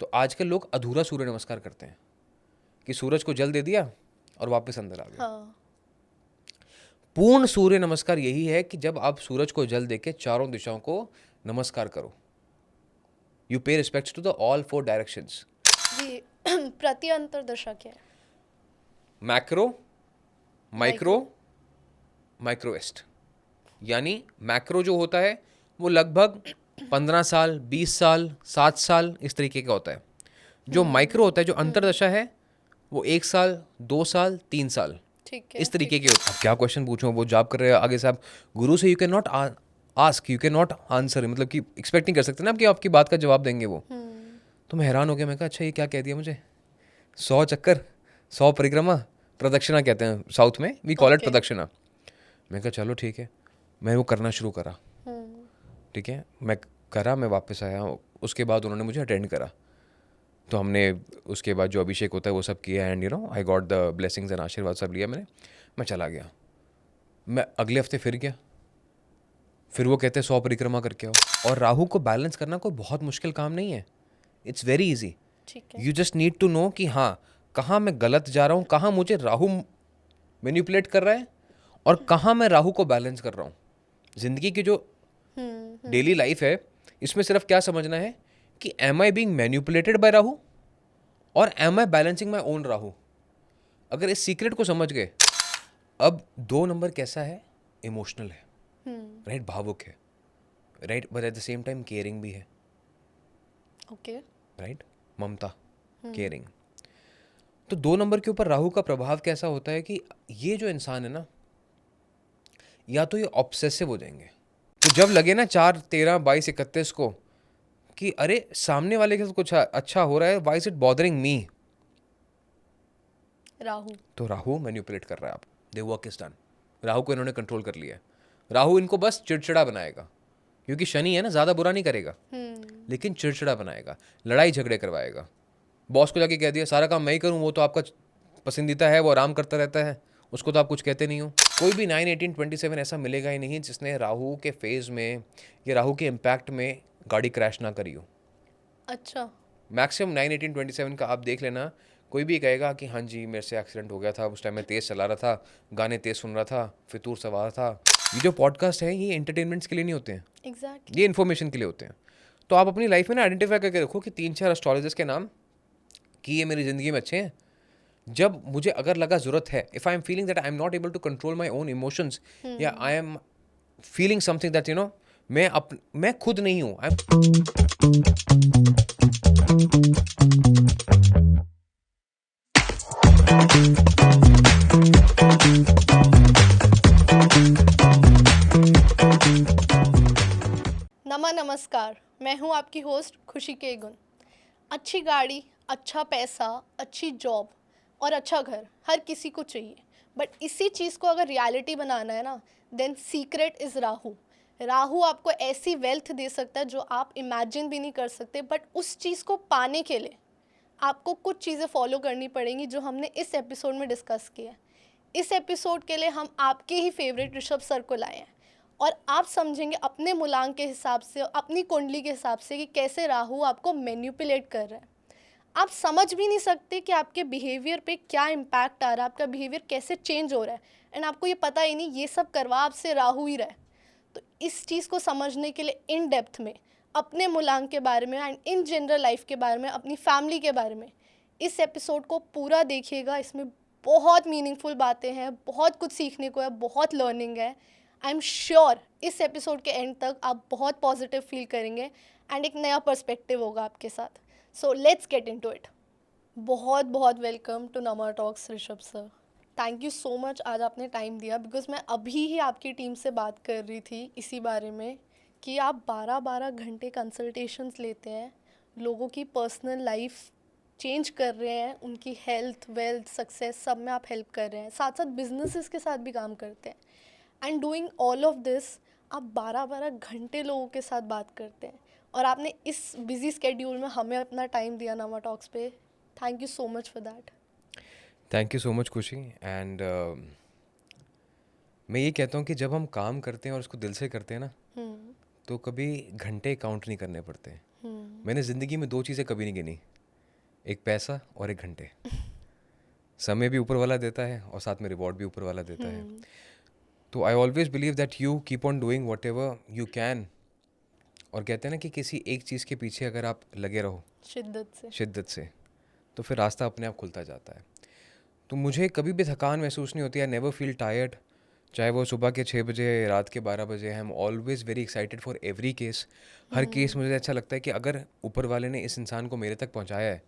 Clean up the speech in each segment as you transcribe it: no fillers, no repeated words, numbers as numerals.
तो आजकल लोग अधूरा सूर्य नमस्कार करते हैं कि सूरज को जल दे दिया और वापस अंदर आ गया। हाँ। पूर्ण सूर्य नमस्कार यही है कि जब आप सूरज को जल देके चारों दिशाओं को नमस्कार करो। You pay respect to the all 4 directions. जी प्रति अंतर दशा क्या है? मैक्रो, माइक्रो, माइक्रोवेस्ट। यानी मैक्रो जो होता है वो लगभग 15 साल, 20 साल, 7 साल इस तरीके का होता है। जो माइक्रो होता है, जो अंतरदशा है, वो 1 साल, 2 साल, 3 साल ठीक है। इस तरीके के होते हैं। अब क्या क्वेश्चन पूछूं, वो जॉब कर रहे हैं आगे से, आप गुरु से you can not ask, you can not answer, मतलब कि एक्सपेक्ट नहीं कर सकते ना आप कि आपकी बात का जवाब देंगे वो। तो मैं हैरान हो गया, मैं कहा अच्छा ये क्या कह दिया मुझे। 100 चक्कर, 100 परिक्रमा, प्रदक्षिणा कहते हैं साउथ में, वी कॉल इट प्रदक्षिणा। मैं कहा चलो ठीक है, मैं वो करना शुरू करा। ठीक है, मैं करा, मैं वापस आया, उसके बाद उन्होंने मुझे अटेंड करा, तो हमने उसके बाद जो अभिषेक होता है वो सब किया, and you know I got the blessings and आशीर्वाद सब लिया मैंने। मैं चला गया, मैं अगले हफ्ते फिर गया, फिर वो कहते हैं 100 परिक्रमा करके आओ। और राहु को बैलेंस करना कोई बहुत मुश्किल काम नहीं है, it's very easy. You just need to know कि हाँ कहाँ मैं गलत जा रहा हूँ, कहाँ मुझे राहु मैनिपुलेट कर रहा है और कहाँ मैं राहु को बैलेंस कर रहा हूँ। जिंदगी की जो डेली लाइफ है इसमें सिर्फ क्या समझना है कि am I being manipulated by Rahu और am I balancing my own Rahu. अगर इस सीक्रेट को समझ गए, अब 2 नंबर कैसा है, इमोशनल है, राइट, भावुक है, right, but at the same time caring भी है, ओके, राइट, ममता, केयरिंग। तो 2 नंबर के ऊपर राहु का प्रभाव कैसा होता है कि ये जो इंसान है ना, या तो ये ऑब्सेसिव हो जाएंगे। तो जब लगे ना 4, 13, 22, 31 को कि अरे सामने वाले के साथ कुछ अच्छा हो रहा है, why is it bothering me, Rahu, तो राहु मैनिपुलेट कर रहा है आप, they work is done. Rahu को इन्होंने कंट्रोल कर लिया है। राहु इनको बस चिड़चिड़ा बनाएगा, क्योंकि शनि है ना, ज़्यादा बुरा नहीं करेगा लेकिन चिड़चिड़ा बनाएगा, लड़ाई झगड़े करवाएगा। बॉस को जाके कह दिया सारा काम मैं ही करूँ, वो तो आपका पसंदीदा है, वो आराम करता रहता है, उसको तो आप कुछ कहते नहीं हो। कोई भी 9, 18, 27 ऐसा मिलेगा ही नहीं जिसने राहु के फेज में या राहु के इम्पैक्ट में गाड़ी क्रैश ना करी हो। अच्छा, मैक्सिमम 9, 18, 27 का आप देख लेना, कोई भी कहेगा कि हाँ जी मेरे से एक्सीडेंट हो गया था, उस टाइम मैं तेज़ चला रहा था, गाने तेज़ सुन रहा था, फितूर सवार था। ये जो पॉडकास्ट है ये एंटरटेनमेंट्स के लिए नहीं होते हैं, एग्जैक्टली। ये इन्फॉर्मेशन के लिए होते हैं। तो आप अपनी लाइफ में ना आइडेंटिफाई करके रखो कि 3-4 एस्ट्रोलॉजर्स के नाम कि ये मेरी ज़िंदगी में अच्छे हैं। जब मुझे अगर लगा ज़रूरत है, if I am feeling that I am not able to control my own emotions, या I am feeling something that you know मैं खुद नहीं हूँ, नमस्कार, मैं हूँ आपकी होस्ट खुशी के गुण। अच्छी गाड़ी, अच्छा पैसा, अच्छी जॉब और अच्छा घर हर किसी को चाहिए, बट इसी चीज़ को अगर रियलिटी बनाना है ना, then secret is Rahu. Rahu आपको ऐसी वेल्थ दे सकता है जो आप इमेजिन भी नहीं कर सकते, बट उस चीज़ को पाने के लिए आपको कुछ चीज़ें फॉलो करनी पड़ेंगी जो हमने इस एपिसोड में डिस्कस किया है। इस एपिसोड के लिए हम आपके ही फेवरेट ऋषभ सर को लाए हैं और आप समझेंगे अपने मूलांक के हिसाब से, अपनी कुंडली के हिसाब से कि कैसे राहु आपको मैनिपुलेट कर रहा है। आप समझ भी नहीं सकते कि आपके बिहेवियर पे क्या इम्पैक्ट आ रहा है, आपका बिहेवियर कैसे चेंज हो रहा है, एंड आपको ये पता ही नहीं ये सब करवा आपसे राहु ही रहा है। तो इस चीज़ को समझने के लिए इन डेप्थ में अपने मूलांक के बारे में एंड इन जनरल लाइफ के बारे में, अपनी फैमिली के बारे में इस एपिसोड को पूरा देखिएगा। इसमें बहुत मीनिंगफुल बातें हैं, बहुत कुछ सीखने को है, बहुत लर्निंग है। आई एम श्योर इस एपिसोड के एंड तक आप बहुत पॉजिटिव फील करेंगे एंड एक नया पर्सपेक्टिव होगा आपके साथ। So let's get into it. बहुत बहुत वेलकम टू नमा talks Rishabh sir. Thank you so much, आज आपने टाइम दिया, बिकॉज मैं अभी ही आपकी टीम से बात कर रही थी इसी बारे में कि आप 12-12 घंटे कंसल्टेशंस लेते हैं, लोगों की पर्सनल लाइफ चेंज कर रहे हैं, उनकी हेल्थ, वेल्थ, सक्सेस सब में आप हेल्प कर रहे हैं, साथ साथ बिजनेसेस के साथ भी काम करते हैं। And doing all of this आप 12-12 घंटे लोगों के साथ बात करते हैं, और आपने इस बिजी स्केड्यूल में हमें अपना टाइम दिया नमा टॉक्स पे। Thank you so much for that. Thank you so much खुशी। एंड मैं ये कहता हूँ कि जब हम काम करते हैं और उसको दिल से करते हैं ना, तो कभी घंटे काउंट नहीं करने पड़ते, मैंने ज़िंदगी में 2 चीज़ें कभी नहीं गिनी, एक पैसा और एक घंटे। समय भी ऊपर वाला देता है और साथ में रिवॉर्ड भी ऊपर वाला देता है। तो I always believe that you keep on doing what ever you can. और कहते हैं ना कि किसी एक चीज़ के पीछे अगर आप लगे रहो शिद्दत से तो फिर रास्ता अपने आप खुलता जाता है। तो मुझे कभी भी थकान महसूस नहीं होती, आई नेवर फील टायर्ड, चाहे वो सुबह के 6 बजे रात के 12 बजे। I am always very excited for every case. Her case मुझे अच्छा लगता है कि अगर ऊपर वाले ने इस इंसान को मेरे तक पहुंचाया है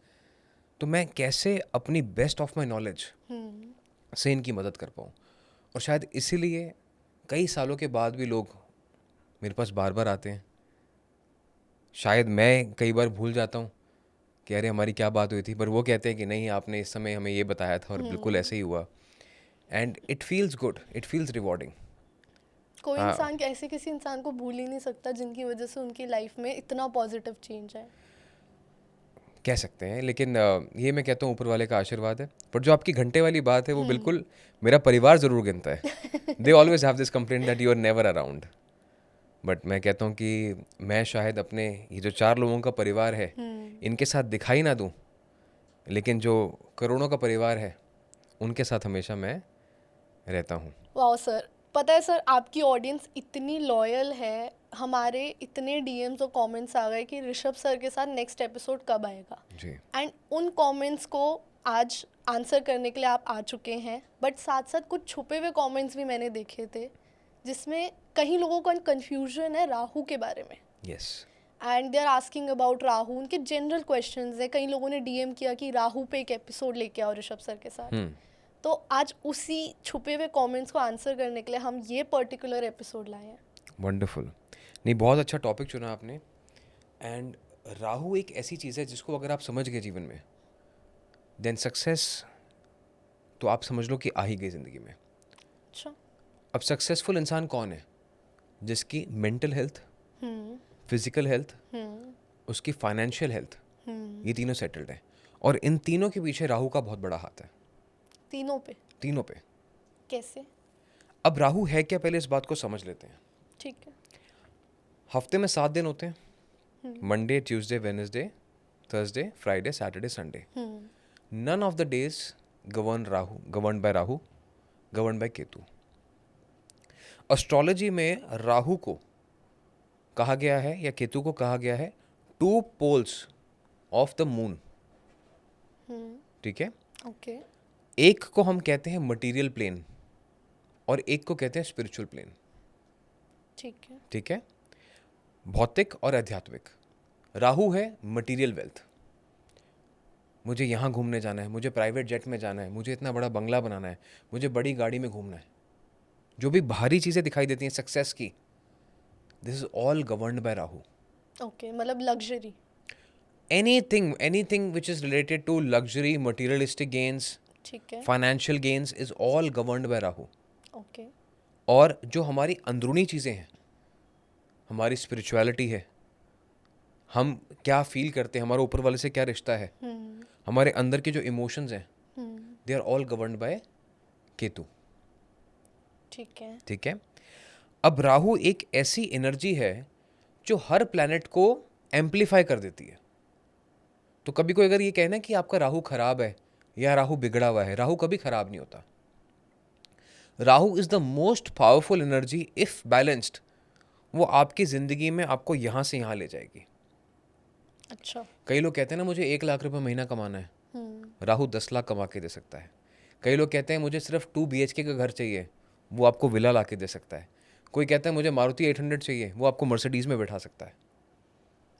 तो मैं कैसे अपनी बेस्ट ऑफ माई नॉलेज से इनकी मदद कर पाऊँ। और शायद इसीलिए कई सालों के बाद भी लोग मेरे पास बार बार आते हैं। शायद मैं कई बार भूल जाता हूँ कि अरे हमारी क्या बात हुई थी, पर वो कहते हैं कि नहीं आपने इस समय हमें ये बताया था और बिल्कुल ऐसे ही हुआ। And it feels good, it feels rewarding. कोई इंसान ऐसे किसी इंसान को भूल ही नहीं सकता जिनकी वजह से उनकी लाइफ में इतना पॉजिटिव चेंज है, कह सकते हैं। लेकिन ये मैं कहता हूँ ऊपर वाले का आशीर्वाद है। पर जो आपकी घंटे वाली बात है वो बिल्कुल मेरा परिवार ज़रूर गिनता है। They always have this complaint that you are never around. But मैं कहता हूँ कि मैं शायद अपने ये जो 4 लोगों का परिवार है इनके साथ दिखाई ना दूँ, लेकिन जो करोड़ों का परिवार है उनके साथ हमेशा मैं रहता हूँ। वाह सर, पता है सर आपकी ऑडियंस इतनी लॉयल है, हमारे इतने डीएम्स और कमेंट्स आ गए कि ऋषभ सर के साथ नेक्स्ट एपिसोड कब आएगा जी। एंड उन कमेंट्स को आज आंसर करने के लिए आप आ चुके हैं। बट साथ साथ कुछ छुपे हुए कमेंट्स भी मैंने देखे थे जिसमें कई लोगों का कन्फ्यूजन है राहु के बारे में। Yes. And they are asking about Rahu, उनके जनरल क्वेश्चंस हैं। कई लोगों ने डीएम किया कि राहु पे एक एपिसोड लेके आओ ऋषभ सर के साथ। तो आज उसी छुपे हुए कमेंट्स को आंसर करने के लिए हम ये पर्टिकुलर एपिसोड लाए हैं। वंडरफुल। नहीं, बहुत अच्छा टॉपिक चुना आपने। एंड राहु एक ऐसी चीज़ है जिसको अगर आप समझ गए जीवन में देन सक्सेस तो आप समझ लो कि आ ही गई ज़िंदगी में। अच्छा। अब सक्सेसफुल इंसान कौन है? जिसकी मेंटल हेल्थ, फिजिकल हेल्थ, उसकी फाइनेंशियल हेल्थ, ये तीनों सेटल्ड है। और इन तीनों के पीछे राहु का बहुत बड़ा हाथ है। तीनों पे कैसे? अब राहु है क्या, पहले इस बात को समझ लेते हैं। ठीक है। हफ्ते में 7 दिन होते हैं, Monday, Tuesday, Wednesday, Thursday, Friday, Saturday, Sunday. None of the days govern by Rahu, govern by Ketu. Astrology में राहु को कहा गया है या केतु को कहा गया है 2 पोल्स ऑफ द मून। ठीक है। ओके। एक को हम कहते हैं मटेरियल प्लेन और एक को कहते हैं स्पिरिचुअल प्लेन। ठीक है। भौतिक और आध्यात्मिक। राहु है मटेरियल वेल्थ, मुझे यहाँ घूमने जाना है, मुझे प्राइवेट जेट में जाना है, मुझे इतना बड़ा बंगला बनाना है, मुझे बड़ी गाड़ी में घूमना है। जो भी बाहरी चीज़ें दिखाई देती हैं सक्सेस की, this is all governed by Rahu. Okay, मतलब luxury, anything which is related to luxury, materialistic gains, ठीक है, financial gains is all governed by Rahu. Okay. और जो हमारी अंदरूनी चीज़ें हैं, हमारी स्पिरिचुअलिटी है, हम क्या फील करते हैं, हमारा ऊपर वाले से क्या रिश्ता है, हमारे अंदर के जो इमोशंस हैं, they are all governed by Ketu. ठीक है। अब राहु एक ऐसी एनर्जी है जो हर प्लैनेट को एम्पलीफाई कर देती है। तो कभी कोई अगर ये कहना कि आपका राहु खराब है या राहु बिगड़ा हुआ है, राहु कभी खराब नहीं होता। Rahu is the most powerful energy if balanced. वो आपकी जिंदगी में आपको यहां से यहां ले जाएगी। अच्छा। कई लोग कहते हैं ना मुझे 1 लाख रुपए महीना कमाना है, राहु 10 लाख कमा के दे सकता है। कई लोग कहते हैं मुझे सिर्फ 2 BHK का घर चाहिए, वो आपको विला ला के दे सकता है। कोई कहता है मुझे मारुति 800 चाहिए, वो आपको मर्सिडीज में बैठा सकता है।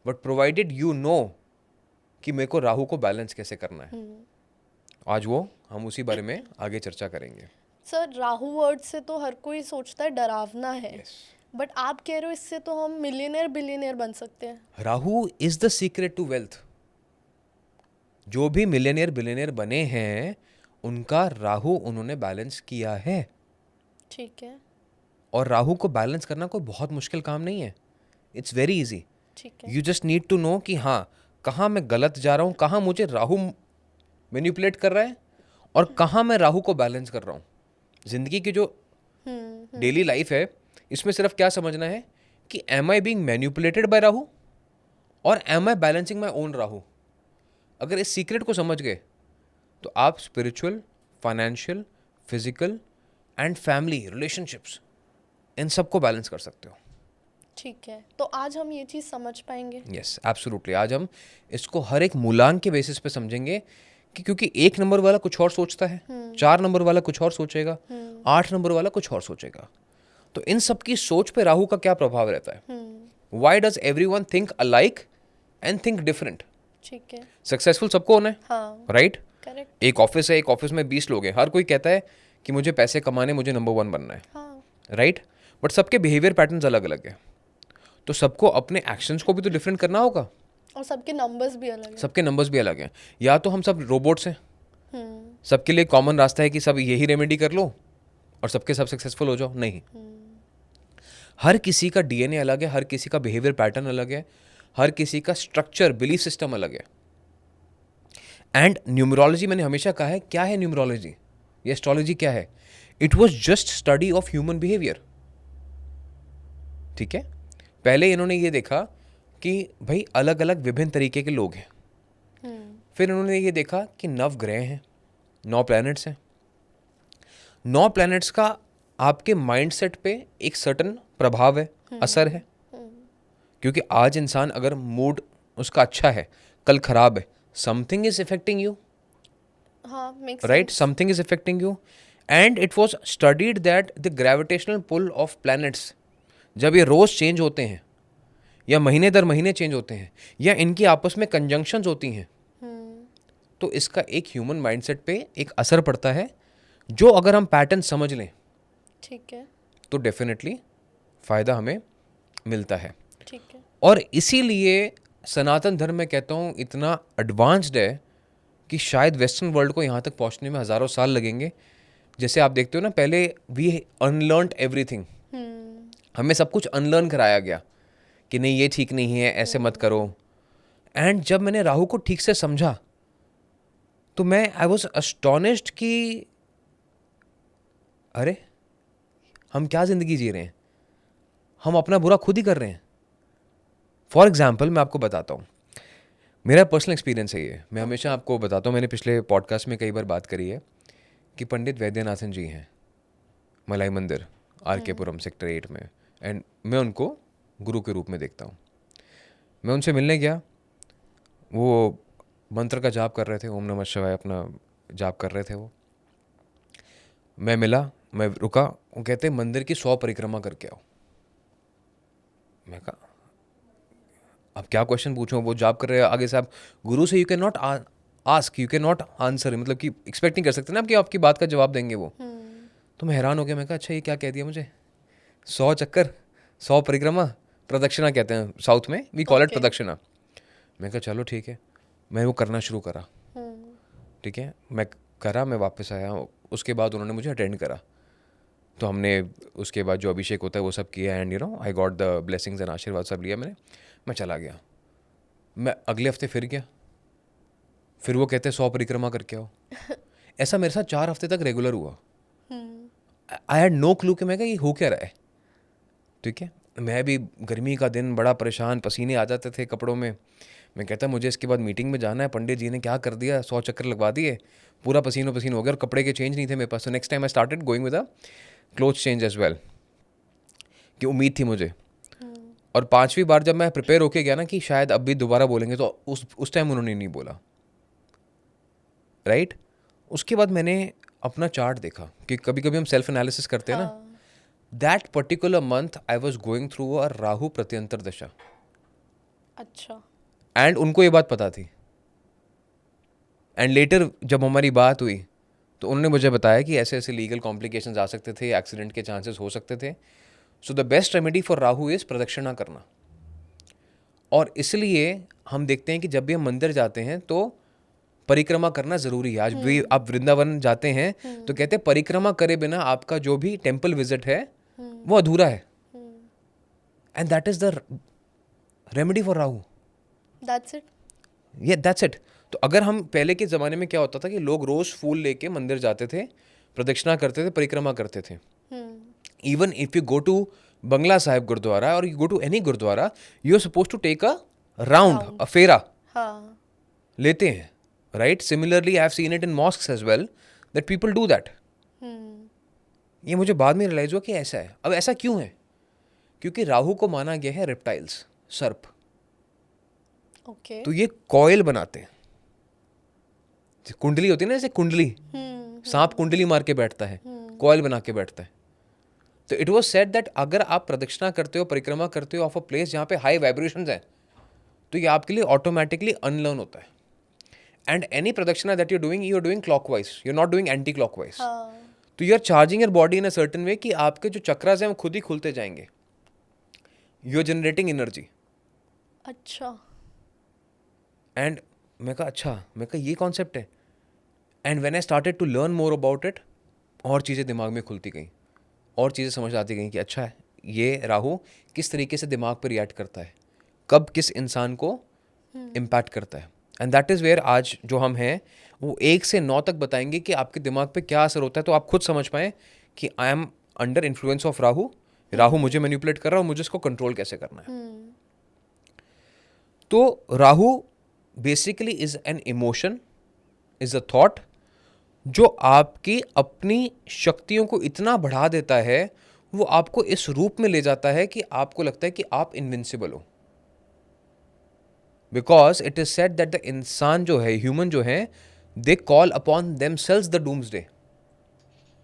बट प्रोवाइडेड यू नो कि मेरे को राहु को बैलेंस कैसे करना है। आज वो हम उसी बारे में आगे चर्चा करेंगे। सर, राहु वर्ड से तो हर कोई सोचता है डरावना है, बट आप कह रहे हो इससे तो हम मिलियनेयर बिलियनेयर बन सकते हैं। Rahu is the secret to wealth. जो भी मिलियनेयर बिलियनेयर बने हैं उनका राहु उन्होंने बैलेंस किया है। ठीक है। और राहु को बैलेंस करना कोई बहुत मुश्किल काम नहीं है, इट्स वेरी इजी। ठीक है। You just need to know कि हाँ कहाँ मैं गलत जा रहा हूँ, कहाँ मुझे राहु मैनिपुलेट कर रहा है और कहाँ मैं राहु को बैलेंस कर रहा हूँ। जिंदगी की जो डेली लाइफ है इसमें सिर्फ क्या समझना है कि am I being manipulated by Rahu और am I balancing my own Rahu? अगर इस सीक्रेट को समझ गए तो आप spiritual, financial, physical and family relationships इन सबको बैलेंस कर सकते हो। ठीक है, तो आज हम ये चीज़ समझ पाएंगे। Yes absolutely. आज हम इसको हर एक मूलांक के बेसिस पे समझेंगे कि क्योंकि 1 नंबर वाला कुछ और सोचता है, 4 नंबर वाला कुछ और सोचेगा, 8 नंबर वाला कुछ और सोचेगा। तो इन सब की सोच पे राहु का क्या प्रभाव रहता है? Why does everyone think alike and think different? ठीक है। सक्सेसफुल सबको होना है, हाँ, राइट? करेक्ट। एक ऑफिस है, एक ऑफिस में 20 लोग हैं, हर कोई कहता है कि मुझे पैसे कमाने, मुझे नंबर 1 बनना है, हाँ, राइट? बट सबके बिहेवियर पैटर्न्स अलग अलग है, तो सबको अपने एक्शंस को भी तो डिफरेंट करना होगा। और सबके नंबर्स भी अलग हैं। सबके नंबर्स भी अलग हैं। या तो हम सब रोबोट्स हैं, हम्म, सबके लिए कॉमन रास्ता है कि सब यही रेमेडी कर लो और सबके सब सक्सेसफुल हो जाओ। नहीं, हर किसी का डीएनए अलग है, हर किसी का बिहेवियर पैटर्न अलग है, हर किसी का स्ट्रक्चर, बिलीफ सिस्टम अलग है। एंड न्यूमरोलॉजी, मैंने हमेशा कहा है, क्या है न्यूमरोलॉजी? ये एस्ट्रोलॉजी क्या है? It was just study of human behaviour. ठीक है, पहले इन्होंने ये देखा कि भाई अलग अलग विभिन्न तरीके के लोग हैं। फिर इन्होंने ये देखा कि 9 ग्रह हैं, 9 प्लैनेट्स हैं। 9 प्लैनेट्स का आपके माइंडसेट पे एक सर्टन प्रभाव है, असर है। क्योंकि आज इंसान अगर मूड उसका अच्छा है, कल खराब है, समथिंग इज इफेक्टिंग यू, हाँ, makes right? Something is affecting you. And it was studied that the gravitational pull of planets, जब ये रोज चेंज होते हैं या महीने दर महीने चेंज होते हैं या इनकी आपस में कंजंक्शंस होती हैं, तो इसका एक ह्यूमन माइंडसेट पे एक असर पड़ता है, जो अगर हम पैटर्न समझ लें ठीक है, तो डेफिनेटली फ़ायदा हमें मिलता है। ठीक है। और इसीलिए सनातन धर्म में कहता हूँ इतना एडवांस्ड है कि शायद वेस्टर्न वर्ल्ड को यहाँ तक पहुँचने में हज़ारों साल लगेंगे। जैसे आप देखते हो ना, पहले वी अनलर्नड एवरीथिंग, हमें सब कुछ अनलर्न कराया गया कि नहीं ये ठीक नहीं है, ऐसे मत करो। एंड जब मैंने राहु को ठीक से समझा तो मैं आई वॉज अस्टोनिश्ड कि अरे हम क्या ज़िंदगी जी रहे हैं, हम अपना बुरा खुद ही कर रहे हैं। फॉर एग्जाम्पल मैं आपको बताता हूँ, मेरा पर्सनल एक्सपीरियंस है ये, मैं हमेशा आपको बताता हूँ, मैंने पिछले पॉडकास्ट में कई बार बात करी है कि पंडित वैद्यनाथन जी हैं मलाई मंदिर RK पुरम सेक्टर 8 में, एंड मैं उनको गुरु के रूप में देखता हूँ। मैं उनसे मिलने गया, वो मंत्र का जाप कर रहे थे, ओम नमः शिवाय अपना जाप कर रहे थे वो। मैं मिला, मैं रुका, वो कहते मंदिर की 100 परिक्रमा करके आओ। मैं कहा अब क्या क्वेश्चन पूछूं, वो जाप कर रहे हैं आगे से, आप गुरु से you can not ask, you can not answer, मतलब कि एक्सपेक्ट नहीं कर सकते ना आप कि आपकी बात का जवाब देंगे वो। तो मैं हैरान हो गया, मैं कहा अच्छा ये क्या कह दिया मुझे, 100 चक्कर, 100 परिक्रमा, प्रदक्षिणा कहते हैं साउथ में, वी कॉल इट प्रदक्षिणा। मैं कहा चलो ठीक है, मैं वो करना शुरू करा। ठीक है, मैं करा, मैं वापस आया, उसके बाद उन्होंने मुझे अटेंड करा, तो हमने उसके बाद जो अभिषेक होता है वो सब किया, and you know I got the blessings and आशीर्वाद सब लिया मैंने, मैं चला गया। मैं अगले हफ्ते फिर गया, फिर वो कहते हैं 100 परिक्रमा करके आओ। ऐसा मेरे साथ 4 हफ्ते तक रेगुलर हुआ। आई हैड नो क्लू कि मैं कहा ये हो क्या रहा है। ठीक है, मैं भी गर्मी का दिन, बड़ा परेशान, पसीने आ जाते थे कपड़ों में। मैं कहता मुझे इसके बाद मीटिंग में जाना है, पंडित जी ने क्या कर दिया, 100 चक्कर लगवा दिए, पूरा पसीनो पसीन हो गया, और कपड़े के चेंज नहीं थे मेरे पास। तो next time I started going with a cloth change as well, कि उम्मीद थी मुझे। और 5वीं बार जब मैं प्रिपेयर होके गया ना कि शायद अब भी दोबारा बोलेंगे, तो उस टाइम उन्होंने नहीं बोला, राइट? उसके बाद मैंने अपना चार्ट देखा कि कभी कभी हम सेल्फ एनालिसिस करते हैं ना। That particular month I was going through a Rahu pratyantar dasha. अच्छा। एंड उनको ये बात पता थी। एंड लेटर जब हमारी बात हुई तो उन्होंने मुझे बताया कि ऐसे ऐसे लीगल कॉम्प्लिकेशंस आ सकते थे, एक्सीडेंट के चांसेस हो सकते थे। So the best remedy for Rahu is प्रदक्षिणा करना। और इसलिए हम देखते हैं कि जब भी हम मंदिर जाते हैं तो परिक्रमा करना ज़रूरी है। आज भी आप वृंदावन जाते हैं तो कहते हैं परिक्रमा करे बिना आपका जो भी टेम्पल विजिट है वो अधूरा है। And that is the remedy for Rahu. That's it. ये दैट्स इट। तो अगर हम पहले के ज़माने में क्या होता था कि लोग रोज़ फूल लेके मंदिर जाते थे, प्रदक्षिणा करते थे, परिक्रमा करते थे। Even if you go to Bangla Sahib gurudwara और you go to any gurudwara, you are suppose to take a round phera हाँ लेते हैं, right? Similarly I have seen it in mosques as well that people do that. ये मुझे बाद में रियलाइज हुआ कि ऐसा है। अब ऐसा क्यों है? क्योंकि राहु को माना गया है रेप्टाइल्स, सर्प। ओके। तो ये कॉयल बनाते हैं, कुंडली होती है ना, जैसे कुंडली, सांप कुंडली मार के बैठता है, कॉयल बना के बैठता है। तो इट वाज सेड दैट अगर आप प्रदक्षिणा करते हो, परिक्रमा करते हो ऑफ अ प्लेस जहाँ पे हाई वाइब्रेशंस हैं, तो ये आपके लिए ऑटोमेटिकली अनलर्न होता है। And any pradakshina that you are doing clockwise, you are not doing anti clockwise. तो you are charging your body in a certain way कि आपके जो चक्रास हैं वो खुद ही खुलते जाएंगे। You are generating energy. अच्छा। एंड मैं कहा ये कॉन्सेप्ट है। And when I started to learn more about it, और चीज़ें दिमाग में खुलती गई, और चीज़ें समझ आती गई कि अच्छा है, ये राहु किस तरीके से दिमाग पर रिएक्ट करता है, कब किस इंसान को इम्पैक्ट करता है। एंड दैट इज़ वेयर आज जो हम हैं वो 1 से 9 तक बताएंगे कि आपके दिमाग पे क्या असर होता है, तो आप खुद समझ पाएँ कि I M under influence of Rahu, Rahu मुझे मैनिपुलेट कर रहा है और मुझे इसको कंट्रोल कैसे करना है। तो Rahu basically is an emotion, is a thought, जो आपकी अपनी शक्तियों को इतना बढ़ा देता है, वो आपको इस रूप में ले जाता है कि आपको लगता है कि आप इनविंसिबल हो। Because it is said that the इंसान जो है, ह्यूमन जो है, they call upon themselves the doomsday.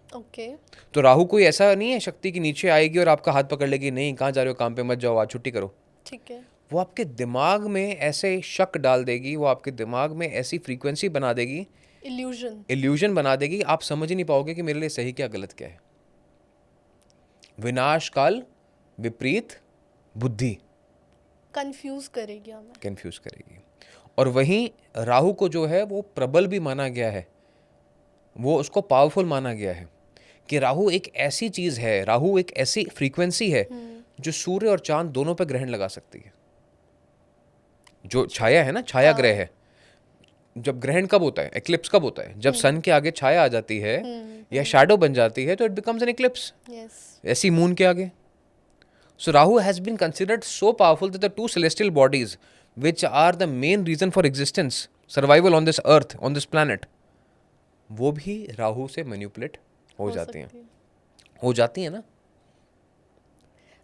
Okay. तो राहु कोई ऐसा नहीं है शक्ति की नीचे आएगी और आपका हाथ पकड़ लेगी, नहीं कहाँ जा रहे हो, काम पे मत जाओ, आज छुट्टी करो। ठीक है। वो आपके दिमाग में ऐसे शक डाल देगी, वो आपके दिमाग में ऐसी फ्रीक्वेंसी बना देगी, इल्यूजन बना देगी, आप समझ ही नहीं पाओगे कि मेरे लिए सही क्या गलत क्या है। विनाश काल विपरीत बुद्धि कंफ्यूज करेगी हमें। कंफ्यूज करेगी। और वहीं राहु को जो है वो प्रबल भी माना गया है, वो उसको पावरफुल माना गया है कि राहु एक ऐसी चीज है, राहु एक ऐसी फ्रीक्वेंसी है जो सूर्य और चांद दोनों पर ग्रहण लगा सकती है। जो छाया है ना, छाया ग्रह है। जब ग्रहण कब होता है, एक्लिप्स कब होता है? जब सन के आगे छाया आ जाती है या शैडो बन जाती है, तो इट बिकम्स एन एक्लिप्स। ऐसी मून के आगे। So Rahu has been considered so powerful that the two celestial bodies which are the main reason for existence, survival on this earth, on this planet, वो भी राहु से मैनिपुलेट हो जाती हैं ना।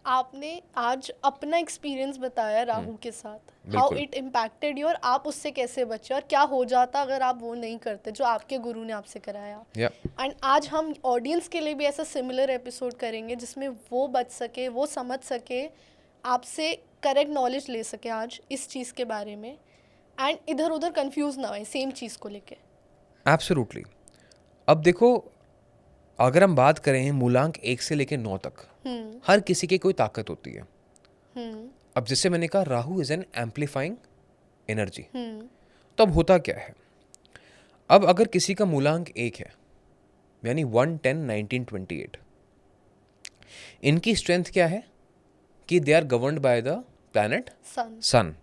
आपने आज अपना एक्सपीरियंस बताया राहु के साथ, हाउ इट इम्पैक्टेड यू, और आप उससे कैसे बचे, और क्या हो जाता अगर आप वो नहीं करते जो आपके गुरु ने आपसे कराया। एंड आज हम ऑडियंस के लिए भी ऐसा सिमिलर एपिसोड करेंगे जिसमें वो बच सके, वो समझ सके, आपसे करेक्ट नॉलेज ले सके आज इस चीज़ के बारे में, एंड इधर उधर कंफ्यूज ना हो सेम चीज़ को लेके। एब्सोल्युटली। अब देखो, अगर हम बात करें मूलांक 1 से लेकर 9 तक, हर किसी की कोई ताकत होती है। अब जैसे मैंने कहा, Rahu is N amplifying energy. तो अब होता क्या है, अब अगर किसी का मूलांक 1 है, यानी 1, 10, 19, 28, इनकी स्ट्रेंथ क्या है कि they are governed by the planet sun.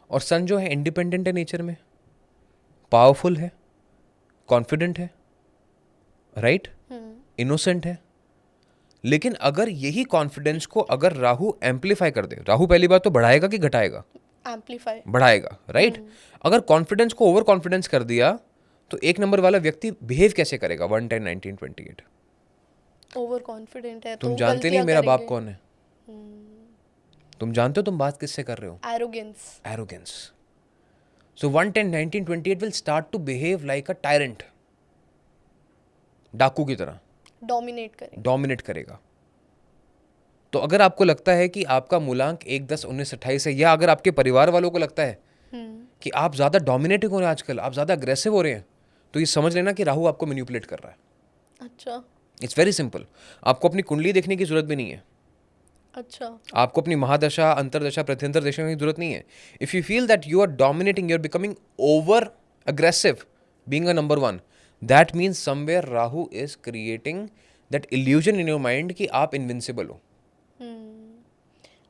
और सन जो है इंडिपेंडेंट है नेचर में, पावरफुल है, कॉन्फिडेंट है, राइट, इनोसेंट है। लेकिन अगर यही कॉन्फिडेंस को अगर राहु एम्पलीफाई कर दे, राहु पहली बात तो बढ़ाएगा कि घटाएगा? एम्पलीफाई, बढ़ाएगा, राइट। अगर कॉन्फिडेंस को ओवर कॉन्फिडेंस कर दिया तो 1 नंबर वाला व्यक्ति बिहेव कैसे करेगा? 1, 10, 19, 28 ओवर कॉन्फिडेंट है, तुम जानते नहीं मेरा बाप कौन है, तुम जानते हो तुम बात किससे कर रहे हो? Arrogance. So 1, 10, 19, 28 will start to behave like a tyrant, डाकू की तरह डोमिनेट करेगा। तो अगर आपको लगता है कि आपका मूलांक 1, 10, 19, 28 है, या अगर आपके परिवार वालों को लगता है कि आप ज़्यादा डोमिनेटिंग हो रहे हैं आजकल, आप ज़्यादा अग्रेसिव हो रहे हैं, तो ये समझ लेना कि राहु आपको मैनिपुलेट कर रहा है। अच्छा। It's very simple. आपको अपनी कुंडली देखने की जरूरत भी नहीं है। अच्छा। आपको अपनी महादशा, अंतरदशा, प्रत्यंतर दशा की जरूरत नहीं है। If you feel that you are dominating, you are becoming over aggressive, being a number 1, that means somewhere Rahu is creating that illusion in your mind कि आप इनविंसिबल हो।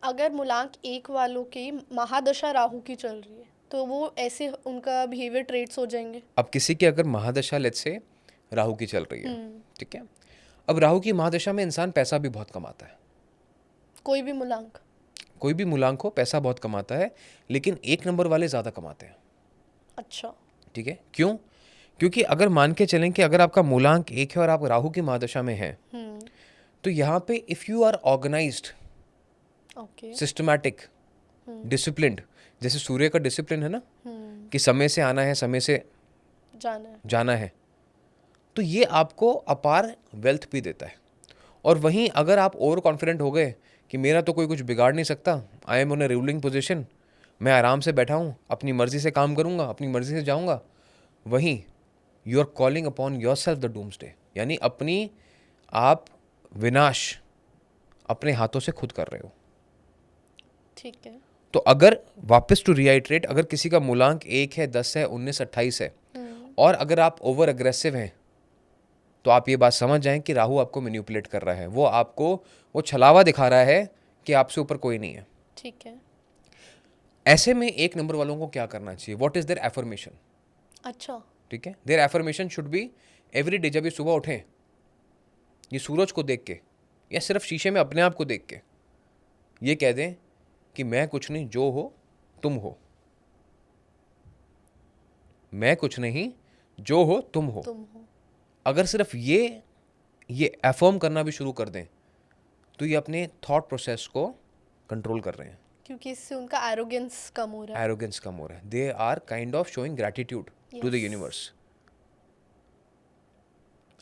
अगर मूलांक 1 वालों की महादशा राहु की चल रही है, तो वो ऐसे उनका बिहेवियर ट्रेट्स हो जाएंगे। अब किसी की अगर महादशा लेट्स से राहु की चल रही है, ठीक है, अब राहु की महादशा में इंसान पैसा भी बहुत कमाता है। कोई भी मूलांक कोई भी मूलांक हो पैसा बहुत कमाता है, लेकिन 1 नंबर वाले ज़्यादा कमाते हैं। अच्छा। ठीक है, क्यों? क्योंकि अगर मान के चलें कि अगर आपका मूलांक 1 है और आप राहु की महादशा में हैं, तो यहाँ पे if you are organised, okay. Systematic, disciplined, जैसे सूर्य का डिसिप्लिन है ना कि समय से आना है, समय से जाना है, तो ये आपको अपार वेल्थ भी देता है। और वहीं अगर आप ओवर कॉन्फिडेंट हो गए कि मेरा तो कोई कुछ बिगाड़ नहीं सकता, I am on A ruling position, मैं आराम से बैठा हूँ, अपनी मर्जी से काम करूँगा, अपनी मर्जी से जाऊँगा, वहीं you are calling upon yourself the doomsday, यानी अपनी आप विनाश अपने हाथों से खुद कर रहे हो। ठीक है। तो अगर वापस टू रिआइट्रेट, अगर किसी का मूलांक 1 है, 10 है, 19, 28 है, और अगर आप ओवर अग्रेसिव हैं, तो आप ये बात समझ जाएं कि राहु आपको मैनिपुलेट कर रहा है, वो आपको वो छलावा दिखा रहा है कि आपसे ऊपर कोई नहीं है। ठीक है। ऐसे में 1 नंबर वालों को क्या करना चाहिए? What is their affirmation? अच्छा। ठीक है, their affirmation should be every day, जब ये सुबह उठें, ये सूरज को देख के या सिर्फ शीशे में अपने आप को देख के ये कह दें कि मैं कुछ नहीं, जो हो तुम हो। मैं कुछ नहीं, जो हो तुम हो। अगर सिर्फ ये अफर्म करना भी शुरू कर दें, तो ये अपने थॉट प्रोसेस को कंट्रोल कर रहे हैं, क्योंकि इससे उनका एरोगेंस कम हो रहा है। एरोगेंस कम हो रहा है। They are kind of showing gratitude to the universe.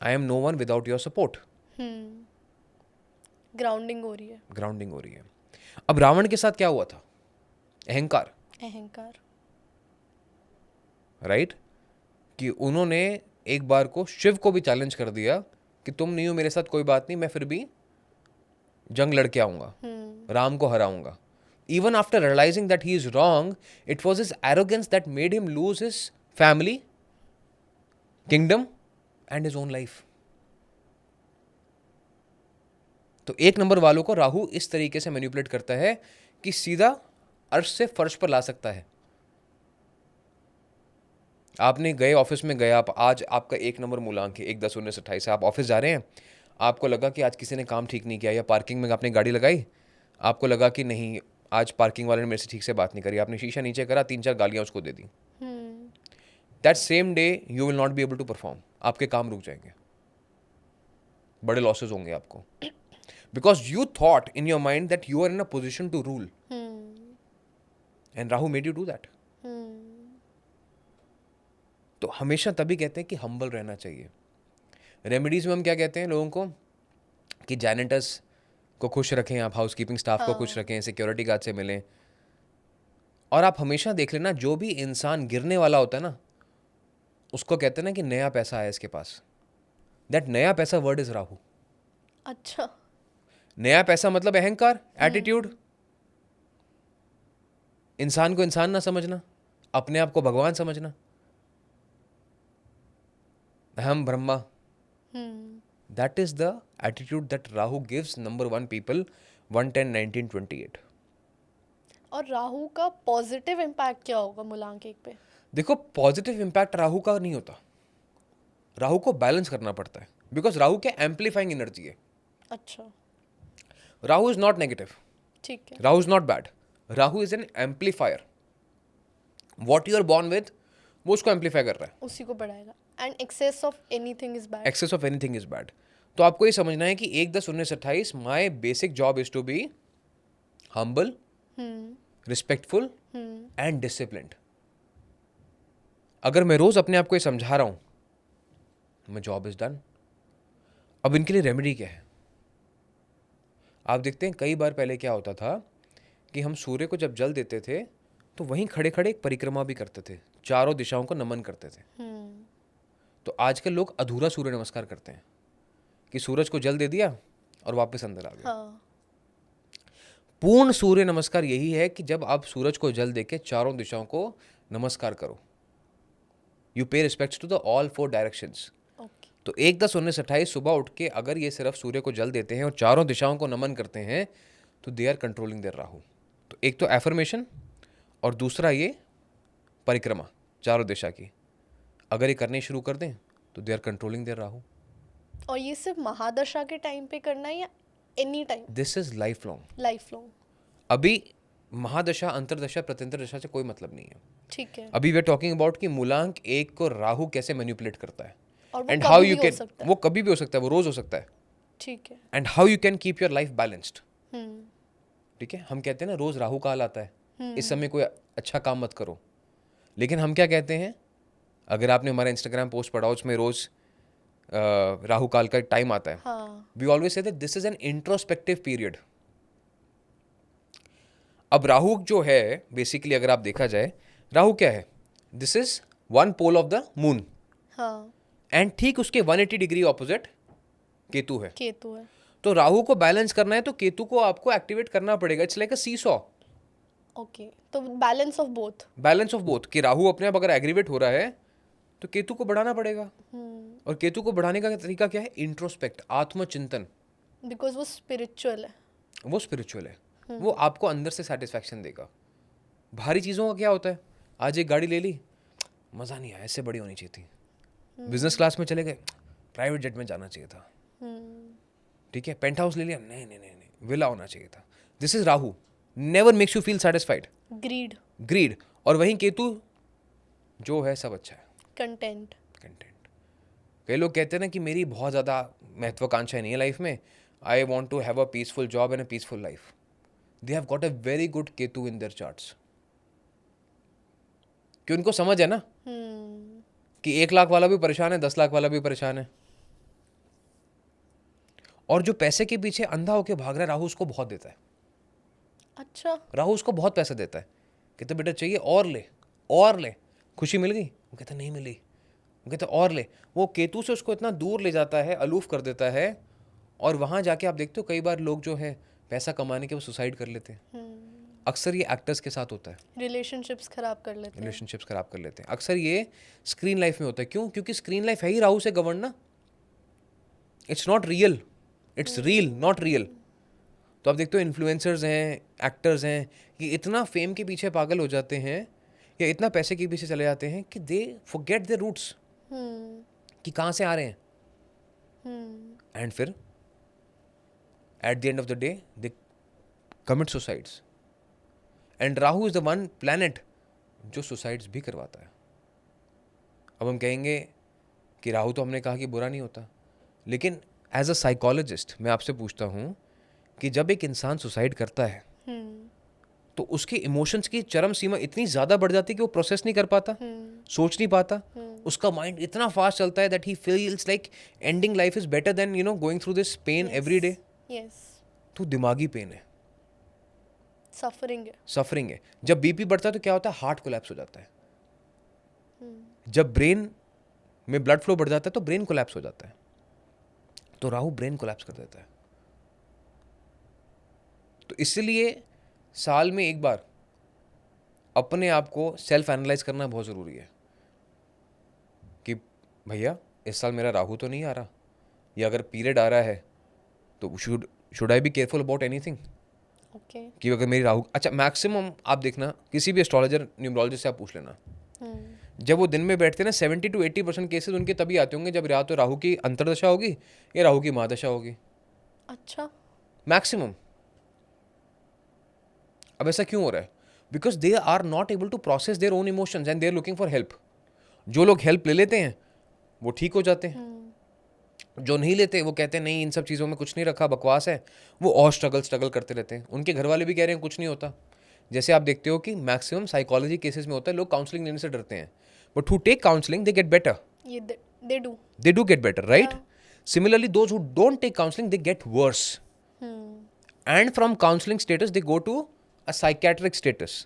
I am no one without your support. Grounding हो रही है। ग्राउंडिंग हो रही है। अब रावण के साथ क्या हुआ था? अहंकार। अहंकार। राइट, कि उन्होंने एक बार को शिव को भी चैलेंज कर दिया कि तुम नहीं हो मेरे साथ, कोई बात नहीं, मैं फिर भी जंग लड़के आऊंगा, राम को हराऊंगा। Even after realizing that he is wrong, it was his arrogance that made him lose his family, kingdom and his own life. तो 1 नंबर वालों को राहु इस तरीके से मैनिपुलेट करता है कि सीधा अर्श से फर्श पर ला सकता है। आपने गए ऑफिस में गए, आप आज आपका 1 नंबर मूलांक है, 1, 10, 19, 28 है, आप ऑफिस जा रहे हैं, आपको लगा कि आज किसी ने काम ठीक नहीं किया, या पार्किंग में आपने गाड़ी लगाई, आपको लगा कि नहीं आज पार्किंग वाले ने मेरे से ठीक से बात नहीं करी, आपने शीशा नीचे करा, 3-4 गालियां उसको दे दी। That same day you will not be able to perform, आपके काम रुक जाएंगे, बड़े लॉसेस होंगे आपको, because you thought in your mind that you are in a position to rule, and Rahu made you do that. तो हमेशा तभी कहते हैं कि हम्बल रहना चाहिए। रेमेडीज में हम क्या कहते हैं लोगों को कि जैनिटर्स को खुश रखें, आप हाउसकीपिंग स्टाफ को खुश रखें, सिक्योरिटी गार्ड से मिलें। और आप हमेशा देख लेना, जो भी इंसान गिरने वाला होता है ना, उसको कहते हैं ना कि नया पैसा आया इसके पास। दैट नया पैसा वर्ड इज राहु। अच्छा। नया पैसा मतलब अहंकार, एटीट्यूड, इंसान को इंसान ना समझना, अपने आप को भगवान समझना, अहम Brahma. That is the attitude that Rahu gives number 1 people 110, 19, 28. और राहु का पॉजिटिव इम्पैक्ट क्या होगा मूलांक 1 पे? देखो, पॉजिटिव इम्पैक्ट राहु का नहीं होता, राहु को बैलेंस करना पड़ता है, बिकॉज राहु क्या एम्पलीफाइंग एनर्जी है। अच्छा। राहु इज नॉट नेगेटिव, ठीक है। Rahu is not bad, Rahu is an amplifier. What you are born with, वो उसको एम्पलीफाई कर रहा है, उसी को बढ़ाएगा। And excess of anything is bad. Excess of anything is bad. तो आपको ये समझना है कि 1, 10, 19, 28 my basic job is to be humble, respectful and disciplined. अगर मैं रोज अपने आप को ये समझा रहा हूं, मैं जॉब इज डन। अब इनके लिए रेमेडी क्या है? आप देखते हैं कई बार पहले क्या होता था कि हम सूर्य को जब जल देते थे तो वहीं खड़े खड़े एक परिक्रमा भी करते थे, चारों दिशाओं को नमन करते थे। तो आजकल लोग अधूरा सूर्य नमस्कार करते हैं कि सूरज को जल दे दिया और वापस अंदर आ गए। हाँ। पूर्ण सूर्य नमस्कार यही है कि जब आप सूरज को जल देके चारों दिशाओं को नमस्कार करो, you pay respects to the all 4 directions. तो 1, 10, 19, 28 सुबह उठ के अगर ये सिर्फ सूर्य को जल देते हैं और चारों दिशाओं को नमन करते हैं, तो they are controlling their Rahu. तो एक तो एफर्मेशन और दूसरा ये परिक्रमा चारों दिशा की, अगर ये करने शुरू कर दें तो they are controlling their Rahu. और ये सिर्फ महादशा के टाइम पे करना है या any time? This is life long. Life long. अभी महादशा, अंतरदशा, प्रत्यंतर दशा से कोई मतलब नहीं है। ठीक है। अभी वी आर टॉकिंग अबाउट कि मूलांक 1 को राहु कैसे मैनिपुलेट करता है, और वो एंड कभी हाउ भी यू हो कैन, सकता है। वो कभी भी हो सकता है, वो रोज हो सकता है, ठीक है। And how you can keep your life balanced. Hmm. ठीक है, हम कहते हैं ना रोज राहु काल आता है, इस समय कोई अच्छा काम मत करो, लेकिन हम क्या कहते हैं, अगर आपने हमारा इंस्टाग्राम पोस्ट पढ़ा उसमें रोज राहु काल का टाइम आता है, हाँ। We always say that this is an introspective period. अब राहु जो है बेसिकली अगर आप देखा जाए, राहु क्या है, this is one pole of the moon, हाँ। एंड ठीक उसके 180 डिग्री ऑपोजिट केतु है। केतु है। तो राहु को बैलेंस करना है तो केतु को आपको एक्टिवेट करना पड़ेगा। It's like a seesaw, okay, तो balance of both. Balance of both, कि राहु अपने आप अगर एग्रीवेट हो रहा है तो केतु को बढ़ाना पड़ेगा। और केतु को बढ़ाने का तरीका क्या है, इंट्रोस्पेक्ट, आत्मचिंतन। बिकॉज वो स्पिरिचुअल है। वो स्पिरिचुअल है, वो आपको अंदर से सेटिस्फैक्शन देगा। भारी चीज़ों का क्या होता है, आज एक गाड़ी ले ली, मज़ा नहीं आया, इससे बड़ी होनी चाहिए थी, बिजनेस क्लास में चले गए, प्राइवेट जेट में जाना चाहिए था, ठीक है, पेंट हाउस ले लिया, नहीं नहीं नहीं नहीं, विला होना चाहिए था। This is Rahu, never makes you feel satisfied, greed. Greed. और वहीं केतु जो है सब अच्छा है, कंटेंट। कंटेंट। कई लोग कहते हैं ना कि मेरी बहुत ज़्यादा महत्वाकांक्षाएं नहीं है लाइफ में, I want to have a peaceful job and a peaceful life, they have got a very good Ketu in their charts, कि उनको समझ है ना कि 1 लाख वाला भी परेशान है, 10 लाख वाला भी परेशान है, और जो पैसे के पीछे अंधा होकर भाग रहा है, राहु उसको बहुत देता है। अच्छा। राहु उसको बहुत पैसा देता है, कहते बेटा चाहिए और ले, और ले, खुशी मिल गई, वो कहता नहीं मिली, वो कहता और ले। वो केतु से उसको इतना दूर ले जाता है, अलूफ कर देता है, और वहां जाके आप देखते हो कई बार लोग जो है पैसा कमाने के वो सुसाइड कर लेते हैं। अक्सर ये एक्टर्स के साथ होता है, रिलेशनशिप्स खराब कर लेते हैं। रिलेशनशिप्स खराब कर लेते हैं, अक्सर ये स्क्रीन लाइफ में होता है। क्यों? क्योंकि स्क्रीन लाइफ है ही राहु से गवर्न ना, it's not real, it's real not real. तो आप देखते हो इन्फ्लुएंसर्स हैं, एक्टर्स हैं, कि इतना फेम के पीछे पागल हो जाते हैं या इतना पैसे के पीछे चले जाते हैं कि दे फॉरगेट देयर रूट्स, कि कहाँ से आ रहे हैं, एंड फिर eight the end of the day they commit suicides. And Rahu is the one planet जो सुसाइड्स भी करवाता है। अब हम कहेंगे कि राहु तो हमने कहा कि बुरा नहीं होता, लेकिन एज अ साइकोलॉजिस्ट मैं आपसे पूछता हूँ कि जब एक इंसान सुसाइड करता है तो उसके इमोशंस की चरम सीमा इतनी ज़्यादा बढ़ जाती है कि वो प्रोसेस नहीं कर पाता, सोच नहीं पाता, उसका माइंड इतना फास्ट चलता है that he feels like ending life is better than going through this pain every day. Yes. तो दिमागी पेन है, सफरिंग है। सफरिंग है। जब बीपी बढ़ता है तो क्या होता है, हार्ट कोलैप्स हो जाता है। जब ब्रेन में ब्लड फ्लो बढ़ जाता है तो ब्रेन कोलैप्स हो जाता है। तो राहु ब्रेन कोलैप्स कर देता है। तो इसलिए साल में एक बार अपने आप को सेल्फ एनालाइज करना बहुत ज़रूरी है कि भैया इस साल मेरा राहु तो नहीं आ रहा, या अगर पीरियड आ रहा है तो should I be careful about anything. Okay. कि अगर मेरी राहु, अच्छा मैक्सिमम आप देखना किसी भी एस्ट्रोलॉजर न्यूमरोलॉजिस्ट से आप पूछ लेना, जब वो दिन में बैठते हैं ना 70 to 80% केसेस उनके तभी आते होंगे जब या तो राहु की अंतरदशा होगी या राहु की महादशा होगी। अच्छा। मैक्सिमम। अब ऐसा क्यों हो रहा है? Because they are not able to process their own emotions and they are looking for help. जो लोग हेल्प ले लेते हैं वो ठीक हो जाते हैं, जो नहीं लेते वो कहते हैं नहीं इन सब चीज़ों में कुछ नहीं रखा, बकवास है, वो और स्ट्रगल करते रहते हैं। उनके घर वाले भी कह रहे हैं कुछ नहीं होता। जैसे आप देखते हो कि मैक्सिमम साइकोलॉजी केसेस में होता है लोग काउंसलिंग लेने से डरते हैं, but who take counselling they get better, ये they do get better, right? Similarly those who don't take counselling they get worse, and from counselling status they go to a psychiatric status.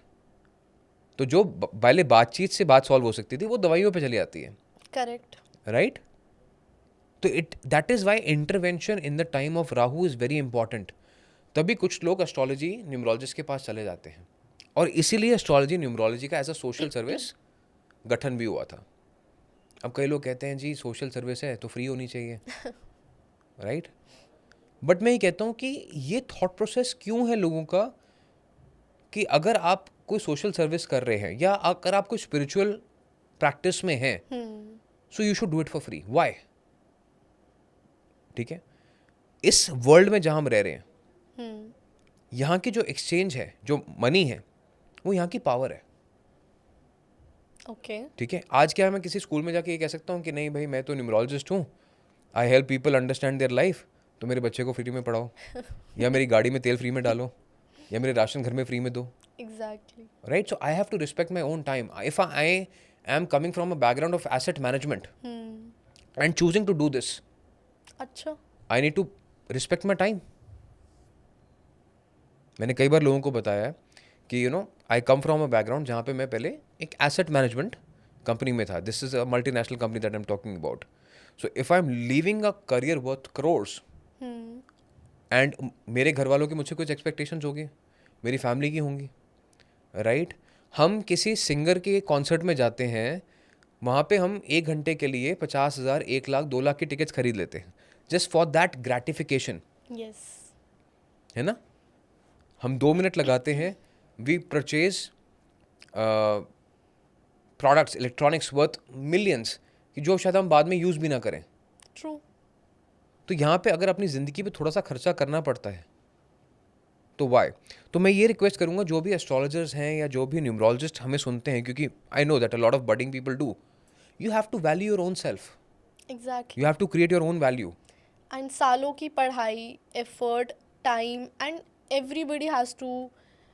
तो जो पहले बातचीत से बात solve हो सकती थी वो दवाइयों पे चली जाती है। करेक्ट। राइट? तो that is why intervention in the time of Rahu is very important. तभी कुछ लोग एस्ट्रोलॉजी न्यूमरोलॉजिस्ट के पास चले जाते हैं, और इसीलिए एस्ट्रोलॉजी न्यूमरोलॉजी का एज अ सोशल सर्विस गठन भी हुआ था। अब कई लोग कहते हैं जी सोशल सर्विस है तो फ्री होनी चाहिए, राइट? बट मैं ये कहता हूँ कि ये थॉट प्रोसेस क्यों है लोगों का कि अगर आप कोई सोशल सर्विस कर रहे हैं या अगर आप कोई स्पिरिचुअल प्रैक्टिस में हैं, so you should do it for free. Why? ठीक है, इस वर्ल्ड में जहां हम रह रहे हैं यहाँ की जो एक्सचेंज है, जो मनी है, वो यहाँ की पावर है। ओके। ठीक है, आज क्या है, मैं किसी स्कूल में जाके ये कह सकता हूँ कि नहीं भाई मैं तो न्यूमरोलॉजिस्ट हूँ, I help people understand their life, तो मेरे बच्चे को फ्री में पढ़ाओ, या मेरी गाड़ी में तेल फ्री में डालो, या मेरे राशन घर में फ्री में दो। Exactly. Right, so I have to respect my own time. If I am coming from a background of asset management and choosing to do this, अच्छा। I need to respect my time. मैंने कई बार लोगों को बताया है कि आई come from a background जहाँ पे मैं पहले एक एसेट मैनेजमेंट कंपनी में था. This is a multinational company that I am talking about. So if I M living a career worth crores and मेरे घर वालों की मुझसे कुछ एक्सपेक्टेशंस होगी, मेरी फैमिली की होंगी, राइट? हम किसी सिंगर के कॉन्सर्ट में जाते हैं, वहाँ पे हम 1 घंटे के लिए 50,000, 1 लाख, 2 लाख की टिकट्स खरीद लेते हैं just for that gratification, yes. है ना? हम 2 मिनट लगाते हैं, we purchase products, electronics worth millions, कि जो शायद हम बाद में यूज़ भी ना करें. ट्रू। तो यहाँ पे अगर अपनी ज़िंदगी पे थोड़ा सा खर्चा करना पड़ता है तो वाई? तो मैं ये रिक्वेस्ट करूँगा जो भी एस्ट्रोलॉजर्स हैं या जो भी न्यूमरोलॉजिस्ट हमें सुनते हैं, क्योंकि I know that a lot of budding people do, you have to value your own self, exactly. You have to create your own value. And सालों की पढ़ाई, effort, time, and everybody has to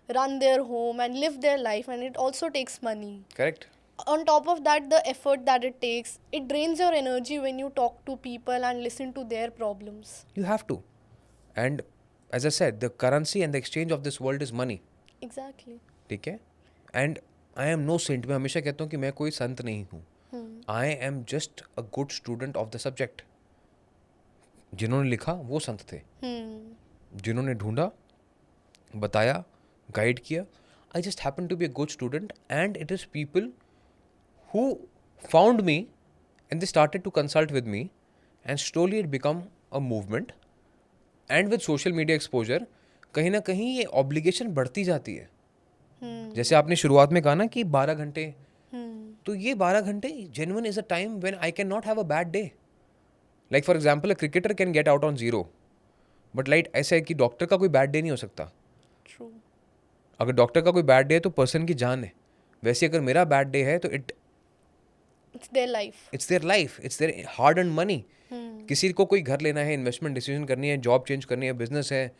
run their home and live their life, and it also takes money. Correct? On top of that, the effort that it takes, it drains your energy when you talk to people and listen to their problems. You have to. And as I said, the currency and the exchange of this world is money. Exactly. ठीक है? And I am no saint. मैं हमेशा कहता हूँ कि मैं कोई संत नहीं हूँ. I am just a good student of the subject. जिन्होंने लिखा वो संत थे. जिन्होंने ढूंढा, बताया, गाइड किया. I just happen to be a good student, and it is people who found me and they started to consult with me, and slowly it become a movement. And with social media exposure, कहीं ना कहीं ये obligation बढ़ती जाती है. जैसे आपने शुरुआत में कहा ना कि 12 घंटे, तो ये 12 घंटे genuine is a time when I cannot have a bad day. Like for example, a cricketer can get out on 0, but like ऐसा है कि डॉक्टर का कोई बैड डे नहीं हो सकता. True. अगर डॉक्टर का कोई बैड डे है तो पर्सन की जान है. वैसे अगर मेरा बैड डे है तो It's their life. It's their life, it's there hard earn money. किसी को कोई घर लेना है, इन्वेस्टमेंट डिसीजन करनी है, जॉब चेंज करनी है, बिजनेस है,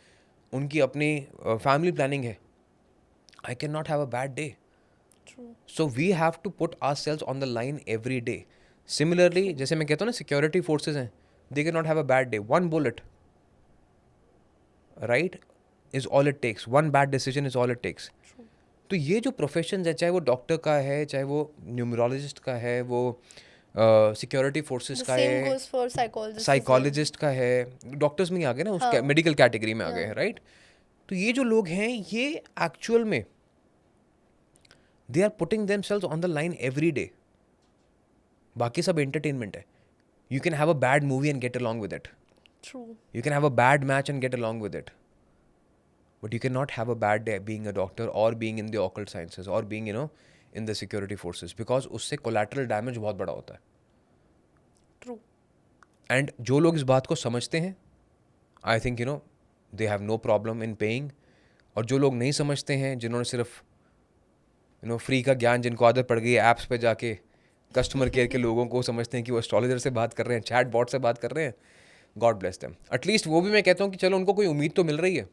उनकी अपनी फैमिली प्लानिंग है. I can not have a bad day. True. So we have to put ourselves on the line every day. Similarly जैसे मैं कहता हूँ ना, सिक्योरिटी फोर्सेज हैं, they can not have a bad day. 1 bullet, right, is all it takes. 1 bad decision is all it takes. True. तो ये जो profession है, चाहे वो डॉक्टर का है, चाहे वो न्यूमरोलॉजिस्ट का है, वो सिक्योरिटी फोर्सेस The का same है, goes for psychologists. as well. Psychologist का है, डॉक्टर्स में ही आ गए ना, उस हाँ. मेडिकल कैटेगरी में आ गए हैं, राइट? तो ये जो लोग हैं, ये एक्चुअल में they are putting themselves on the line every day. बाकी सब एंटरटेनमेंट है. You can have a bad movie and get along with it. True. You can have a bad match and get along with it. But you cannot have a bad day being a doctor or being in the occult sciences or being, in the security forces, because उससे collateral damage बहुत बड़ा होता है. True. And जो लोग इस बात को समझते हैं, I think, they have no problem in paying. और जो लोग नहीं समझते हैं, जिन्होंने सिर्फ, फ्री का ज्ञान, जिनको आदत पड़ गई है ऐप्स पे जाके कस्टमर केयर के लोगों को समझते हैं कि वो एस्ट्रोलॉजर से बात कर रहे हैं, चैट बॉट से बात कर रहे हैं, गॉड ब्लेस देम. एटलीस्ट वो भी मैं कहता हूँ कि चलो उनको कोई उम्मीद तो मिल रही है.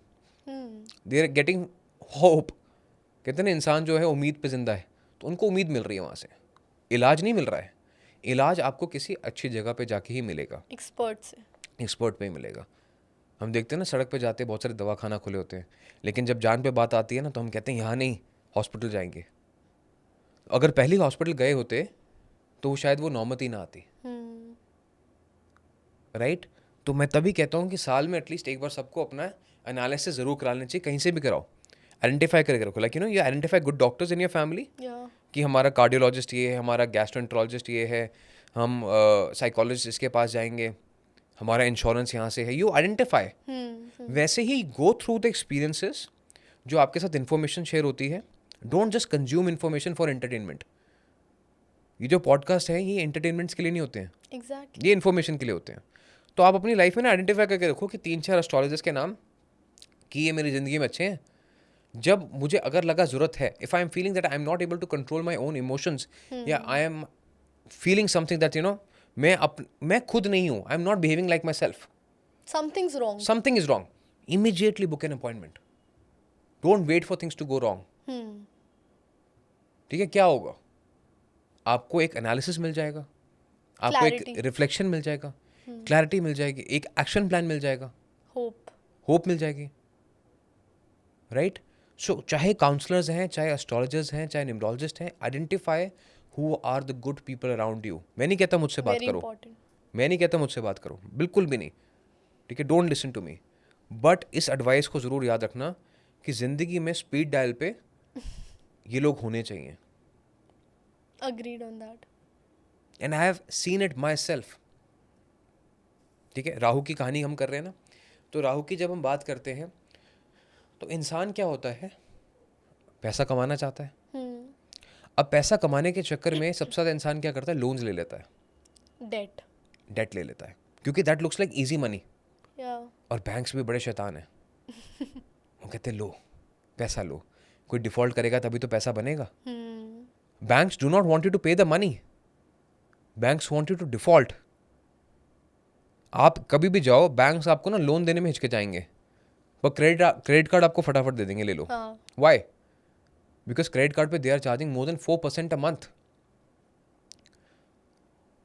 They are getting hope. कहते हैं ना, इंसान जो है उम्मीद पे जिंदा है, तो उनको उम्मीद मिल रही है वहाँ से. इलाज नहीं मिल रहा है. इलाज आपको किसी अच्छी जगह पे जाके ही मिलेगा, Expert से. एक्सपर्ट पे ही मिलेगा. हम देखते हैं ना, सड़क पे जाते हैं, बहुत सारे दवाखाना खुले होते हैं, लेकिन जब जान पे बात आती है ना, तो हम कहते हैं यहाँ नहीं, हॉस्पिटल जाएंगे. अगर पहले हॉस्पिटल गए होते तो शायद वो नौबत ही ना आती, राइट? तो मैं तभी कहता हूँ कि साल में एटलीस्ट एक बार सबको अपना एनालिसिस ज़रूर करा लेना चाहिए, कहीं से भी कराओ. आइडेंटिफाई करके रखो, like you identify good doctors in your family, Yeah. कि हमारा कार्डियोलॉजिस्ट ये है, हमारा गैस्ट्रोएंटरोलॉजिस्ट ये है, हम साइकोलॉजिस्ट इसके पास जाएंगे, हमारा इंश्योरेंस यहाँ से है. You identify. वैसे ही गो थ्रू द एक्सपीरियंसेस जो आपके साथ इन्फॉर्मेशन शेयर होती है. Don't just consume information for entertainment. ये जो पॉडकास्ट है, ये एंटरटेनमेंट्स के लिए नहीं होते हैं, Exactly. ये इन्फॉर्मेशन के लिए होते हैं. तो आप अपनी लाइफ में ना आइडेंटिफाई करके रखो कि 3-4 एस्ट्रोलॉजर्स के नाम कि ये मेरी ज़िंदगी में अच्छे हैं। जब मुझे अगर लगा ज़रूरत है, if I am feeling that I am not able to control my own emotions, या I am feeling something that मैं खुद नहीं हूँ, I am not behaving like myself, something's wrong. Something is wrong, immediately book an appointment. Don't wait for things to go wrong. ठीक है, क्या होगा? आपको एक एनालिसिस मिल जाएगा, आपको एक Clarity. रिफ्लेक्शन मिल जाएगा, क्लैरिटी मिल जाएगी, एक एक्शन प्लान मिल जाएगा, होप। होप मिल जाएगी, राइट? सो चाहे काउंसलर्स हैं, चाहे एस्ट्रोलॉजर्स हैं, चाहे न्यूमरोलॉजिस्ट हैं, identify who are the good people around you. मैं नहीं कहता मुझसे बात वेरी करो, इंपॉर्टेंट। मैं नहीं कहता मुझसे बात करो, बिल्कुल भी नहीं, ठीक है? Don't listen to me. But इस एडवाइस को ज़रूर याद रखना कि ज़िंदगी में स्पीड डायल पे ये लोग होने चाहिए। Agreed on that. And I have seen it my self. ठीक है, राहु की कहानी हम कर रहे हैं ना, तो राहु की जब हम बात करते हैं तो इंसान क्या होता है, पैसा कमाना चाहता है। अब पैसा कमाने के चक्कर में सबसे ज़्यादा इंसान क्या करता है, लोन्स ले लेता है, डेट। डेट ले लेता है, क्योंकि that looks like easy money. या और बैंक्स भी बड़े शैतान हैं, वो कहते हैं लो पैसा लो, कोई डिफॉल्ट करेगा तभी तो पैसा बनेगा। Banks do not want you to pay the money, banks want you to default. आप कभी भी जाओ, बैंक्स आपको ना लोन देने में हिचकिचाएंगे, पर क्रेडिट कार्ड आपको फटाफट दे देंगे, ले लो। हाँ। वाई? बिकॉज क्रेडिट कार्ड पे they are charging more than 4% a month.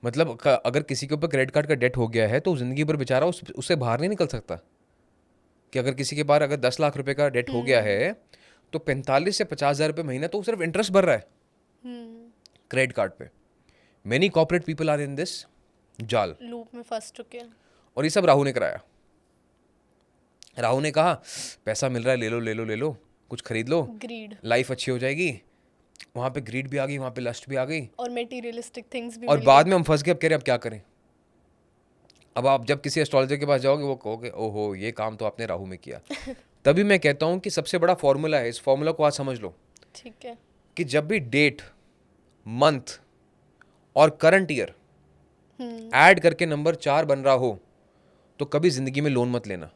मतलब अगर किसी के ऊपर क्रेडिट कार्ड का डेट हो गया है तो जिंदगी भर बेचारा उससे बाहर नहीं निकल सकता। कि अगर किसी के पास अगर 10 लाख रुपए का डेट हो गया है तो 45 से 50,000 रुपये महीना तो सिर्फ इंटरेस्ट भर रहा है क्रेडिट कार्ड पे। Many corporate people are in this जाल, लूप में फंस चुके हैं। और ये सब राहु ने कराया। राहु ने कहा पैसा मिल रहा है, ले लो ले लो ले लो, कुछ खरीद लो, ग्रीड लाइफ अच्छी हो जाएगी। वहाँ पे ग्रीड भी आ गई, वहाँ पे लस्ट भी आ गई, और मटेरियलिस्टिक थिंग्स भी और मिल बाद गई। में हम फंस गए। अब कह रहे अब क्या करें? अब आप जब किसी एस्ट्रोलॉजर के पास जाओगे वो कहोगे ओहो ये काम तो आपने राहु में किया। तभी मैं कहता हूँ कि सबसे बड़ा फॉर्मूला है, इस फॉर्मूला को आज समझ लो ठीक है। कि जब भी डेट, मंथ और करंट ईयर ऐड करके नंबर 4 बन रहा हो तो कभी जिंदगी में लोन मत लेना।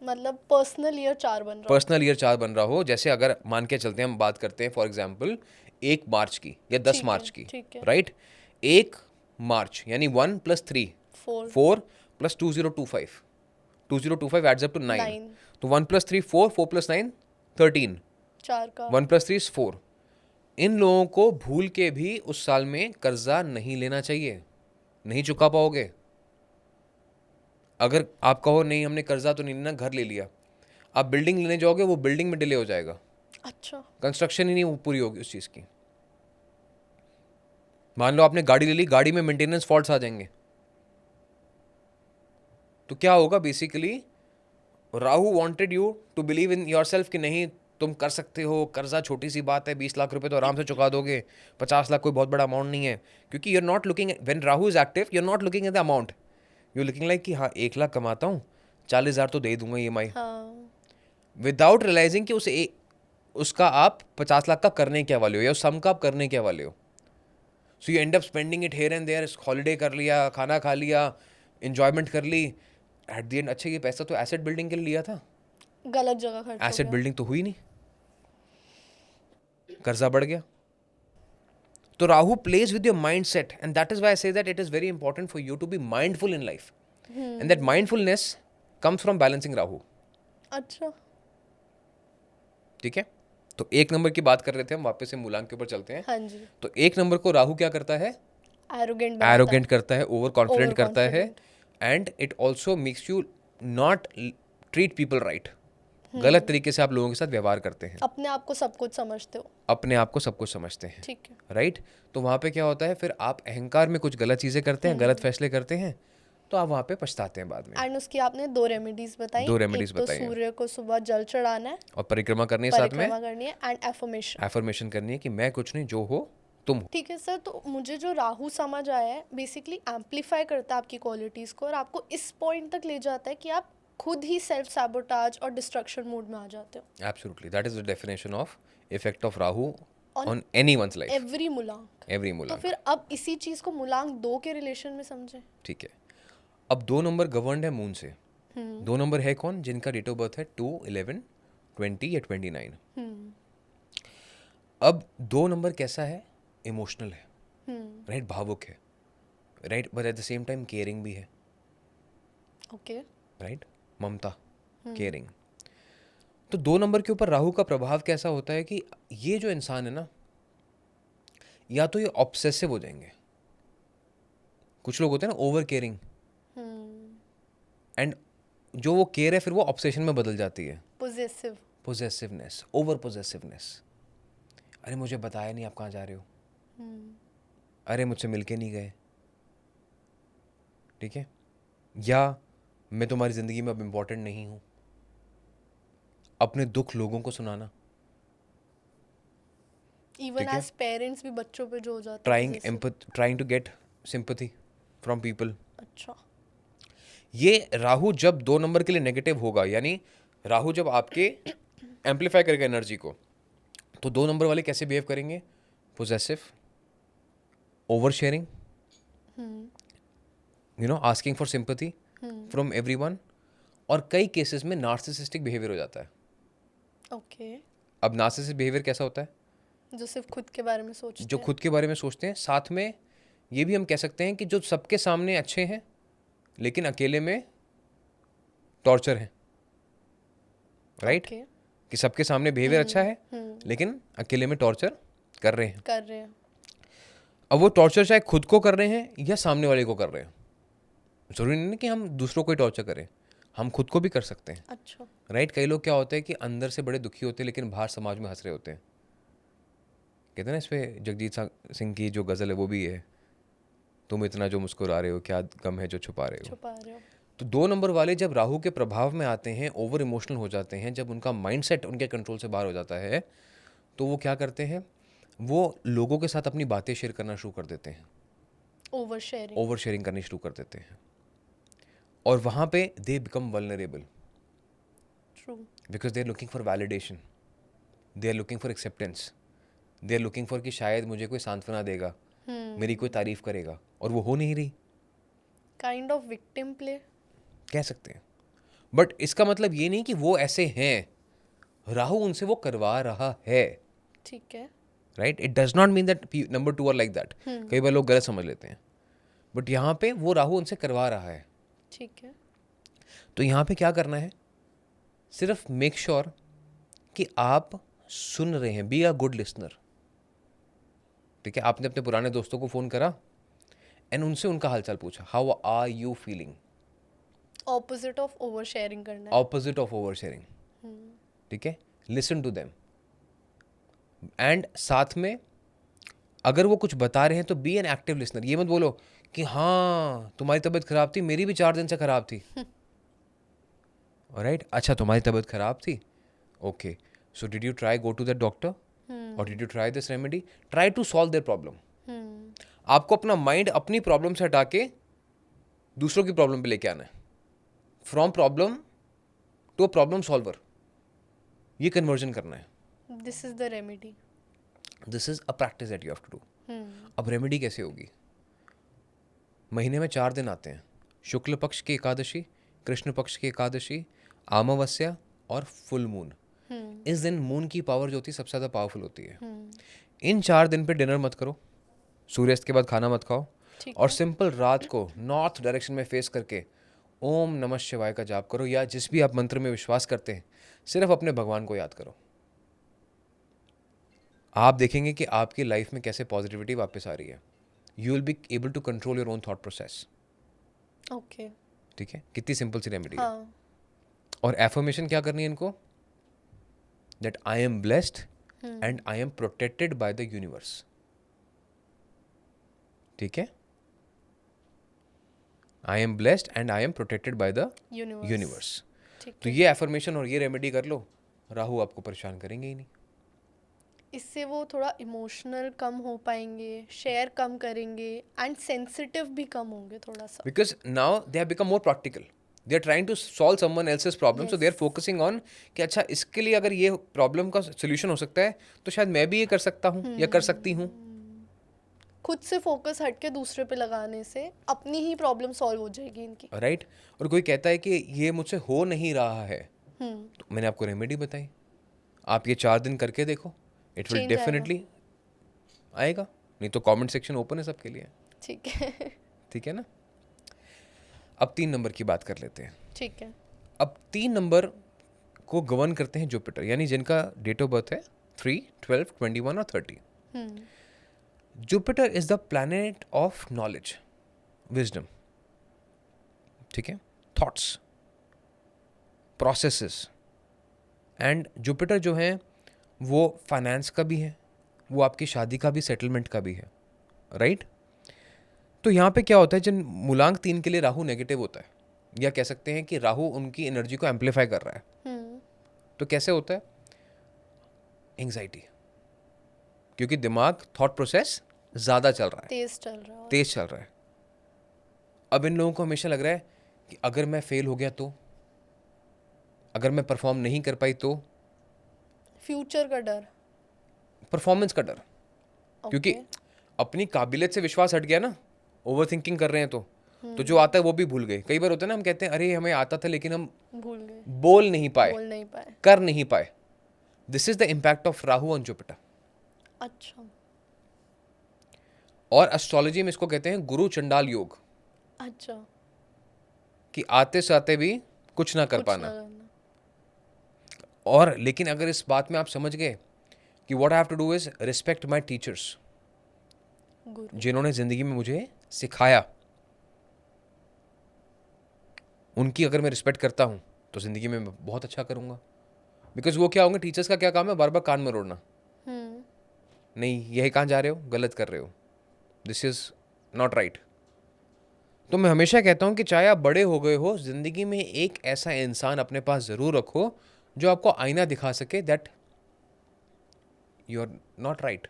मतलब पर्सनल ईयर 4 बन रहा पर्सनल ईयर 4 बन रहा हो, जैसे अगर मान के चलते हैं, हम बात करते हैं फॉर एग्जांपल 1 मार्च की या 10 ठीक है, मार्च की, ठीक है। राइट? 1 मार्च यानी 1 + 3 4 4 + 2025, 2025 एड्स अप टू 9, 9 तो 1 + 3 4, 4 + 9 13, 4 का 1 + 3 is 4। इन लोगों को भूल के भी उस साल में कर्जा नहीं लेना चाहिए, नहीं चुका पाओगे। अगर आप कहो नहीं हमने कर्जा तो नहीं लेना, घर ले लिया, आप बिल्डिंग लेने जाओगे वो बिल्डिंग में डिले हो जाएगा, अच्छा। कंस्ट्रक्शन ही नहीं पूरी होगी उस चीज़ की। मान लो आपने गाड़ी ले ली, गाड़ी में मेंटेनेंस फॉल्ट्स आ जाएंगे, तो क्या होगा? Basically Rahu wanted you to believe in yourself कि नहीं तुम कर सकते हो, कर्जा छोटी सी बात है, 20 लाख रुपए तो आराम से चुका दोगे, 50 लाख कोई बहुत बड़ा अमाउंट नहीं है। क्योंकि you are not looking, when Rahu is active you are not looking at the amount, you are looking like कि हाँ 1 लाख कमाता हूँ, 40,000 तो दे दूंगा EMI, हाँ। विदाउट रियलाइजिंग कि उसका आप 50 लाख का करने क्या वाले हो या उस सम का आप करने क्या वाले हो। So you end up spending it here and there, holiday कर लिया, खाना खा लिया, एंजॉयमेंट कर ली, एट द एंड अच्छा ये पैसा तो एसेट बिल्डिंग के लिए लिया था, गलत जगह खर्च हो एसेट गया। बिल्डिंग तो हुई नहीं, कर्जा बढ़ गया। तो Rahu plays with your mindset, and that is why I say that it is very important for you to be mindful in life, and that mindfulness comes from balancing Rahu. अच्छा। ठीक है, तो 1 नंबर की बात कर रहे थे हम, वापस से मूलांक के ऊपर चलते हैं। हाँ जी। तो 1 नंबर को राहु क्या करता है? एरोगेंट एरोगेंट करता है, ओवर कॉन्फिडेंट करता है, Overconfident. And it also makes you not treat people right. गलत तरीके से आप लोगों के साथ व्यवहार करते हैं, अपने आप को सब कुछ समझते हो। अपने आप को सब कुछ समझते हैं, ठीक है। राइट? तो वहाँ पे क्या होता है, फिर आप अहंकार में कुछ गलत चीज़ें करते हैं, गलत फैसले करते हैं, तो आप वहाँ पे पछताते हैं बाद में। एंड उसकी आपने 2 रेमेडीज बताई। 2 रेमेडीज एक तो बताई हैं। सूर्य को सुबह जल चढ़ाना है, और परिक्रमा करनी है साथ में, परिक्रमा करनी है, एंड एफर्मेशन। एफर्मेशन करनी है कि मैं कुछ नहीं, जो हो तुम हो। ठीक है सर, तो मुझे जो राहु समझ आया है बेसिकली एम्पलीफाई करता है आपकी क्वालिटीज़ को और आपको इस पॉइंट तक ले जाता है कि आप खुद ही सेल्फ सैबोटाज और डिस्ट्रक्शन मोड में आ जाते हो। Absolutely, that is the definition of effect of Rahu On on anyone's life, every मूलांक। एवरी तो मूलांक। फिर अब इसी चीज़ को मूलांक 2 के रिलेशन में समझें। ठीक है, अब 2 नंबर गवर्नड है मून से, दो नंबर है कौन? जिनका डेट ऑफ बर्थ है 2, 11, 20 या 29। अब दो नंबर कैसा है? इमोशनल है, राइट, भावुक है, right, but at the same time caring भी है, ओके। राइट, ममता, केयरिंग। तो दो नंबर के ऊपर राहु का प्रभाव कैसा होता है कि ये जो इंसान है ना, या तो ये ऑब्सेसिव हो जाएंगे, कुछ लोग होते हैं ना ओवर केयरिंग, एंड जो वो केयर है फिर वो ऑब्सेशन में बदल जाती है, पोजेसिव, पोजेसिवनेस, ओवर पोजेसिवनेस। अरे मुझे बताया नहीं आप कहाँ जा रहे हो, अरे मुझसे मिलके नहीं गए, ठीक है, या मैं तुम्हारी ज़िंदगी में अब इम्पोर्टेंट नहीं हूँ। अपने दुख लोगों को सुनाना, इवन ठीक है। एज पेरेंट्स भी बच्चों पे जो हो जाता है possessive। Trying to get sympathy from people. अच्छा। ये राहु जब दो नंबर के लिए नेगेटिव होगा, यानी राहु जब आपके एम्पलीफाई करेगा एनर्जी को, तो दो नंबर वाले कैसे बिहेव करेंगे? Possessive, over sharing, you know, asking for sympathy from everyone, और कई केसेस में नार्सिसिस्टिक बिहेवियर हो जाता है। ओके। अब नार्सिसिस्टिक बिहेवियर कैसा होता है? जो सिर्फ खुद के बारे में सोचते जो हैं। खुद के बारे में सोचते हैं, साथ में ये भी हम कह सकते हैं कि जो सबके सामने अच्छे हैं लेकिन अकेले में टॉर्चर है, राइट, ओके। कि सबके सामने बिहेवियर अच्छा है लेकिन अकेले में टॉर्चर कर रहे हैं। कर रहे हैं। अब वो टॉर्चर चाहे खुद को कर रहे हैं या सामने वाले को कर रहे हैं, जरूरी नहीं है कि हम दूसरों को ही टॉर्चर करें, हम खुद को भी कर सकते हैं, अच्छा। राइट। कई लोग क्या होते हैं कि अंदर से बड़े दुखी होते हैं लेकिन बाहर समाज में हंस रहे होते हैं। कहते हैं ना, इस पे जगजीत सिंह की जो गज़ल है वो भी है, तुम इतना जो मुस्कुरा रहे हो क्या गम है जो छुपा रहे हो। छुपा रहे हो। तो दो नंबर वाले जब राहु के प्रभाव में आते हैं, ओवर इमोशनल हो जाते हैं, जब उनका माइंडसेट उनके कंट्रोल से बाहर हो जाता है, तो वो क्या करते हैं? वो लोगों के साथ अपनी बातें शेयर करना शुरू कर देते हैं, ओवर शेयरिंग करनी शुरू कर देते हैं, और वहाँ पे they become vulnerable because they are looking for validation, they are looking for acceptance, they are looking for कि शायद मुझे कोई सांत्वना देगा, मेरी कोई तारीफ करेगा, और वो हो नहीं रही। काइंड ऑफ विक्टिम प्ले कह सकते हैं, बट इसका मतलब ये नहीं कि वो ऐसे हैं, राहु उनसे वो करवा रहा है, ठीक है। Right. It does not mean that number two are like that. कई बार लोग गलत समझ लेते हैं, बट यहाँ पे वो राहु उनसे करवा रहा है। ठीक है। तो यहाँ पे क्या करना है? सिर्फ मेक श्योर कि आप सुन रहे हैं, बी अ गुड लिसनर, ठीक है। आपने अपने पुराने दोस्तों को फ़ोन करा एंड उनसे उनका हालचाल पूछा, how are you feeling, opposite of oversharing करना है। ऑपोजिट ऑफ ओवर शेयरिंग, ठीक है। लिसन टू देम, एंड साथ में अगर वो कुछ बता रहे हैं तो बी एन एक्टिव लिसनर। ये मत बोलो कि हाँ तुम्हारी तबीयत खराब थी, मेरी भी 4 दिन से खराब थी, राइट, अच्छा तुम्हारी तबीयत खराब थी, okay, so did you try go to the doctor और did you try this remedy, try to solve their problem. आपको अपना माइंड अपनी प्रॉब्लम से हटा के दूसरों की प्रॉब्लम पे लेके आना है, from problem to a problem solver, ये कन्वर्जन करना है। This is the remedy. This is a practice that you have to do. अब रेमेडी कैसे होगी? महीने में 4 दिन आते हैं, शुक्ल पक्ष की एकादशी, कृष्ण पक्ष की एकादशी, अमावस्या और फुल मून। इस दिन मून की पावर जो होती है सबसे ज़्यादा पावरफुल होती है। इन 4 दिन पे डिनर मत करो, सूर्यास्त के बाद खाना मत खाओ, और सिंपल रात को नॉर्थ डायरेक्शन में फेस करके ओम नमः शिवाय का जाप करो, या जिस भी आप मंत्र में विश्वास करते हैं सिर्फ अपने भगवान को याद करो। आप देखेंगे कि आपकी लाइफ में कैसे पॉजिटिविटी वापस आ रही है। You will be able to control your own thought process. Okay. ठीक है, कितनी सिंपल सी रेमेडी है। हाँ। और एफर्मेशन क्या करनी है इनको? That I am blessed and I am protected by the universe. ठीक है, I am blessed and I am protected by the universe. तो ये एफर्मेशन और ये रेमेडी कर लो, राहु आपको परेशान करेंगे ही नहीं। इससे वो थोड़ा इमोशनल कम हो पाएंगे, शेयर कम करेंगे, एंड सेंसिटिव भी कम होंगे थोड़ा सा। Because now they have become more practical, they are trying to solve someone else's problem, so they are focusing on कि अच्छा इसके लिए अगर ये प्रॉब्लम का सोल्यूशन हो सकता है तो शायद मैं भी ये कर सकता हूँ या कर सकती हूँ। खुद से फोकस हट के दूसरे पे लगाने से अपनी ही प्रॉब्लम सॉल्व हो जाएगी इनकी। राइट। और कोई कहता है कि ये मुझसे हो नहीं रहा है, हम्म, तो मैंने आपको रेमेडी बताई, आप ये 4 दिन करके देखो, इट विल Change आएगा। डेफिनेटली आएगा। नहीं तो कमेंट सेक्शन ओपन है सबके लिए, ठीक है। ठीक है ना। अब 3 नंबर की बात कर लेते हैं। ठीक है। अब 3 नंबर को गवर्न करते हैं जुपिटर, यानी जिनका डेट ऑफ बर्थ है 3, 12, 21 और 30। Hmm, Jupiter is the planet of knowledge, wisdom, ठीक है, थॉट्स, प्रोसेसेस। एंड जुपिटर जो है वो फाइनेंस का भी है, वो आपकी शादी का भी, सेटलमेंट का भी है, राइट। तो यहाँ पे क्या होता है, जिन मूलांक 3 के लिए राहु नेगेटिव होता है, या कह सकते हैं कि राहु उनकी एनर्जी को एम्पलीफाई कर रहा है, हम्म, तो कैसे होता है, एंग्जाइटी, क्योंकि दिमाग, थॉट प्रोसेस ज़्यादा चल रहा है, तेज चल रहा है। तेज चल रहा है। अब इन लोगों को हमेशा लग रहा है कि अगर मैं फेल हो गया तो, अगर मैं परफॉर्म नहीं कर पाई तो, फ्यूचर का डर। परफॉर्मेंस का डर, क्योंकि ओके। अपनी काबिलियत से विश्वास हट गया ना, ओवर थिंकिंग कर रहे हैं तो जो आता है वो भी भूल गए। कई बार होता है ना, हम कहते हैं अरे हमें आता था लेकिन हम भूल गए, बोल नहीं पाए, बोल नहीं पाए। कर नहीं पाए। This is the impact of Rahu on Jupiter. अच्छा। और एस्ट्रोलॉजी में इसको कहते हैं गुरु चंडाल योग, अच्छा, कि आते से आते भी कुछ ना कर कुछ पाना। ना करना। और लेकिन अगर इस बात में आप समझ गए कि what I have to do is respect my teachers, guru. जिन्होंने जिंदगी में मुझे सिखाया, उनकी अगर मैं रिस्पेक्ट करता हूँ तो जिंदगी में मैं बहुत अच्छा करूँगा। बिकॉज वो क्या होंगे, टीचर्स का क्या काम है, बार बार कान मरोड़ना, हम्म, नहीं यही कहाँ जा रहे हो, गलत कर रहे हो, दिस इज नॉट राइट। तो मैं हमेशा कहता हूँ कि चाहे आप बड़े हो गए हो, जिंदगी में एक ऐसा इंसान अपने पास ज़रूर रखो जो आपको आईना दिखा सके that you are not right,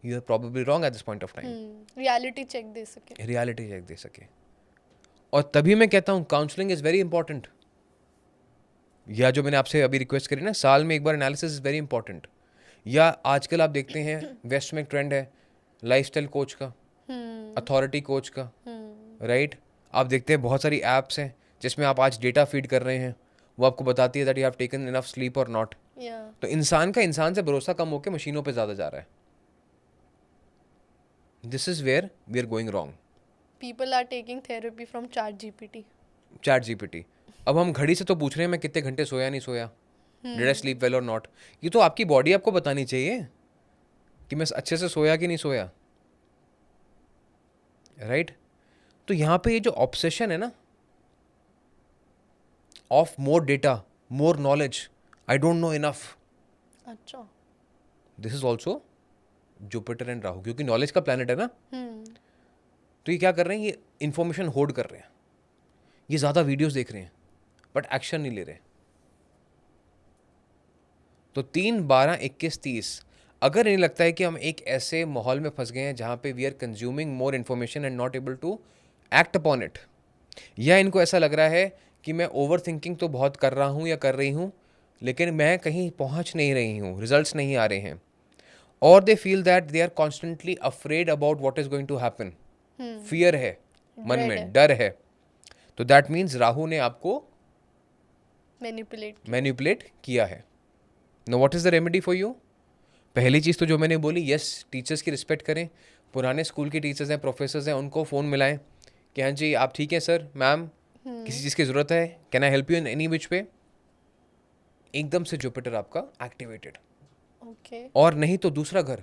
you are probably wrong at this point of time, reality check दे सके। रियलिटी चेक दे सके। और तभी मैं कहता हूँ काउंसलिंग इज़ वेरी इंपॉर्टेंट, या जो मैंने आपसे अभी रिक्वेस्ट करी ना, साल में एक बार एनालिसिस इज़ वेरी इंपॉर्टेंट। या आजकल आप देखते हैं वेस्ट में एक ट्रेंड है लाइफस्टाइल कोच का, अथॉरिटी कोच का, राइट। आप देखते हैं बहुत सारी ऐप्स हैं जिसमें आप आज डेटा फीड कर रहे हैं, वो आपको बताती है that you have taken enough sleep और नॉट। या तो इंसान का इंसान से भरोसा कम होकर मशीनों पे ज़्यादा जा रहा है। This is where we are going wrong. People are taking therapy from ChatGPT. ChatGPT. अब हम घड़ी से तो पूछ रहे हैं मैं कितने घंटे सोया नहीं सोया, डिड आई स्लीप वेल और नॉट। ये तो आपकी बॉडी आपको बतानी चाहिए कि मैं अच्छे से सोया कि नहीं सोया, राइट। तो यहाँ पे ये जो ऑब्सेशन है ना of more data, more knowledge, I don't know enough, अच्छा। This is also Jupiter and Rahu, क्योंकि नॉलेज का प्लैनेट है ना। हम्म, तो ये क्या कर रहे हैं, ये इंफॉर्मेशन होल्ड कर रहे हैं, ये ज़्यादा वीडियोस देख रहे हैं बट एक्शन नहीं ले रहे। तो 3, 12, 21, 30 अगर नहीं लगता है कि हम एक ऐसे माहौल में फंस गए हैं जहाँ पे we are consuming more information and not able to act upon it, या इनको ऐसा लग रहा है कि मैं ओवर थिंकिंग तो बहुत कर रहा हूँ या कर रही हूँ लेकिन मैं कहीं पहुँच नहीं रही हूँ, रिजल्ट्स नहीं आ रहे हैं, और they feel that they are constantly afraid about what is going to happen, fear है मन Dread में, है। डर है, तो दैट मीन्स राहु ने आपको मैनिपुलेट। मैनिपुलेट किया है। Know what is the remedy for you? पहली चीज़ तो जो मैंने बोली, यस टीचर्स की रिस्पेक्ट करें, पुराने स्कूल के टीचर्स हैं, प्रोफेसर्स हैं, उनको फ़ोन मिलाएं कि हाँ जी आप ठीक हैं सर, मैम किसी चीज़ की ज़रूरत है, can I help you in any which way. एकदम से जुपिटर आपका एक्टिवेटेड। ओके। और नहीं तो दूसरा घर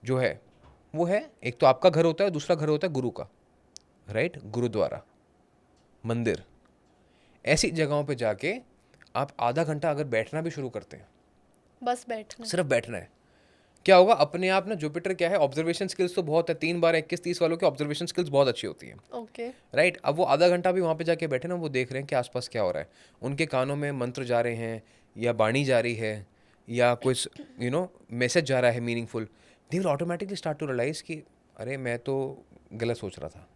जो है वो है, एक तो आपका घर होता है, दूसरा घर होता है गुरु का, राइट। गुरुद्वारा, मंदिर, ऐसी जगहों पे जाके आप आधा घंटा अगर बैठना भी शुरू करते हैं, बस बैठना। सिर्फ बैठना है, क्या होगा अपने आप ना, जुपिटर क्या है, ऑब्जर्वेशन स्किल्स तो बहुत है, 3, 12, 21, 30 वालों की ऑब्जर्वेशन स्किल्स बहुत अच्छी होती हैं, ओके। राइट। अब वो आधा घंटा भी वहाँ पे जाके बैठे ना, वो देख रहे हैं कि आसपास क्या हो रहा है, उनके कानों में मंत्र जा रहे हैं या बाणी जा रही है या कुछ मैसेज जा रहा है meaningful, they will automatically start to realise कि अरे मैं तो गलत सोच रहा था,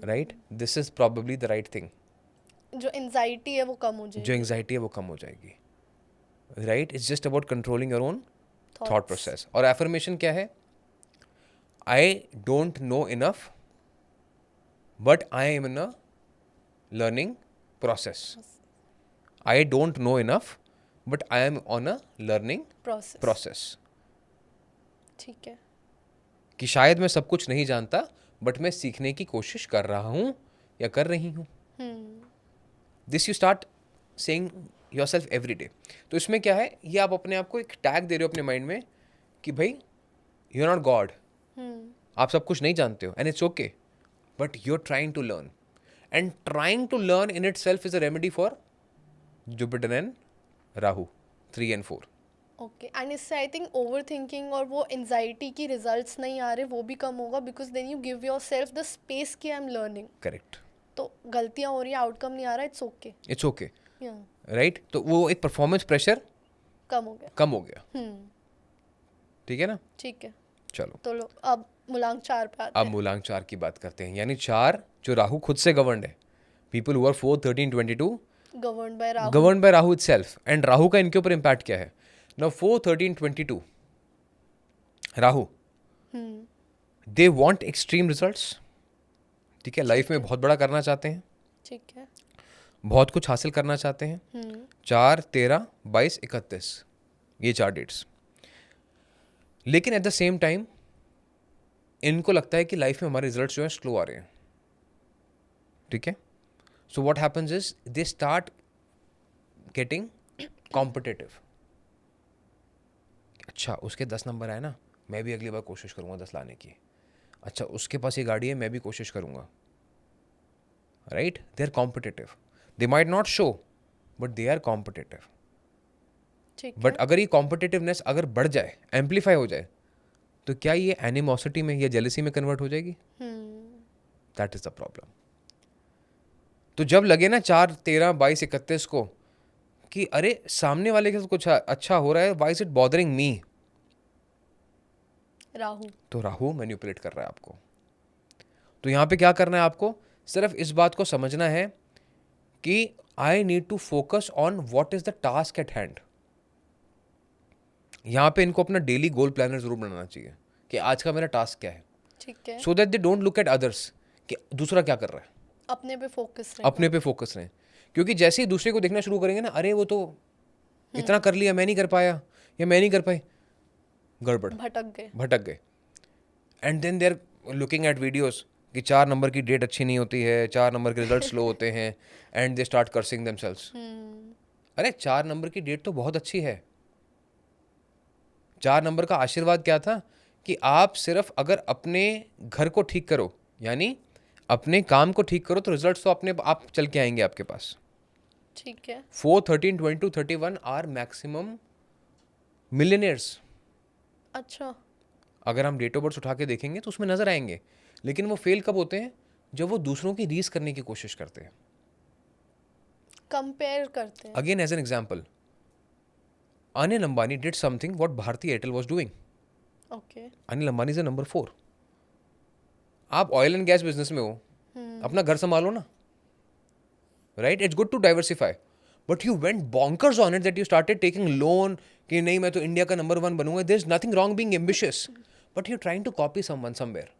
right. This is probably the right thing. जो एंजाइटी है वो कम हो जो जाएगी। एंग्जाइटी है वो कम हो जाएगी, right. It's just about controlling your own thought Thoughts. Process. और एफर्मेशन क्या है, आई don't know enough but I am in a learning process. I don't know enough but I am on a learning process. ठीक है. कि शायद मैं सब कुछ नहीं जानता बट मैं सीखने की कोशिश कर रहा हूँ या कर रही हूँ. This you start saying your self every day. तो इसमें क्या है, ये आप अपने आप को एक टैग दे रहे हो अपने माइंड में कि भाई यू आर नॉट गॉड, आप सब कुछ नहीं जानते हो and it's okay but you are trying to learn. And trying to learn in itself is a remedy for Jupiter and Rahu 3 and 4. Okay. And इससे आई थिंक ओवर थिंकिंग और वो anxiety की रिजल्ट्स नहीं आ रहे वो भी कम होगा, because then you give yourself the space कि आई एम लर्निंग. करेक्ट. तो गलतियाँ हो रही हैं, आउटकम नहीं आ रहा, it's okay. It's okay. Right. तो वो एक परफॉर्मेंस प्रेशर कम हो गया. कम हो गया. ठीक है ना. ठीक है. चलो तो लो अब मूलांक 4 पे आते अब हैं. मूलांक 4 की बात करते हैं. यानी 4 जो राहु खुद से गवर्नड है. People who are 4, 13, 22 governed by Rahu. Governed by Rahu itself. And Rahu का इनके ऊपर इम्पैक्ट क्या है. Now 4, 13, 22 Rahu they want extreme results. ठीक है. लाइफ में बहुत बड़ा करना चाहते हैं, ठीक है. बहुत कुछ हासिल करना चाहते हैं. 4, 13, 22, 31 ये 4 डेट्स. लेकिन एट द सेम टाइम इनको लगता है कि लाइफ में हमारे रिजल्ट्स जो है स्लो आ रहे हैं. ठीक है. So what happens is they start getting competitive. अच्छा उसके 10 नंबर आए ना, मैं भी अगली बार कोशिश करूंगा 10 लाने की. अच्छा उसके पास ये गाड़ी है, मैं भी कोशिश करूंगा. Right. They are competitive. They might not show but they are competitive. ठीक है. बट अगर ये कॉम्पिटिटिवनेस अगर बढ़ जाए, एम्पलीफाई हो जाए, तो क्या ये एनिमोसिटी में या जेलसी में कन्वर्ट हो जाएगी. That is the problem. तो जब लगे ना 4, 13, 22, 31 को कि अरे सामने वाले के साथ कुछ अच्छा हो रहा है, why is it bothering me. Rahu. तो राहु मैनिपुलेट कर रहा है आपको. तो यहां पे क्या करना है आपको, सिर्फ इस बात को समझना है कि I need to focus on what is the task at hand. यहां पे इनको अपना डेली गोल प्लानर जरूर बनाना चाहिए कि आज का मेरा टास्क क्या है. ठीक है. So that they don't look at others कि दूसरा क्या कर रहा है. अपने पे फोकस रहे. अपने पे फोकस रहें. क्योंकि जैसे ही दूसरे को देखना शुरू करेंगे ना, अरे वो तो इतना कर लिया, मैं नहीं कर पाया या मैं नहीं कर पाई, गड़बड़, भटक गए. And then they are looking at videos कि 4 नंबर की डेट अच्छी नहीं होती है, 4 नंबर के रिजल्ट स्लो होते हैं and they start cursing themselves. अरे 4 नंबर की डेट तो बहुत अच्छी है. 4 नंबर का आशीर्वाद क्या था कि आप सिर्फ अगर अपने घर को ठीक करो, यानी अपने काम को ठीक करो, तो रिजल्ट्स तो अपने आप चल के आएंगे आपके पास. ठीक है. 4, 13, 22, 31 आर मैक्सिमम मिलियनियर्स. अच्छा. अगर हम डेट ऑफ बर्थ उठा के देखेंगे तो उसमें नजर आएंगे. लेकिन वो फेल कब होते हैं, जब वो दूसरों की रीस करने की कोशिश करते हैं, कंपेयर करते हैं. Again as an example, Anil Ambani did something what Bharti Airtel was doing. Okay. Anil Ambani is number 4. आप ऑयल एंड गैस बिजनेस में हो, अपना घर संभालो ना. Right. It's good to diversify but you went bonkers on it that you started taking loan कि नहीं मैं तो इंडिया का नंबर 1 बनूंगा. There is nothing wrong being ambitious but you trying to copy someone somewhere.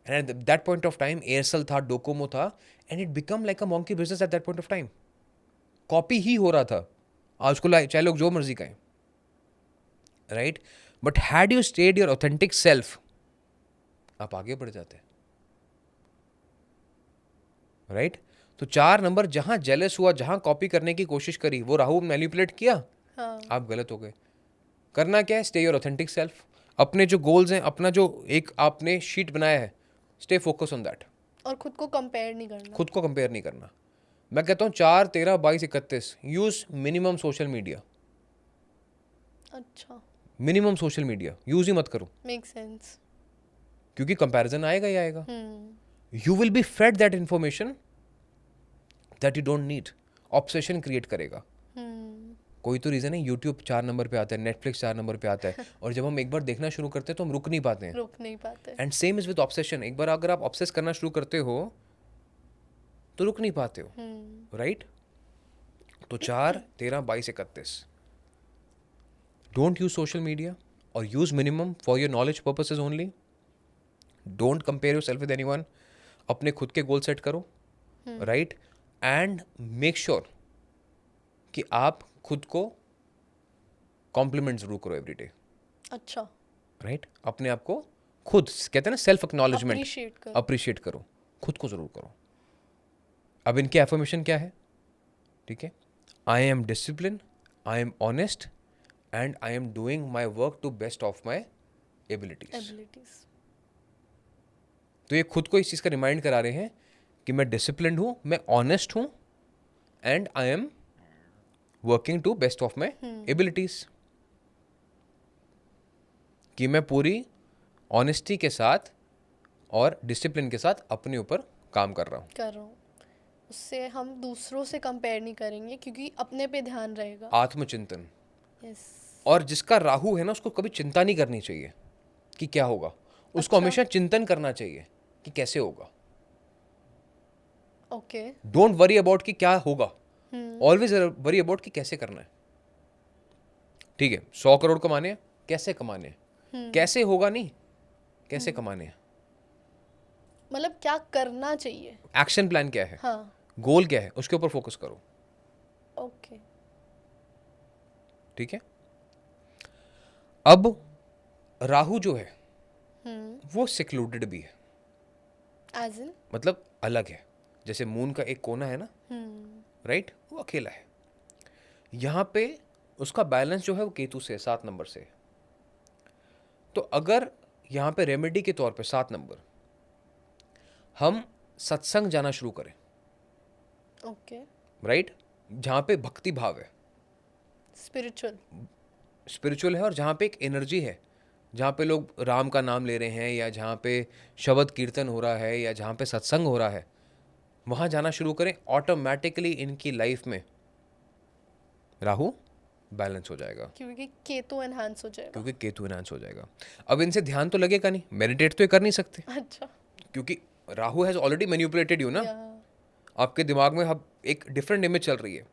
And at that point of time Aircel था, Docomo था, and it become like a monkey business at that point of time. Copy ही हो रहा था. आज को चाहे लोग जो मर्जी कहें. Right. But had you stayed your authentic self, आप आगे बढ़ जाते हैं. राइट. तो 4 नंबर जहां जेलस हुआ, जहां कॉपी करने की कोशिश करी, वो राहु मैनिपुलेट किया. आप गलत हो गए. करना क्या है, स्टे योर ऑथेंटिक सेल्फ. अपने जो गोल्स हैं, अपना जो एक आपने शीट बनाया है, स्टे फोकस ऑन दैट. और खुद को कंपेयर नहीं करना. खुद को कंपेयर नहीं करना. मैं कहता हूँ 4, 13, 22, 31 यूज मिनिमम सोशल मीडिया. अच्छा. मिनिमम सोशल मीडिया यूज ही मत करो. Make sense. क्योंकि कंपैरिजन आएगा ही आएगा. You will be fed that information that you don't need. Obsession create करेगा. कोई तो रीजन है, यूट्यूब 4 नंबर पे आता है, नेटफ्लिक्स 4 नंबर पे आता है, और जब हम एक बार देखना शुरू करते हैं तो हम रुक नहीं पाते. And same is with obsession. एक बार अगर आप ऑब्सेस करना शुरू करते हो तो रुक नहीं पाते हो. राइट. तो 4, 13, 22, 31 डोंट यूज सोशल मीडिया और use minimum for your knowledge purposes only. Don't compare your self with anyone, अपने खुद के गोल सेट करो, राइट, एंड मेक श्योर कि आप खुद को कॉम्प्लीमेंट जरूर करो एवरी डे, अच्छा, राइट, अपने आप को खुद कहते हैं ना सेल्फ एक्नॉलेजमेंट, अप्रिशिएट कर। अप्रिशिएट करो, खुद को जरूर करो। अब इनके एफर्मेशन क्या है, ठीक है, I am discipline, I am honest and I am doing my work to best of my abilities. Abilities. तो ये खुद को इस चीज़ का रिमाइंड करा रहे हैं कि मैं डिसिप्लिन्ड हूँ, मैं ऑनेस्ट हूँ and I am working to best of my abilities, कि मैं पूरी ऑनेस्टी के साथ और डिसिप्लिन के साथ अपने ऊपर काम कर रहा हूँ। उससे हम दूसरों से कंपेयर नहीं करेंगे क्योंकि अपने पे ध्यान रहेगा। आत्मचिंतन। यस। और जिसका राहु है ना, उसको कभी चिंता नहीं करनी चाहिए कि क्या होगा, उसको हमेशा चिंतन करना चाहिए कि कैसे होगा। ओके। डोंट वरी अबाउट कि क्या होगा, ऑलवेज वरी अबाउट कि कैसे करना है। ठीक है, 100 करोड़ कमाने हैं, कैसे कमाने हैं, कैसे होगा नहीं, कैसे कमाने हैं, मतलब क्या करना चाहिए, एक्शन प्लान क्या है, हाँ, गोल क्या है, उसके ऊपर फोकस करो। ओके। ठीक है। अब राहु जो है वो सिक्लूडेड भी है, एज इन मतलब अलग है। जैसे मून का एक कोना है ना, राइट, वो अकेला है। यहां पे उसका बैलेंस जो है वो केतु से 7 नंबर से। तो अगर यहां पे रेमेडी के तौर पे 7 नंबर हम सत्संग जाना शुरू करें, ओके, राइट, जहां पे भक्ति भाव है, स्पिरिचुअल है, और जहां पे एक एनर्जी है, जहां पे लोग राम का नाम ले रहे हैं, या जहां पे शब्द कीर्तन हो रहा है, या जहां पे सत्संग हो रहा है, वहां जाना शुरू करें, ऑटोमेटिकली इनकी लाइफ में राहु बैलेंस हो जाएगा, क्योंकि केतु एनहांस हो जाएगा। अब इनसे ध्यान तो लगेगा नहीं, मेडिटेट तो ये कर नहीं सकते, अच्छा, क्योंकि Rahu has already manipulated you ना, आपके दिमाग में अब एक डिफरेंट इमेज चल रही है।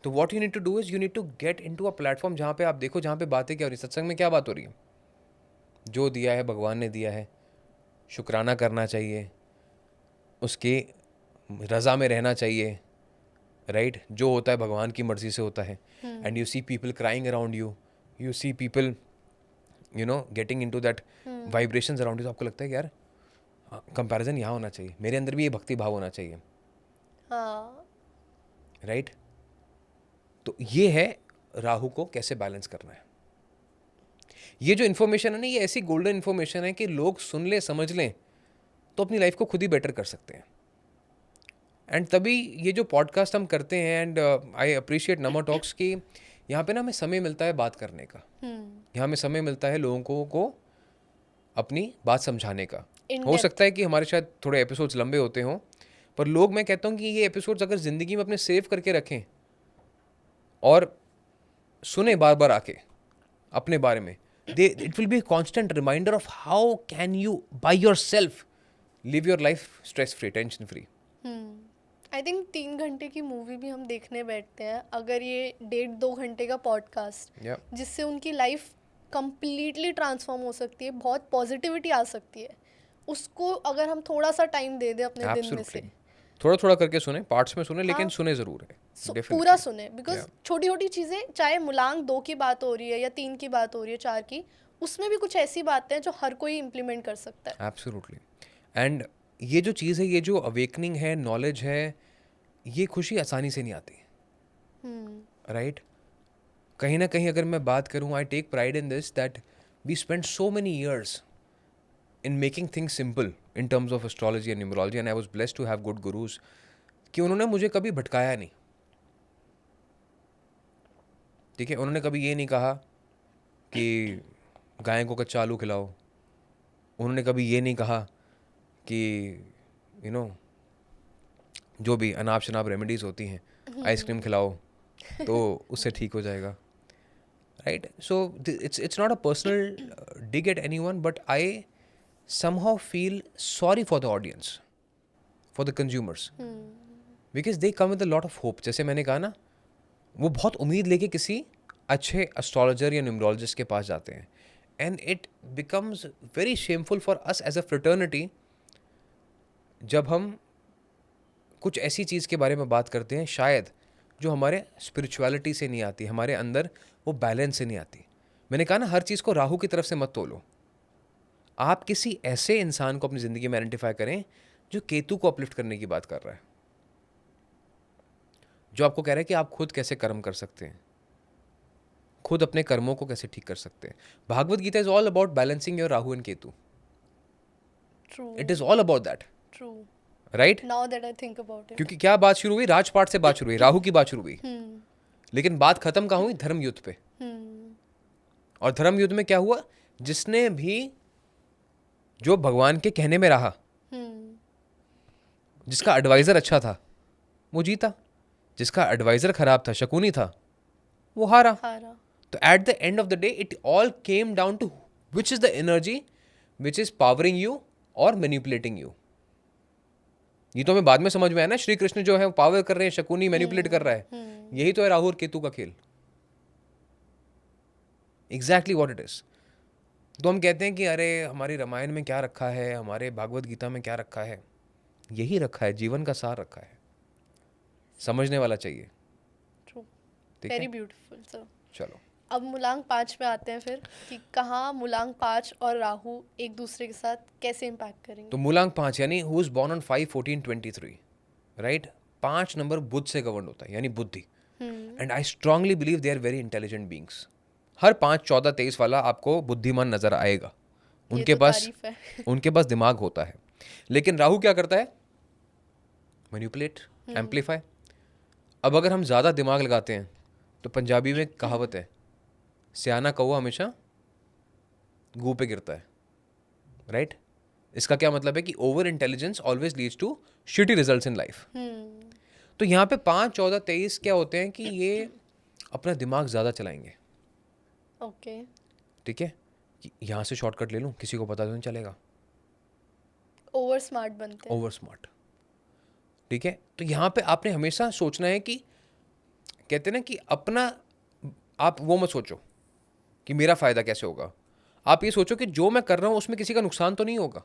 तो what you need to do is you need to get into a platform जहां पे आप देखो, जहां पे बातें क्या हो रही है, सत्संग में क्या बात हो रही है, जो दिया है भगवान ने दिया है, शुक्राना करना चाहिए, उसके रज़ा में रहना चाहिए, राइट, जो होता है भगवान की मर्जी से होता है। And you see people crying around you, you see people you know getting into that vibrations around you, तो आपको लगता है कि यार कंपैरिजन यहाँ होना चाहिए, मेरे अंदर भी ये भक्ति भाव होना चाहिए, राइट। तो ये है राहु को कैसे बैलेंस करना है। ये जो इन्फॉर्मेशन है ना, ये ऐसी गोल्डन इन्फॉर्मेशन है कि लोग सुन ले, समझ लें, तो अपनी लाइफ को खुद ही बेटर कर सकते हैं। एंड तभी ये जो पॉडकास्ट हम करते हैं, एंड आई अप्रिशिएट नमा टॉक्स की यहाँ पे ना हमें समय मिलता है बात करने का, यहाँ में समय मिलता है लोगों को अपनी बात समझाने का। हो सकता है कि हमारे शायद थोड़े एपिसोड्स लंबे होते हों, पर लोग, मैं कहता हूँ कि ये एपिसोड्स अगर ज़िंदगी में अपने सेव करके रखें और सुने बार बार आके अपने बारे में, it will be constant reminder of how can you by yourself live your life stress free, tension free. I think 3 घंटे की मूवी भी हम देखने बैठते हैं, अगर ये 1.5-2 घंटे का पॉडकास्ट, जिससे उनकी लाइफ कंप्लीटली ट्रांसफॉर्म हो सकती है, बहुत पॉजिटिविटी आ सकती है, उसको अगर हम थोड़ा सा टाइम दे दें अपने दिन में से, थोड़ा थोड़ा करके सुने, पार्ट्स में सुने, लेकिन सुने जरूर है, पूरा सुने, बिकॉज छोटी छोटी चीज़ें, चाहे मुलांग 2 की बात हो रही है या 3 की बात हो रही है, 4 की, उसमें भी कुछ ऐसी बातें हैं जो हर कोई इम्प्लीमेंट कर सकता है। एब्सोल्युटली। एंड ये जो चीज़ है, ये जो अवेकनिंग है, नॉलेज है, ये खुशी आसानी से नहीं आती, राइट। कहीं ना कहीं अगर मैं बात करूँ, I take pride in this that we spend so many years in making things simple in terms of astrology and numerology, and I was blessed to have good gurus कि उन्होंने मुझे कभी भटकाया नहीं, ठीक है। उन्होंने कभी ये नहीं कहा कि गाय को कच्चा आलू खिलाओ, उन्होंने कभी ये नहीं कहा कि यू नो जो भी अनाप शनाप रेमेडीज़ होती हैं, आइसक्रीम खिलाओ तो उससे ठीक हो जाएगा, right. So it's not a personal dig at anyone, but I somehow feel sorry for the audience, for the consumers, because they come with a lot of hope. जैसे मैंने कहा ना, वो बहुत उम्मीद लेके किसी अच्छे एस्ट्रोलॉजर या न्यूमरोलॉजिस्ट के पास जाते हैं, and it becomes very shameful for us as a fraternity जब हम कुछ ऐसी चीज़ के बारे में बात करते हैं शायद जो हमारे स्पिरिचुअलिटी से नहीं आती, हमारे अंदर वो बैलेंस से नहीं आती। मैंने कहा ना, हर चीज़ को राहु की तरफ से मत तोलो। आप किसी ऐसे इंसान को अपनी ज़िंदगी में आइडेंटिफाई करें जो केतु को अपलिफ्ट करने की बात कर रहा है, जो आपको कह रहा है कि आप खुद कैसे कर्म कर सकते हैं, खुद अपने कर्मों को कैसे ठीक कर सकते हैं। Bhagavad Gita is all about balancing your Rahu and Ketu. True it is all about that, true right? Now that I think about it. क्योंकि क्या बात शुरू हुई, राजपाट से बात शुरू हुई, राहु की बात शुरू हुई, लेकिन बात खत्म कहाँ हुई? धर्म युद्ध पे। और धर्म युद्ध में क्या हुआ? जिसने भी जो भगवान के कहने में रहा, जिसका एडवाइजर अच्छा था, वो जीता। जिसका एडवाइजर खराब था, शकुनी था, वो हारा। तो at the end of the day it all came down to which is the energy which is powering you और मैनिपुलेटिंग यू। ये तो हमें बाद में समझ में आया ना, श्री कृष्ण जो है पावर कर रहे हैं, शकुनी मैनिपुलेट कर रहा है। यही तो है राहु और केतु का खेल। Exactly what it is. तो हम कहते हैं कि अरे हमारी रामायण में क्या रखा है, हमारे भागवत गीता में क्या रखा है? यही रखा है, जीवन का सार रखा है, समझने वाला चाहिए। ठीक है, वेरी ब्यूटीफुल सर। चलो अब मूलांक 5 में आते हैं फिर कि कहाँ मूलांक 5 और राहु एक दूसरे के साथ कैसे इम्पैक्ट करेंगे। तो मूलांक 5 यानी who is born on 5/14/23, right? 5 नंबर बुध से गवर्न होता है, यानी बुद्धि। And I strongly believe they are very intelligent beings. हर 5, 14, 23 वाला आपको बुद्धिमान नजर आएगा। उनके तो पास तारीफ है। उनके पास दिमाग होता है। लेकिन राहु क्या करता है? Manipulate, amplify. अब अगर हम ज़्यादा दिमाग लगाते हैं तो पंजाबी में कहावत है, सियाना कौवा हमेशा गू पे गिरता है, राइट? इसका क्या मतलब है कि over intelligence always leads to shitty results in life. तो यहाँ पे 5, 14, 23 क्या होते हैं कि ये अपना दिमाग ज़्यादा चलाएंगे। ओके, ठीक है, कि यहाँ से शॉर्टकट ले लूँ, किसी को पता तो नहीं चलेगा। ओवर स्मार्ट बनते हैं। ओवर स्मार्ट, ठीक है। तो यहाँ पे आपने हमेशा सोचना है कि कहते हैं ना कि अपना, आप वो मत सोचो कि मेरा फायदा कैसे होगा। आप ये सोचो कि जो मैं कर रहा हूं उसमें किसी का नुकसान तो नहीं होगा,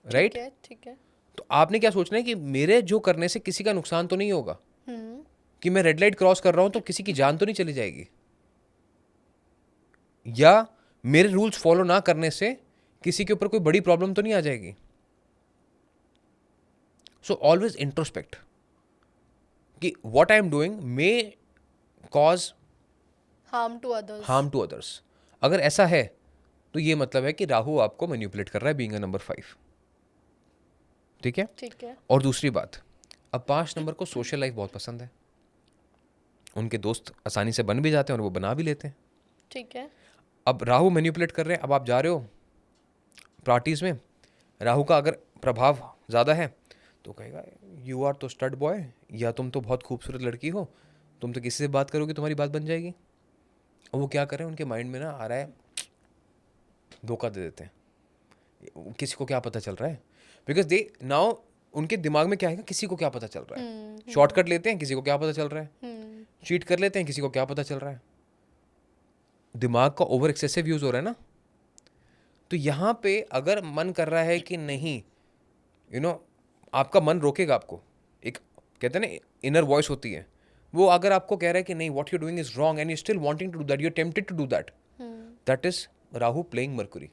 राइट? ठीक है। तो आपने क्या सोचना है कि मेरे जो करने से किसी का नुकसान तो नहीं होगा, कि मैं रेड लाइट क्रॉस कर रहा हूं तो किसी की जान तो नहीं चली जाएगी, या मेरे रूल्स फॉलो ना करने से किसी के ऊपर कोई बड़ी प्रॉब्लम तो नहीं आ जाएगी। सो ऑलवेज इंट्रोस्पेक्ट कि what I am doing may cause harm to others. अगर ऐसा है तो ये मतलब है कि राहु आपको मैनिपुलेट कर रहा है, बीइंग अ नंबर 5। ठीक है। ठीक है। और दूसरी बात, अब 5 नंबर को सोशल लाइफ बहुत पसंद है, उनके दोस्त आसानी से बन भी जाते हैं और वो बना भी लेते हैं। ठीक है। अब राहु मैनिपुलेट कर रहे हैं। अब आप जा रहे हो पार्टीज में, राहु का अगर प्रभाव ज़्यादा है तो कहेगा यू आर तो स्टड बॉय, या तुम तो बहुत खूबसूरत लड़की हो, तुम तो किसी से बात करोगे तुम्हारी बात बन जाएगी। और वो क्या करें, उनके माइंड में ना आ रहा है, धोखा दे देते हैं। किसी को क्या पता चल रहा है, बिकॉज दे नाउ उनके दिमाग में क्या है, किसी को क्या पता चल रहा है। शॉर्टकट लेते हैं, किसी को क्या पता चल रहा है। चीट कर लेते हैं, किसी को क्या पता चल रहा है। दिमाग का ओवर एक्सेसिव यूज हो रहा है ना। तो यहाँ पे अगर मन कर रहा है कि नहीं, यू नो, आपका मन रोकेगा आपको। एक कहते हैं ना इनर वॉइस होती है, वो अगर आपको कह रहा है कि नहीं what you doing is wrong and you still wanting to do that, you are tempted to do that, that is Rahu playing Mercury.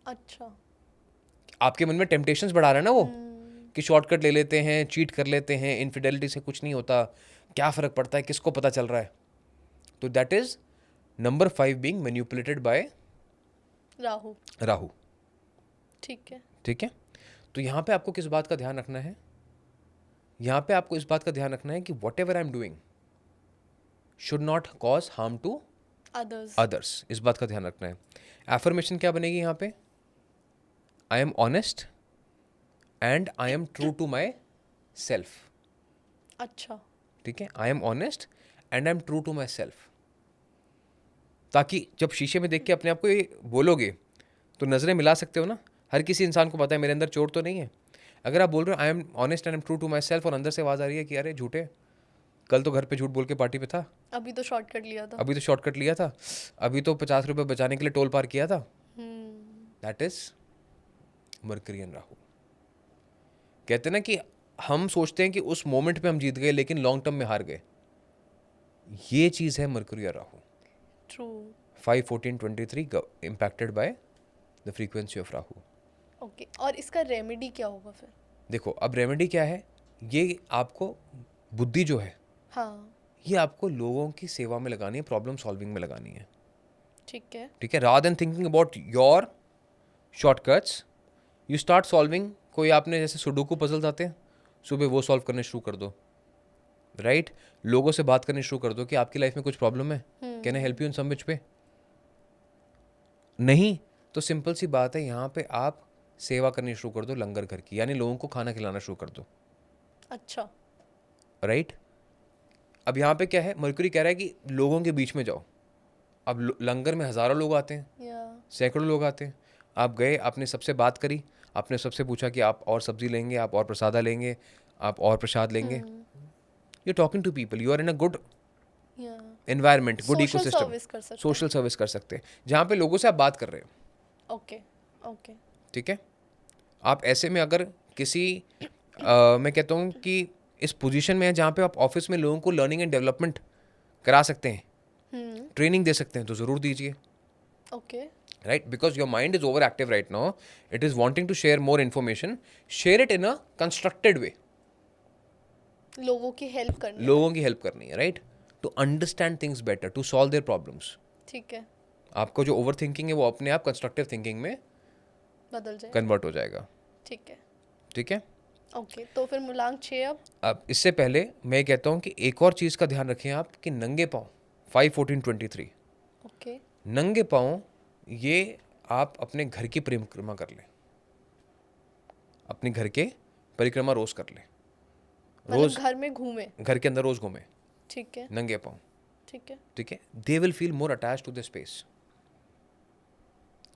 अच्छा, आपके मन में टेम्पटेशंस बढ़ा रहा है ना वो, कि शॉर्टकट ले लेते हैं, चीट कर लेते हैं, इनफिडेलिटी से कुछ नहीं होता, क्या फर्क पड़ता है, किसको पता चल रहा है। तो that is number 5 being manipulated by Rahu. ठीक है। ठीक है। तो यहाँ पे आपको किस बात का ध्यान रखना है, यहाँ पे आपको इस बात का ध्यान रखना है कि whatever I am doing should not cause harm to others. इस बात का ध्यान रखना है। एफर्मेशन क्या बनेगी यहाँ पे, I am honest and I am true to myself. अच्छा, ठीक है, I am honest and I am true to myself. ताकि जब शीशे में देख के अपने आप को ये बोलोगे तो नज़रें मिला सकते हो ना। हर किसी इंसान को पता है मेरे अंदर चोट तो नहीं है। अगर आप बोल रहे हो I am honest and I am true to myself और अंदर से आवाज़ आ रही है कि अरे झूठे, कल तो घर पे झूठ बोल के पार्टी पे था, अभी तो शॉर्टकट लिया था। अभी तो शॉर्टकट लिया था, अभी तो 50 रुपये बचाने के लिए टोल पार किया था। That is mercury and Rahu. कहते हैं ना कि हम सोचते हैं कि उस मोमेंट पे हम जीत गए लेकिन लॉन्ग टर्म में हार गए। ये चीज है मरकरी और Rahu. True. 5, 14, 23 impacted by the frequency of Rahu. Okay, और इसका रेमेडी क्या होगा फिर? देखो अब रेमेडी क्या है, ये आपको बुद्धि जो है हाँ, ये आपको लोगों की सेवा में लगानी है, प्रॉब्लम सॉल्विंग में लगानी है। ठीक है। ठीक है, rather than thinking about your shortcuts, you start solving. कोई आपने जैसे सुडोकू पजल्स आते हैं, सुबह वो सॉल्व करने शुरू कर दो, राइट? लोगों से बात करनी शुरू कर दो कि आपकी लाइफ में कुछ प्रॉब्लम है, can I help you in some which pay? नहीं तो सिंपल सी बात है, यहाँ पे आप सेवा करनी शुरू कर दो लंगर घर की, यानी लोगों को खाना खिलाना शुरू कर दो, अच्छा। राइट? अब यहाँ पे क्या है, मरकरी कह रहा है कि लोगों के बीच में जाओ। अब लंगर में हज़ारों लोग आते हैं, या सैकड़ों लोग आते हैं। आप गए, आपने सबसे बात करी, आपने सबसे पूछा कि आप और सब्जी लेंगे, आप और प्रसादा लेंगे, आप और प्रसाद लेंगे। You talking to people, you are in a good या environment, good social ecosystem, service कर सकते हैं। सोशल सर्विस कर सकते हैं, जहाँ पे लोगों से आप बात कर रहे हो। Okay okay. ठीक है, आप ऐसे में अगर किसी मैं कहता हूँ कि इस पोजीशन में है जहाँ पे आप ऑफिस में लोगों को लर्निंग एंड डेवलपमेंट करा सकते हैं, ट्रेनिंग दे सकते हैं, तो ज़रूर दीजिए, okay. Right? Because your mind is over active right now, it is wanting to share more information, share it in a constructed way. लोगों की हेल्प करनी है। लोगों की हेल्प करनी है, right? To understand things better, to solve their problems. ठीक है, आपको जो ओवर थिंकिंग है वो अपने आप कंस्ट्रक्टिव थिंकिंग में बदल जाए। कन्वर्ट हो जाएगा। ठीक है। ठीक है, ओके, तो फिर मूलांक 6 अब इससे पहले मैं कहता हूँ कि एक और चीज़ का ध्यान रखें आप कि नंगे पाँव 5, 14, 23 ओके। नंगे पाँव, ये आप अपने घर की परिक्रमा कर लें, अपने घर के परिक्रमा रोज कर लें, मतलब घर में घूमे। घर के अंदर रोज घूमें ठीक है नंगे पाँव। ठीक है। ठीक है, they will feel more attach to the space.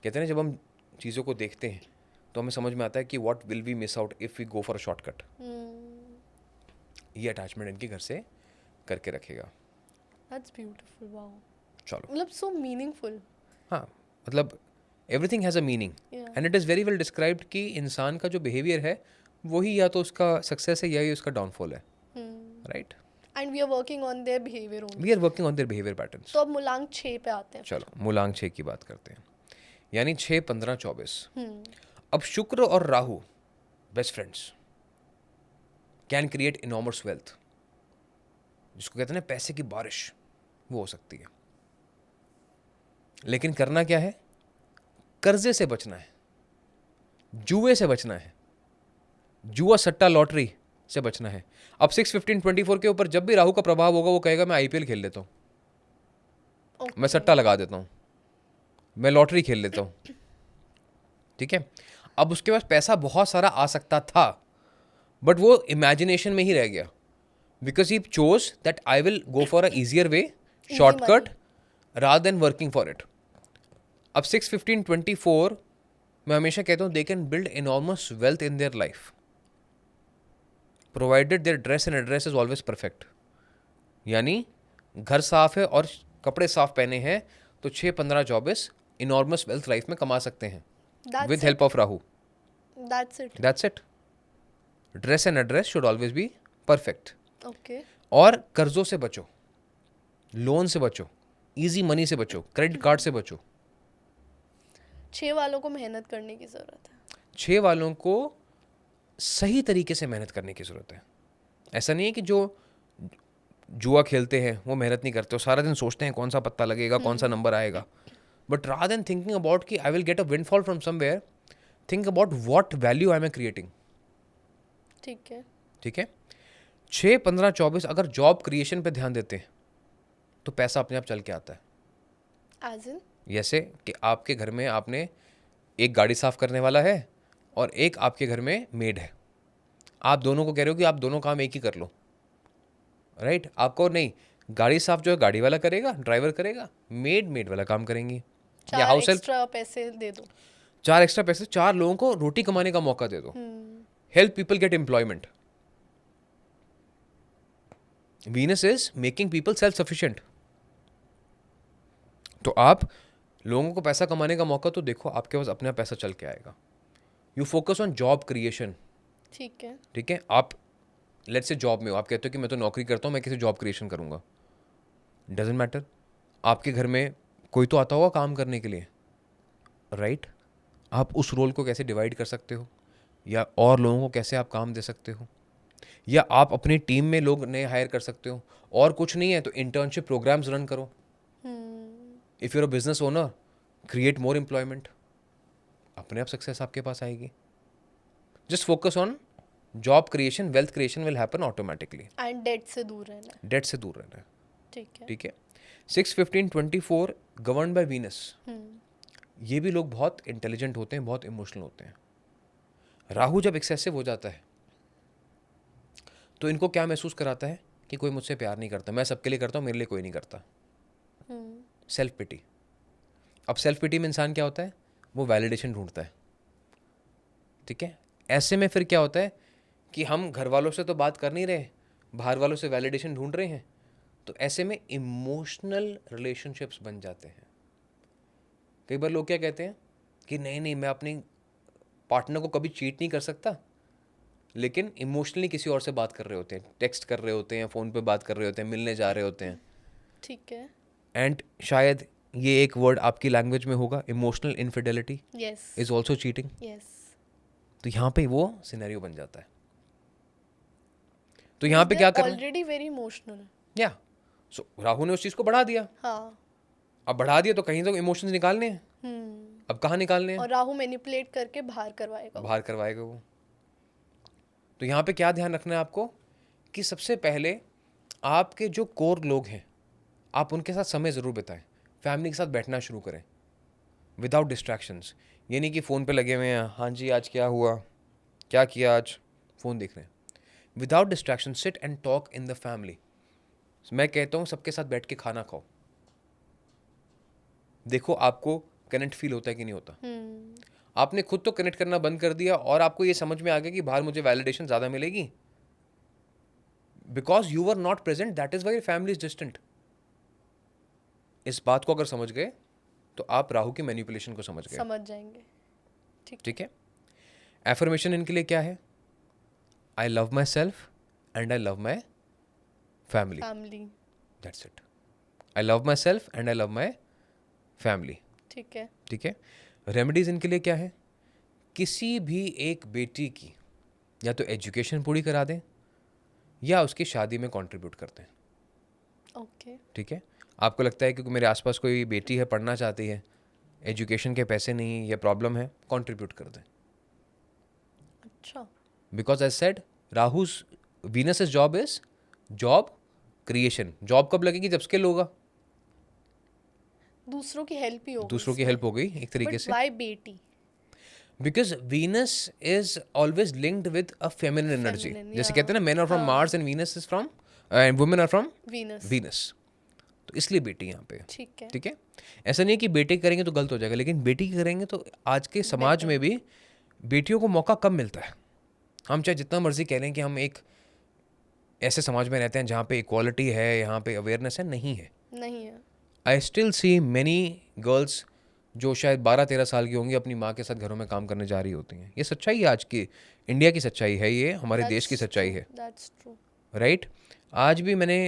कहते हैं ना, जब हम चीज़ों को देखते हैं तो हमें समझ में आता है कि what will we miss out if we go for a shortcut. ये अटैचमेंट इनके घर से करके रखेगा। That's beautiful, wow. चलो, मतलब सो मीनिंगफुल। हाँ, मतलब everything has a meaning Yeah. And it is very well described कि इंसान का जो बिहेवियर है वही या तो उसका सक्सेस है या ही उसका डाउनफॉल है, right? And we are working on their behaviour only. We are working on their behaviour patterns. तो अब मूलांक 6 पे आते हैं। चलो मूलांक 6 की बात करते हैं, यानी 6, 15, 24। अब शुक्र और Rahu best friends can create enormous wealth, जिसको कहते हैं ना पैसे की बारिश, वो हो सकती है। लेकिन करना क्या है, कर्जे से बचना है, जुए से बचना है, जुआ सट्टा लॉटरी से बचना है। अब 6, 15, 24 के ऊपर जब भी राहु का प्रभाव होगा वो कहेगा मैं आईपीएल खेल लेता हूँ, मैं सट्टा लगा देता हूँ, मैं लॉटरी खेल लेता हूँ। ठीक है, अब उसके पास पैसा बहुत सारा आ सकता था बट वो इमेजिनेशन में ही रह गया, because he chose that I will go for a easier way, shortcut, rather than working for it. अब 6, 15, 24 मैं हमेशा कहता हूँ they can build enormous wealth in their life provided their dress and address is always perfect. यानी घर साफ है और कपड़े साफ पहने हैं तो 6, 15, 24 इनॉर्मस वेल्थ लाइफ में कमा सकते हैं with help of Rahu. That's it. Dress and address should always be perfect. Okay. और कर्जों से बचो, लोन से बचो, इजी मनी से बचो, क्रेडिट कार्ड से बचो। 6 वालों को मेहनत करने की जरूरत है। 6 वालों को सही तरीके से मेहनत करने की ज़रूरत है। ऐसा नहीं है कि जो जुआ खेलते हैं वो मेहनत नहीं करते, वो सारा दिन सोचते हैं कौन सा पत्ता लगेगा, कौन सा नंबर आएगा। But rather than thinking about कि I will get a windfall from somewhere, think about what value I am creating. ठीक है। ठीक है, 6, 15, 24 अगर जॉब क्रिएशन पे ध्यान देते हैं तो पैसा अपने आप चल के आता है। एज इन जैसे कि आपके घर में आपने एक गाड़ी साफ करने वाला है और एक आपके घर में मेड है, आप दोनों को कह रहे हो कि आप दोनों काम एक ही कर लो, राइट? आपको नहीं, गाड़ी साफ जो है गाड़ी वाला करेगा, ड्राइवर करेगा, मेड वाला काम करेंगी। या 4 हाउस हेल्प, एक्स्ट्रा पैसे दे दो। 4 एक्स्ट्रा पैसे, 4 लोगों को रोटी कमाने का मौका दे दो। Help people get employment. Venus is making people self sufficient. तो आप लोगों को पैसा कमाने का मौका तो देखो, आपके पास अपना पैसा चल के आएगा. You focus on job creation. ठीक है. ठीक है, आप लेट्स से जॉब में हो, आप कहते हो कि मैं तो नौकरी करता हूँ, मैं किसी जॉब क्रिएशन करूँगा. Doesn't matter. आपके घर में कोई तो आता होगा काम करने के लिए, राइट? आप उस रोल को कैसे डिवाइड कर सकते हो, या और लोगों को कैसे आप काम दे सकते हो, या आप अपनी टीम में लोग नए हायर कर सकते हो. और कुछ नहीं है तो इंटर्नशिप प्रोग्राम्स रन करो. If you're a business owner, create more employment. अपने आप सक्सेस आपके पास आएगी. Just focus on job creation, wealth creation will happen automatically. And debt से दूर रहना है. डेट से दूर रहना है. ठीक है. ठीक है. 6-15-24 गवर्न बाय वीनस. ये भी लोग बहुत इंटेलिजेंट होते हैं, बहुत इमोशनल होते हैं. राहु जब एक्सेसिव हो जाता है तो इनको क्या महसूस कराता है कि कोई मुझसे प्यार नहीं करता, मैं सबके लिए करता हूँ, मेरे लिए कोई नहीं करता. Self pity. अब सेल्फ पिटी में इंसान क्या होता है, वो वैलिडेशन ढूंढता है. ठीक है. ऐसे में फिर क्या होता है कि हम घर वालों से तो बात कर नहीं रहे, बाहर वालों से वैलिडेशन ढूंढ रहे हैं. तो ऐसे में इमोशनल रिलेशनशिप्स बन जाते हैं. कई बार लोग क्या कहते हैं कि नहीं मैं अपनी पार्टनर को कभी चीट नहीं कर सकता, लेकिन इमोशनली किसी और से बात कर रहे होते हैं, टेक्स्ट कर रहे होते हैं, फ़ोन पे बात कर रहे होते हैं, मिलने जा रहे होते हैं. ठीक है. एंड शायद ये एक वर्ड आपकी लैंग्वेज में होगा, emotional infidelity yes. Is also cheating. Yes. तो यहाँ पे वो सिनेरियो बन जाता है. तो यहाँ पे क्या करना है, ऑलरेडी वेरी इमोशनल. या सो राहु ने उस चीज़ को बढ़ा दिया. हाँ. अब बढ़ा दिया तो कहीं तो इमोशंस निकालने हैं. अब कहाँ निकालने हैं, और राहु मैनिपुलेट करके बाहर करवाएगा. बाहर करवाएगा वो. तो यहाँ पे क्या ध्यान रखना है आपको कि सबसे पहले आपके जो कोर लोग हैं, आप उनके साथ समय ज़रूर बिताएं. फैमिली के साथ बैठना शुरू करें विदाउट डिस्ट्रैक्शंस. ये नहीं कि फ़ोन पे लगे हुए हैं, हाँ जी आज क्या हुआ, क्या किया आज, फ़ोन देख रहे हैं. Without distraction sit and talk in the family. मैं कहता हूँ सबके साथ बैठ के खाना खाओ. देखो आपको कनेक्ट फील होता है कि नहीं होता. आपने खुद तो कनेक्ट करना बंद कर दिया और आपको ये समझ में आ गया कि बाहर मुझे वैलिडेशन ज़्यादा मिलेगी. Because you are not present, that is why family is distant. इस बात को अगर समझ गए तो आप राहु की मैनिपुलेशन को समझ गए. समझ जाएंगे. ठीक है. एफर्मेशन इनके लिए क्या है, I love my self and I love my family. That's it. I love my self and I love my family. ठीक है. ठीक है. रेमेडीज इनके लिए क्या है, किसी भी एक बेटी की या तो एजुकेशन पूरी करा दें या उसकी शादी में कंट्रीब्यूट करते हैं. ओके. ठीक है. आपको लगता है कि मेरे आसपास कोई बेटी है, पढ़ना चाहती है, एजुकेशन के पैसे नहीं या प्रॉब्लम है, कंट्रीब्यूट कर दें. अच्छा. Because I said Rahu's Venus job is job creation. Job कब लगेगी, जब स्किल होगा, दूसरों की हेल्प ही होगी. दूसरों की हेल्प हो गई एक तरीके से. व्हाई बेटी? Because Venus is always linked with a feminine energy. जैसे कहते हैं ना, men are from Mars and Venus is from and women are from Venus. तो इसलिए बेटी यहाँ पे. ठीक है. ठीक है. ऐसा नहीं है कि बेटे करेंगे तो गलत हो जाएगा, लेकिन बेटी करेंगे तो आज के समाज में भी बेटियों को मौका कम मिलता है. हम चाहे जितना मर्जी कह लें कि हम एक ऐसे समाज में रहते हैं जहाँ पे इक्वालिटी है, यहाँ पे अवेयरनेस है, नहीं है. नहीं है. I still see many girls जो शायद 12-13 साल की होंगी, अपनी माँ के साथ घरों में काम करने जा रही होती हैं. ये सच्चाई है, आज की इंडिया की सच्चाई है, ये हमारे देश की सच्चाई है. That's true. राइट. आज भी मैंने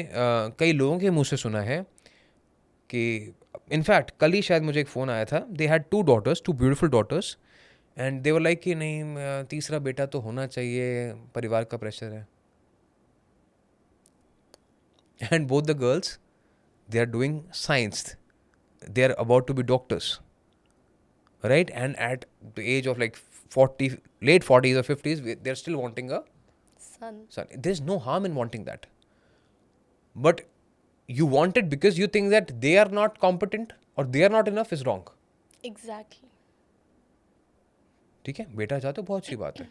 कई लोगों के मुंह से सुना है कि इनफैक्ट कल ही शायद मुझे एक फ़ोन आया था, they had 2 daughters, 2 beautiful daughters, and they were like कि नहीं तीसरा बेटा तो होना चाहिए, परिवार का प्रेशर है. And both the girls they are doing science, they are about to be doctors, right? And at the age of like 40, late 40s or 50s, they're still wanting a son. There's no harm in wanting that, but you want it because you think that they are not competent or they are not enough is wrong. Exactly. ठीक है. बेटा चाहते हो, बहुत अच्छी बात है.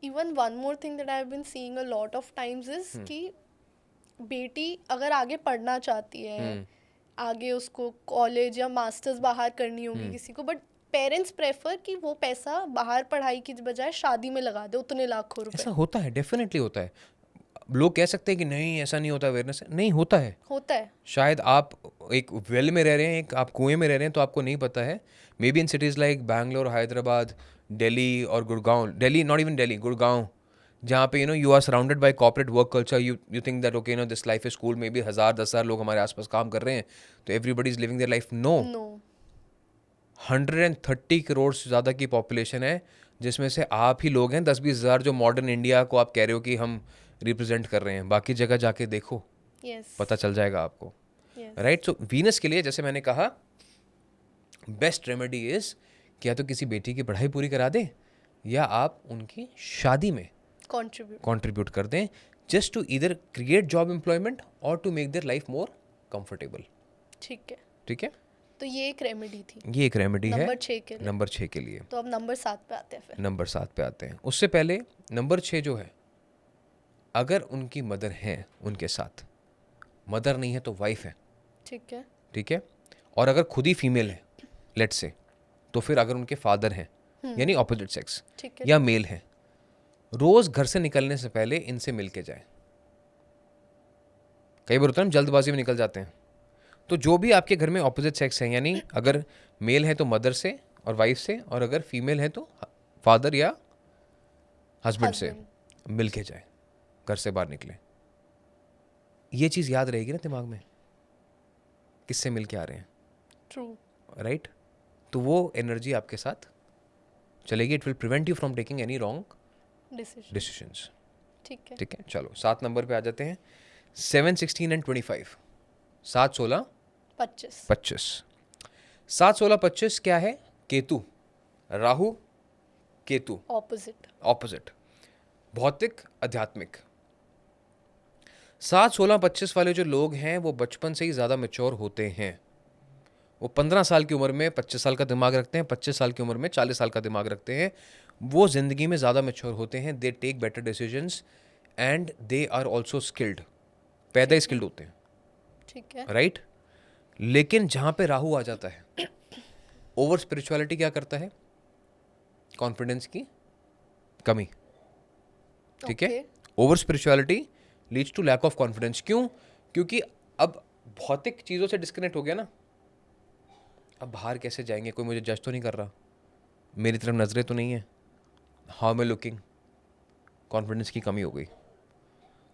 Even one more thing that I've been seeing a lot of times is कि बेटी अगर आगे पढ़ना चाहती है, आगे उसको कॉलेज या मास्टर्स बाहर करनी होगी किसी को, बट पेरेंट्स प्रेफर कि वो पैसा बाहर पढ़ाई की बजाय शादी में लगा दे, उतने लाखों रुपए. ऐसा होता है, डेफिनेटली होता है. लोग कह सकते हैं कि नहीं ऐसा नहीं होता, अवेयरनेस नहीं होता है। होता है। शायद आप एक वेल में रह रहे हैं, एक आप कुएं में रह रहे हैं, तो आपको नहीं पता है। Maybe in cities like Bangalore, Hyderabad, Delhi और गुड़गांव, दिल्ली नॉट इवन दिल्ली, गुड़गांव, जहाँ पे you are surrounded by corporate work culture, you think that okay this life is cool, maybe 1000 लोग हमारे आसपास काम कर रहे हैं, तो everybody is living their life. No, no 130 crore से ज़्यादा की पॉपुलेशन है, जिसमें से आप ही लोग हैं 10-20 हज़ार जो मॉडर्न इंडिया को आप कह रहे हो कि हम रिप्रेजेंट कर रहे हैं। बाकी जगह जाके देखो, यस पता चल जाएगा आपको। यस राइट, सो वीनस के लिए जैसे मैंने कहा, बेस्ट रेमेडी इज कि या तो किसी बेटी की पढ़ाई पूरी करा दें, या आप उनकी शादी में कंट्रीब्यूट। कंट्रीब्यूट कर दें, just to either create job employment और to make their life more comfortable. ठीक है, ठीक है, तो ये एक रेमेडी थी ये एक रेमेडी है नंबर 6 के लिए। नंबर 6 के लिए। तो अब नंबर 7 पे आते हैं फिर। नंबर 7 पे आते हैं। उससे पहले नंबर 6 जो है, अगर उनकी मदर है उनके साथ, मदर नहीं है तो वाइफ है, ठीक है। ठीक है, और अगर खुद ही फीमेल है लेट्स से, तो फिर अगर उनके फादर हैं यानी ऑपोजिट सेक्स ठीक है। या मेल है, रोज घर से निकलने से पहले इनसे मिल के जाए। कई बार होता है हम जल्दबाजी में निकल जाते हैं, तो जो भी आपके घर में ऑपोजिट सेक्स है, यानी अगर मेल है तो मदर से और वाइफ से, और अगर फीमेल है तो फादर या हस्बैंड से मिल के जाए, घर से बाहर निकले। ये चीज़ याद रहेगी ना दिमाग में, किससे मिल के आ रहे हैं। ट्रू। राइट, तो वो एनर्जी आपके साथ चलेगी। It will prevent you from taking any wrong decision. Decisions. ठीक है। ठीक है, चलो 7 नंबर पे आ जाते हैं। 7, 16 एंड 25। 7, 16, 25। 25। 7, 16, 25 क्या है? केतु, राहु, केतु, ऑपोजिट। ऑपोजिट, भौतिक, आध्यात्मिक। 7, 16, 25 वाले जो लोग हैं वो बचपन से ही ज़्यादा मैच्योर होते हैं। वो 15 साल की उम्र में 25 साल का दिमाग रखते हैं, 25 साल की उम्र में 40 साल का दिमाग रखते हैं। वो ज़िंदगी में ज़्यादा मैच्योर होते हैं। They take better decisions and they are also skilled, पैदा ही स्किल्ड होते हैं। ठीक है। राइट, लेकिन जहाँ पे राहु आ जाता है, ओवर स्पिरिचुअलिटी क्या करता है? कॉन्फिडेंस की कमी। ठीक है, over spirituality leads to lack of confidence. क्यों? क्योंकि अब भौतिक चीज़ों से डिस्कनेक्ट हो गया ना। अब बाहर कैसे जाएंगे, कोई मुझे जज तो नहीं कर रहा, मेरी तरफ नजरें तो नहीं है, how am I looking, confidence की कमी हो गई।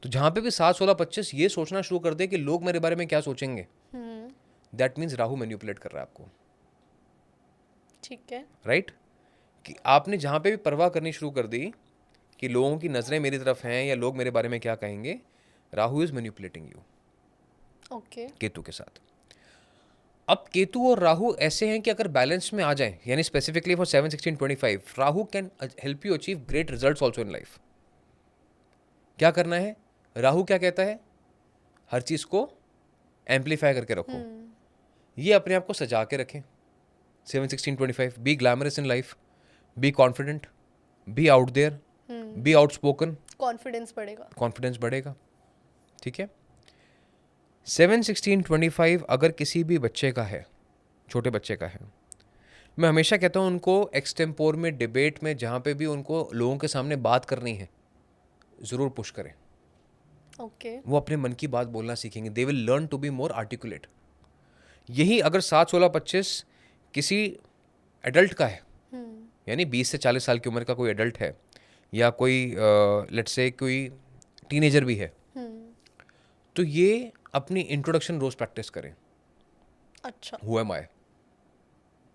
तो जहाँ पे भी 7, 16, 25 ये सोचना शुरू कर दे कि लोग मेरे बारे में क्या सोचेंगे, दैट मीन्स राहु मैनिपुलेट कर रहा है आपको। ठीक है। राइट, कि आपने जहाँ पे भी परवाह करनी शुरू कर दी कि लोगों की नज़रें मेरी तरफ हैं या लोग मेरे बारे में क्या कहेंगे, Rahu is manipulating you. Okay. Ketu के साथ। अब केतु और राहु ऐसे हैं कि अगर बैलेंस में आ जाए, यानी specifically for 7, 16, 25, Rahu can help you achieve great results also in life. क्या करना है? राहु क्या कहता है? हर चीज़ को एम्पलीफाई करके रखो, ये अपने आप को सजा के रखें। 7, 16, 25, be glamorous in life, be confident, be out there, be outspoken, confidence बढ़ेगा। कॉन्फिडेंस बढ़ेगा। ठीक है, 7, 16, 25 अगर किसी भी बच्चे का है, छोटे बच्चे का है, मैं हमेशा कहता हूँ उनको एक्सटेम्पोर में, डिबेट में, जहाँ पे भी उनको लोगों के सामने बात करनी है, ज़रूर पुश करें। ओके। वो अपने मन की बात बोलना सीखेंगे। They will learn to be more articulate. यही अगर 7, 16, 25 किसी एडल्ट का है, यानी 20 से 40 साल की उम्र का कोई एडल्ट है, या कोई लेट्स से कोई टीनेजर भी है, तो ये अपनी इंट्रोडक्शन रोज प्रैक्टिस करें। अच्छा। हु एम आई,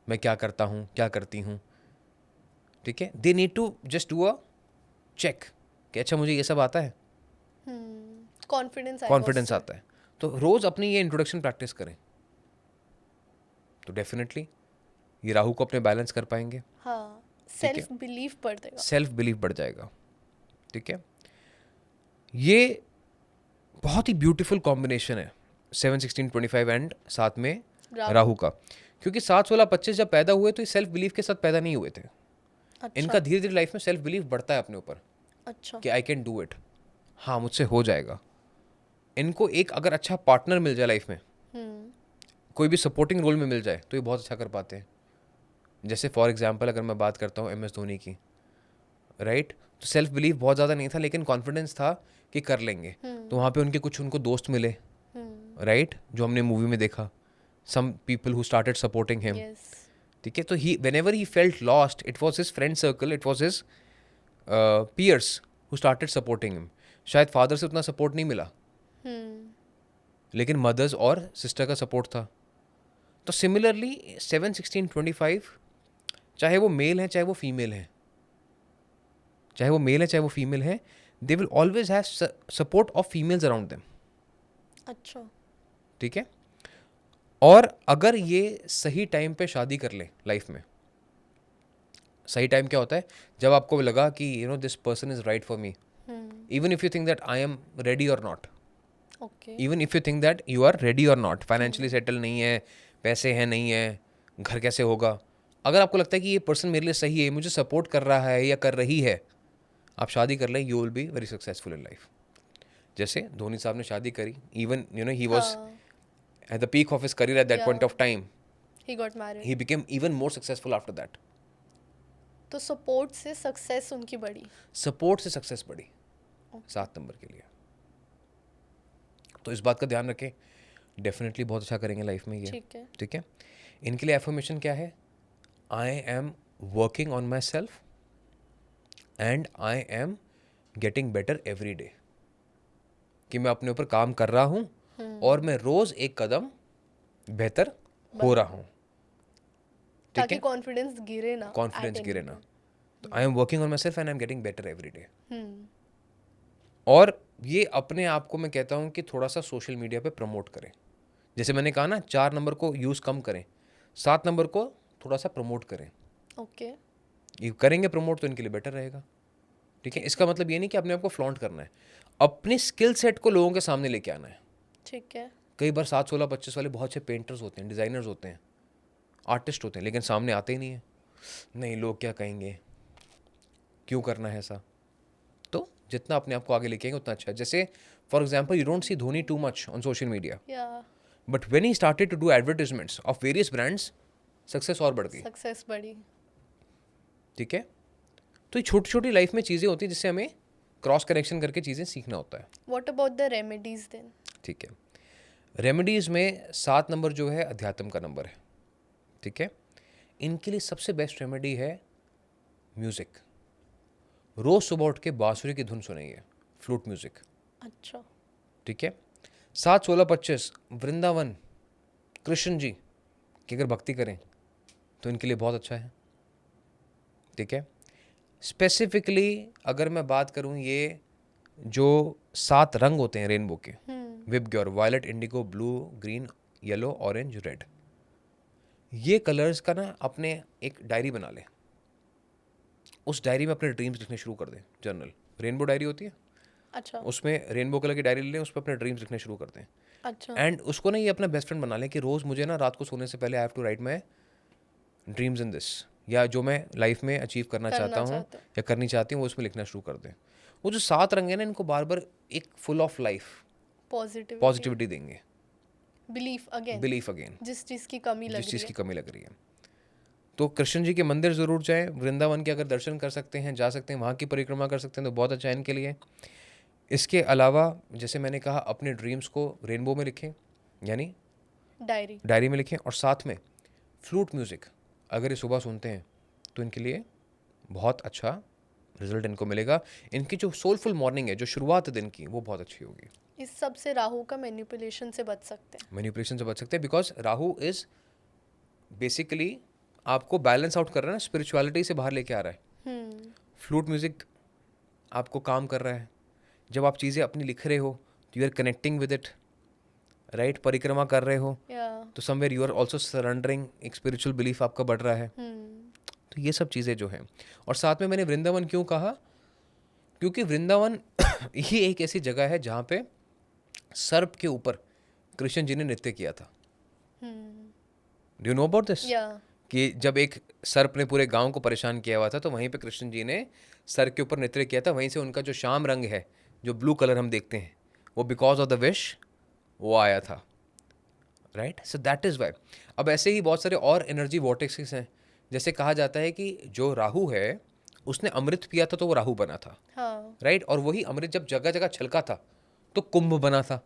मैं क्या करता हूँ, क्या करती हूँ। ठीक है, they need to just do a check कि अच्छा मुझे ये सब आता है, कॉन्फिडेंस आता है। तो रोज अपनी ये इंट्रोडक्शन प्रैक्टिस करें, तो डेफिनेटली ये राहु को अपने बैलेंस कर पाएंगे। हाँ, सेल्फ बिलीफ बढ़ेगा। सेल्फ बिलीफ बढ़ जाएगा। ठीक है, ये बहुत ही ब्यूटीफुल कॉम्बिनेशन है 7, 16, 25 एंड साथ में राहु का। क्योंकि 7, 16, 25 जब पैदा हुए तो ये सेल्फ बिलीफ के साथ पैदा नहीं हुए थे। अच्छा। इनका धीरे धीरे लाइफ में सेल्फ बिलीफ बढ़ता है अपने ऊपर। अच्छा। कि आई कैन डू इट, हाँ मुझसे हो जाएगा। इनको एक अगर अच्छा पार्टनर मिल जाए लाइफ में, कोई भी सपोर्टिंग रोल में मिल जाए, तो ये बहुत अच्छा कर पाते हैं। जैसे फॉर एग्जाम्पल अगर मैं बात करता हूँ MS धोनी की, राइट, तो सेल्फ बिलीव बहुत ज़्यादा नहीं था, लेकिन कॉन्फिडेंस था कि कर लेंगे। तो वहाँ पे उनके कुछ उनको दोस्त मिले, राइट, जो हमने मूवी में देखा, some people who started supporting him. Yes, ठीक है, तो he whenever he felt lost, it was his friend circle, it was his peers who started supporting him. शायद फादर से उतना सपोर्ट नहीं मिला, लेकिन मदर्स और सिस्टर का सपोर्ट था। तो सिमिलरली 7, 16, 25, चाहे वो मेल है चाहे वो फीमेल है, चाहे वो मेल है चाहे वो फीमेल है, they will always have support of females around them. अच्छा, ठीक है, और अगर ये सही टाइम पे शादी कर ले लाइफ में, सही टाइम क्या होता है, जब आपको लगा कि you know this person is right for me, even if you think that I am ready और not, okay, even if you think that you are ready और नॉट, फाइनेंशियली सेटल नहीं है, पैसे हैं नहीं है, घर कैसे होगा, अगर आपको लगता है कि ये पर्सन मेरे लिए सही है, मुझे सपोर्ट कर रहा है या कर रही है, आप शादी कर लें, you will be very successful in life. जैसे धोनी साहब ने शादी करी, even you know he was at the peak of his career at that point Yeah. of time, he got married. he became even more successful after that. तो support से success उनकी बढ़ी। Support से सक्सेस बढ़ी 7 number के लिए। तो इस बात का ध्यान रखें, डेफिनेटली बहुत अच्छा करेंगे लाइफ में ये। ठीक है, ठीक है, इनके लिए एफर्मेशन क्या है, I am working on my self and I am getting better every day, कि मैं अपने ऊपर काम कर रहा हूँ और मैं रोज एक कदम बेहतर हो रहा हूँ। ठीक ताकि है, कॉन्फिडेंस गिरे ना, कॉन्फिडेंस at गिरे any ना। point। तो I am working on my self and I am getting better every day. Hmm, और ये अपने आप को मैं कहता हूँ कि थोड़ा सा सोशल मीडिया पे प्रमोट करें। जैसे मैंने कहा ना, 4 नंबर को यूज़ कम करें, 7 नंबर को थोड़ा सा प्रमोट करें। ओके, ये करेंगे प्रमोट तो इनके लिए बेटर रहेगा। ठीक है, इसका मतलब ये नहीं कि अपने आप को फ्लॉन्ट करना है, अपने स्किल सेट को लोगों के सामने लेके आना है। ठीक है, कई बार 7, 16, 25 वाले बहुत से पेंटर्स होते हैं, डिज़ाइनर्स होते हैं, आर्टिस्ट होते हैं, लेकिन सामने आते ही नहीं है। नहीं, लोग क्या कहेंगे, क्यों करना है ऐसा। तो जितना अपने आप को आगे लेके आएंगे उतना अच्छा है। जैसे for example, you don't see Dhoni too much on social media, या but when he started to do advertisements of various brands, success और बढ़ गई। सक्सेस बढ़ी। ठीक है, तो ये छोटी छोटी लाइफ में चीज़ें होती हैं जिससे हमें क्रॉस कनेक्शन करके चीज़ें सीखना होता है। What about the remedies then? ठीक है, रेमेडीज़ में 7 नंबर जो है अध्यात्म का नंबर है। ठीक है, इनके लिए सबसे बेस्ट रेमेडी है म्यूज़िक। रोज़ सुबह उठ के बांसुरी की धुन सुनाइए, फ्लूट म्यूज़िक। अच्छा, ठीक है, 7, 16, 25 वृंदावन कृष्ण जी की अगर भक्ति करें तो इनके लिए बहुत अच्छा है। ठीक है, स्पेसिफिकली अगर मैं बात करूं, ये जो 7 रंग होते हैं रेनबो के, VIBGYOR, violet, indigo, blue, green, yellow, orange, red, ये कलर्स का ना अपने एक डायरी बना लें। उस डायरी में अपने ड्रीम्स लिखने शुरू कर दें। जर्नल, रेनबो डायरी होती है, अच्छा, उसमें रेनबो कलर की डायरी ले लें, उस पर अपने ड्रीम्स लिखने शुरू कर दें। अच्छा, एंड उसको ना ये अपना बेस्ट फ्रेंड बना लें कि रोज़ मुझे ना रात को सोने से पहले I have to write my dreams in this, या जो मैं लाइफ में अचीव करना चाहता हूँ या करनी चाहती हूँ वो उसमें लिखना शुरू कर दें। वो जो 7 रंग है ना, इनको बार बार एक फुल ऑफ लाइफ पॉजिटिविटी देंगे। बिलीफ अगेन, जिस चीज़ की कमी लग जिस रही चीज़ है। की कमी लग रही है। तो कृष्ण जी के मंदिर ज़रूर जाएं, वृंदावन के अगर दर्शन कर सकते हैं, जा सकते हैं, वहाँ की परिक्रमा कर सकते हैं तो बहुत अच्छा है इनके लिए। इसके अलावा जैसे मैंने कहा, अपने ड्रीम्स को रेनबो में लिखें, यानी डायरी में लिखें, और साथ में फ्लूट म्यूज़िक अगर ये सुबह सुनते हैं तो इनके लिए बहुत अच्छा रिजल्ट इनको मिलेगा। इनकी जो सोलफुल मॉर्निंग है, जो शुरुआत है दिन की, वो बहुत अच्छी होगी। इस सब से राहु का मैनिपुलेशन से बच सकते हैं। मैनिपुलेशन से बच सकते हैं, बिकॉज राहु इज बेसिकली आपको बैलेंस आउट कर रहा है ना, स्पिरिचुअलिटी से बाहर लेके आ रहा है। फ्लूट म्यूज़िक आपको काम कर रहा है। जब आप चीज़ें अपनी लिख रहे हो तो you are connecting with it, right, परिक्रमा कर रहे हो तो somewhere you are also surrendering, एक स्पिरिचुअल बिलीफ आपका बढ़ रहा है। तो ये सब चीज़ें जो हैं, और साथ में मैंने वृंदावन क्यों कहा, क्योंकि वृंदावन ये एक ऐसी जगह है जहाँ पे सर्प के ऊपर कृष्ण जी ने नृत्य किया था। Do you know about this? कि जब एक सर्प ने पूरे गांव को परेशान किया हुआ था तो वहीं पे कृष्ण जी ने सर के ऊपर नृत्य किया था। वहीं से उनका जो शाम रंग है, जो ब्लू कलर हम देखते हैं, वो बिकॉज ऑफ द विश वो आया था, right. So that is why. अब ऐसे ही बहुत सारे और एनर्जी वॉर्टेक्सेस हैं। जैसे कहा जाता है कि जो राहु है उसने अमृत पिया था तो वो राहु बना था, हाँ राइट? और वही अमृत जब जगह जगह छलका था तो कुंभ बना था।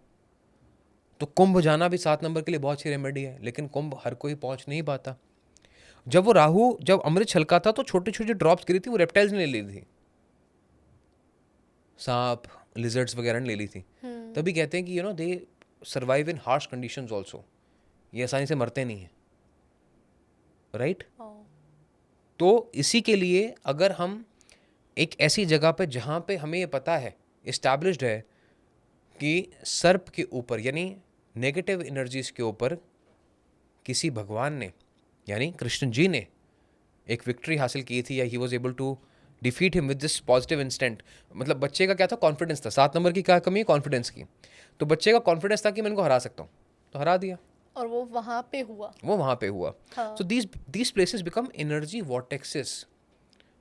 तो कुंभ जाना भी 7 नंबर के लिए बहुत अच्छी रेमेडी है, लेकिन कुंभ हर कोई पहुंच नहीं पाता। जब वो राहु, जब अमृत छलका था तो छोटी छोटी ड्रॉप्स गिरी थी, वो रेप्टाइल्स ने ले ली थी, सांप लिजर्ड्स वगैरह ने ले ली थी। तभी कहते हैं कि you no they survive in harsh conditions also, ये आसानी से मरते नहीं हैं, राइट? तो इसी के लिए अगर हम एक ऐसी जगह पे जहाँ पे हमें ये पता है, इस्टेब्लिश्ड है कि सर्प के ऊपर यानी नेगेटिव एनर्जीज के ऊपर किसी भगवान ने यानी कृष्ण जी ने एक विक्ट्री हासिल की थी, या he was able to defeat him with this positive instant. मतलब बच्चे का क्या था? कॉन्फिडेंस था। 7 नंबर की क्या कमी है? कॉन्फिडेंस की। तो बच्चे का कॉन्फिडेंस था कि मैं इनको हरा सकता हूँ, तो हरा दिया, और वो वहाँ पे हुआ। वो वहाँ पे हुआ। हाँ। So these places become energy vortexes,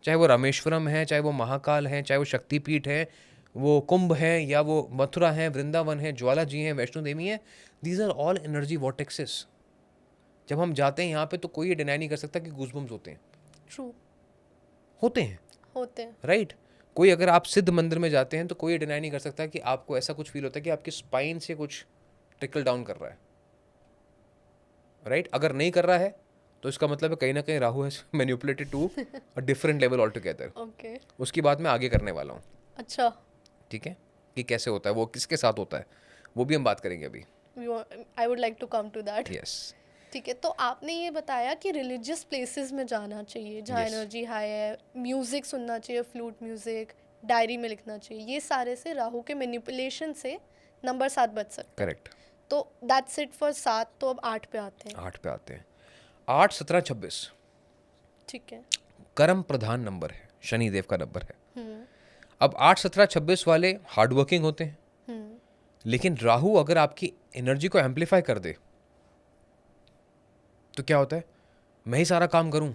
चाहे वो रामेश्वरम है, चाहे वो महाकाल है, चाहे वो शक्तिपीठ है, वो कुंभ है, या वो मथुरा है, वृंदावन है, ज्वाला जी हैं, वैष्णो देवी है, दीज आर ऑल एनर्जी वॉर्टेक्सेस। जब हम जाते हैं यहाँ पे तो कोई ये डिनाई नहीं कर सकता कि गूज़बम्स होते हैं, ट्रू, होते हैं, होते हैं। राइट? कोई अगर आप सिद्ध मंदिर में जाते हैं तो कोई ये डिनाई नहीं कर सकता कि आपको ऐसा कुछ फील होता है कि आपकी स्पाइन से कुछ ट्रिकल डाउन कर रहा है, राइट? अगर नहीं कर रहा है तो इसका मतलब है कहीं ना कहीं राहु है manipulated to a different level all together. Okay, उसकी बात मैं आगे करने वाला हूँ, अच्छा। ठीक है, कि कैसे होता है, वो किसके साथ होता है, वो भी हम बात करेंगे अभी। I would like to come to that. Yes, ठीक है, तो आपने ये बताया कि रिलीजियस प्लेसेस में जाना चाहिए जहाँ Yes. एनर्जी हाई है, म्यूजिक सुनना चाहिए, फ्लूट म्यूजिक, डायरी में लिखना चाहिए, ये सारे से राहु के मैनिपुलेशन से नंबर 7 बच सकता है। करेक्ट। तो दैट्स इट फॉर 7। तो अब 8 पे आते हैं। 8 पे आते हैं। 8, 17, 26 ठीक है। कर्म प्रधान नंबर है, शनिदेव का नंबर है। अब 8, 17, 26 वाले हार्ड वर्किंग होते हैं, लेकिन राहु अगर आपकी एनर्जी को एम्पलीफाई कर दे तो क्या होता है? मैं ही सारा काम करूं,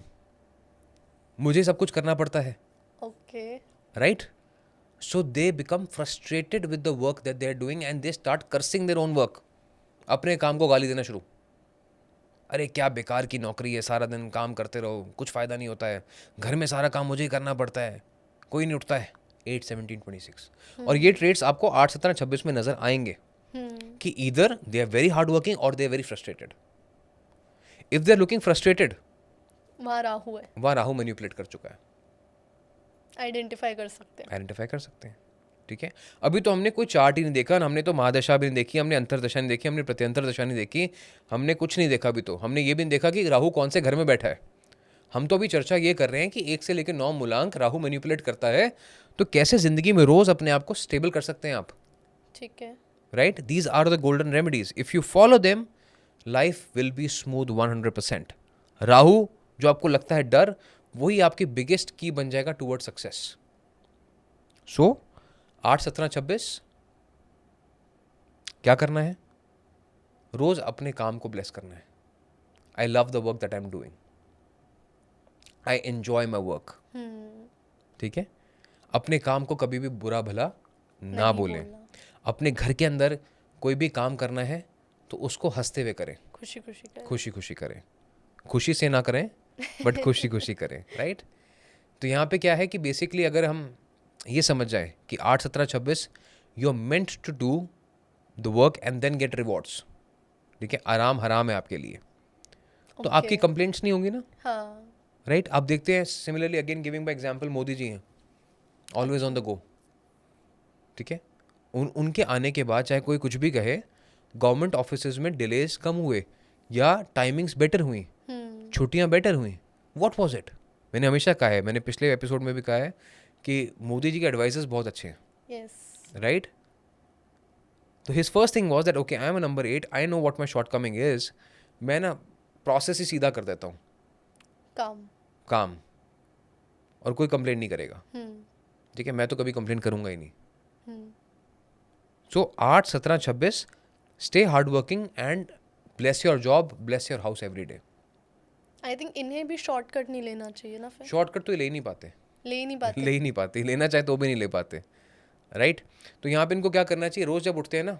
मुझे सब कुछ करना पड़ता है, okay, right? So they become frustrated with the work that they are doing and they start cursing their own work. अपने काम को गाली देना शुरू, अरे क्या बेकार की नौकरी है, सारा दिन काम करते रहो, कुछ फ़ायदा नहीं होता है, घर में सारा काम मुझे ही करना पड़ता है, कोई नहीं उठता है। 8, 17, 26 और ये ट्रेड्स आपको 8, 17, 26 में नजर आएंगे कि either they are very hard working और they are very frustrated. If they are looking frustrated, वहाँ राहु है, वहाँ राहु मैनिपुलेट कर चुका है, आइडेंटिफाई कर सकते हैं। आइडेंटिफाई कर सकते हैं, ठीक है? अभी तो हमने कोई चार्ट ही नहीं देखा, हमने तो महादशा भी नहीं देखी, हमने अंतरदशा नहीं देखी, हमने प्रत्यंतर दशा नहीं देखी, हमने कुछ नहीं देखा। अभी तो हमने ये भी नहीं देखा कि राहु कौन से घर में बैठा है। हम तो अभी चर्चा ये कर रहे हैं कि 1 से लेकर 9 मूलांक राहु मैनिपुलेट करता है, तो कैसे जिंदगी में रोज अपने आप को स्टेबल कर सकते हैं आप, ठीक है। Right? These are the golden remedies, if you follow them life will be smooth 100%। Rahu जो आपको लगता है डर, वही आपकी बिगेस्ट की बन जाएगा टुवर्ड सक्सेस। सो 8, 17, 26 क्या करना है? रोज अपने काम को ब्लेस करना है। I love the work that I am doing, I enjoy my work, ठीक है? अपने काम को कभी भी बुरा भला ना नहीं बोलें। बोलना। अपने घर के अंदर कोई भी काम करना है तो उसको हंसते हुए करें, खुशी खुशी कर। खुशी खुशी करें, खुशी से ना करें बट खुशी खुशी करें, राइट? तो यहाँ पे क्या है कि बेसिकली अगर हम ये समझ जाए कि 8, 17, 26 you are meant to do the work and then get rewards, ठीक है? आराम हराम है आपके लिए, तो आपकी कंप्लेंट्स नहीं होंगी ना, हाँ, राइट? आप देखते हैं similarly again giving by example, Modi ji हैं ऑलवेज ऑन द गो, ठीक है? उनके आने के बाद चाहे कोई कुछ भी कहे, गवर्नमेंट ऑफिसेज में डिलेज कम हुए या टाइमिंग्स बेटर हुई, छुट्टियां बेटर हुई। What was it? मैंने हमेशा कहा है, मैंने पिछले एपिसोड में भी कहा है कि मोदी जी के एडवाइसेस बहुत अच्छे हैं, यस, राइट? तो his first thing was that okay I M number 8, I know what my short coming is. मैं ना प्रोसेस ही सीधा कर देता हूँ, काम, और कोई कंप्लेंट नहीं करेगा, ठीक है? मैं तो कभी कंप्लेंट करूंगा ही नहीं। सो 8, 17, 26 stay hard working and bless your job, bless your house every day. I think इन्हें भी शॉर्टकट नहीं लेना चाहिए ना, फिर शॉर्टकट तो ये ले ही नहीं पाते, ले ही नहीं पाते। ले ही नहीं पाते, लेना चाहे तो भी नहीं ले पाते, राइट? तो यहाँ पे इनको क्या करना चाहिए? रोज जब उठते हैं ना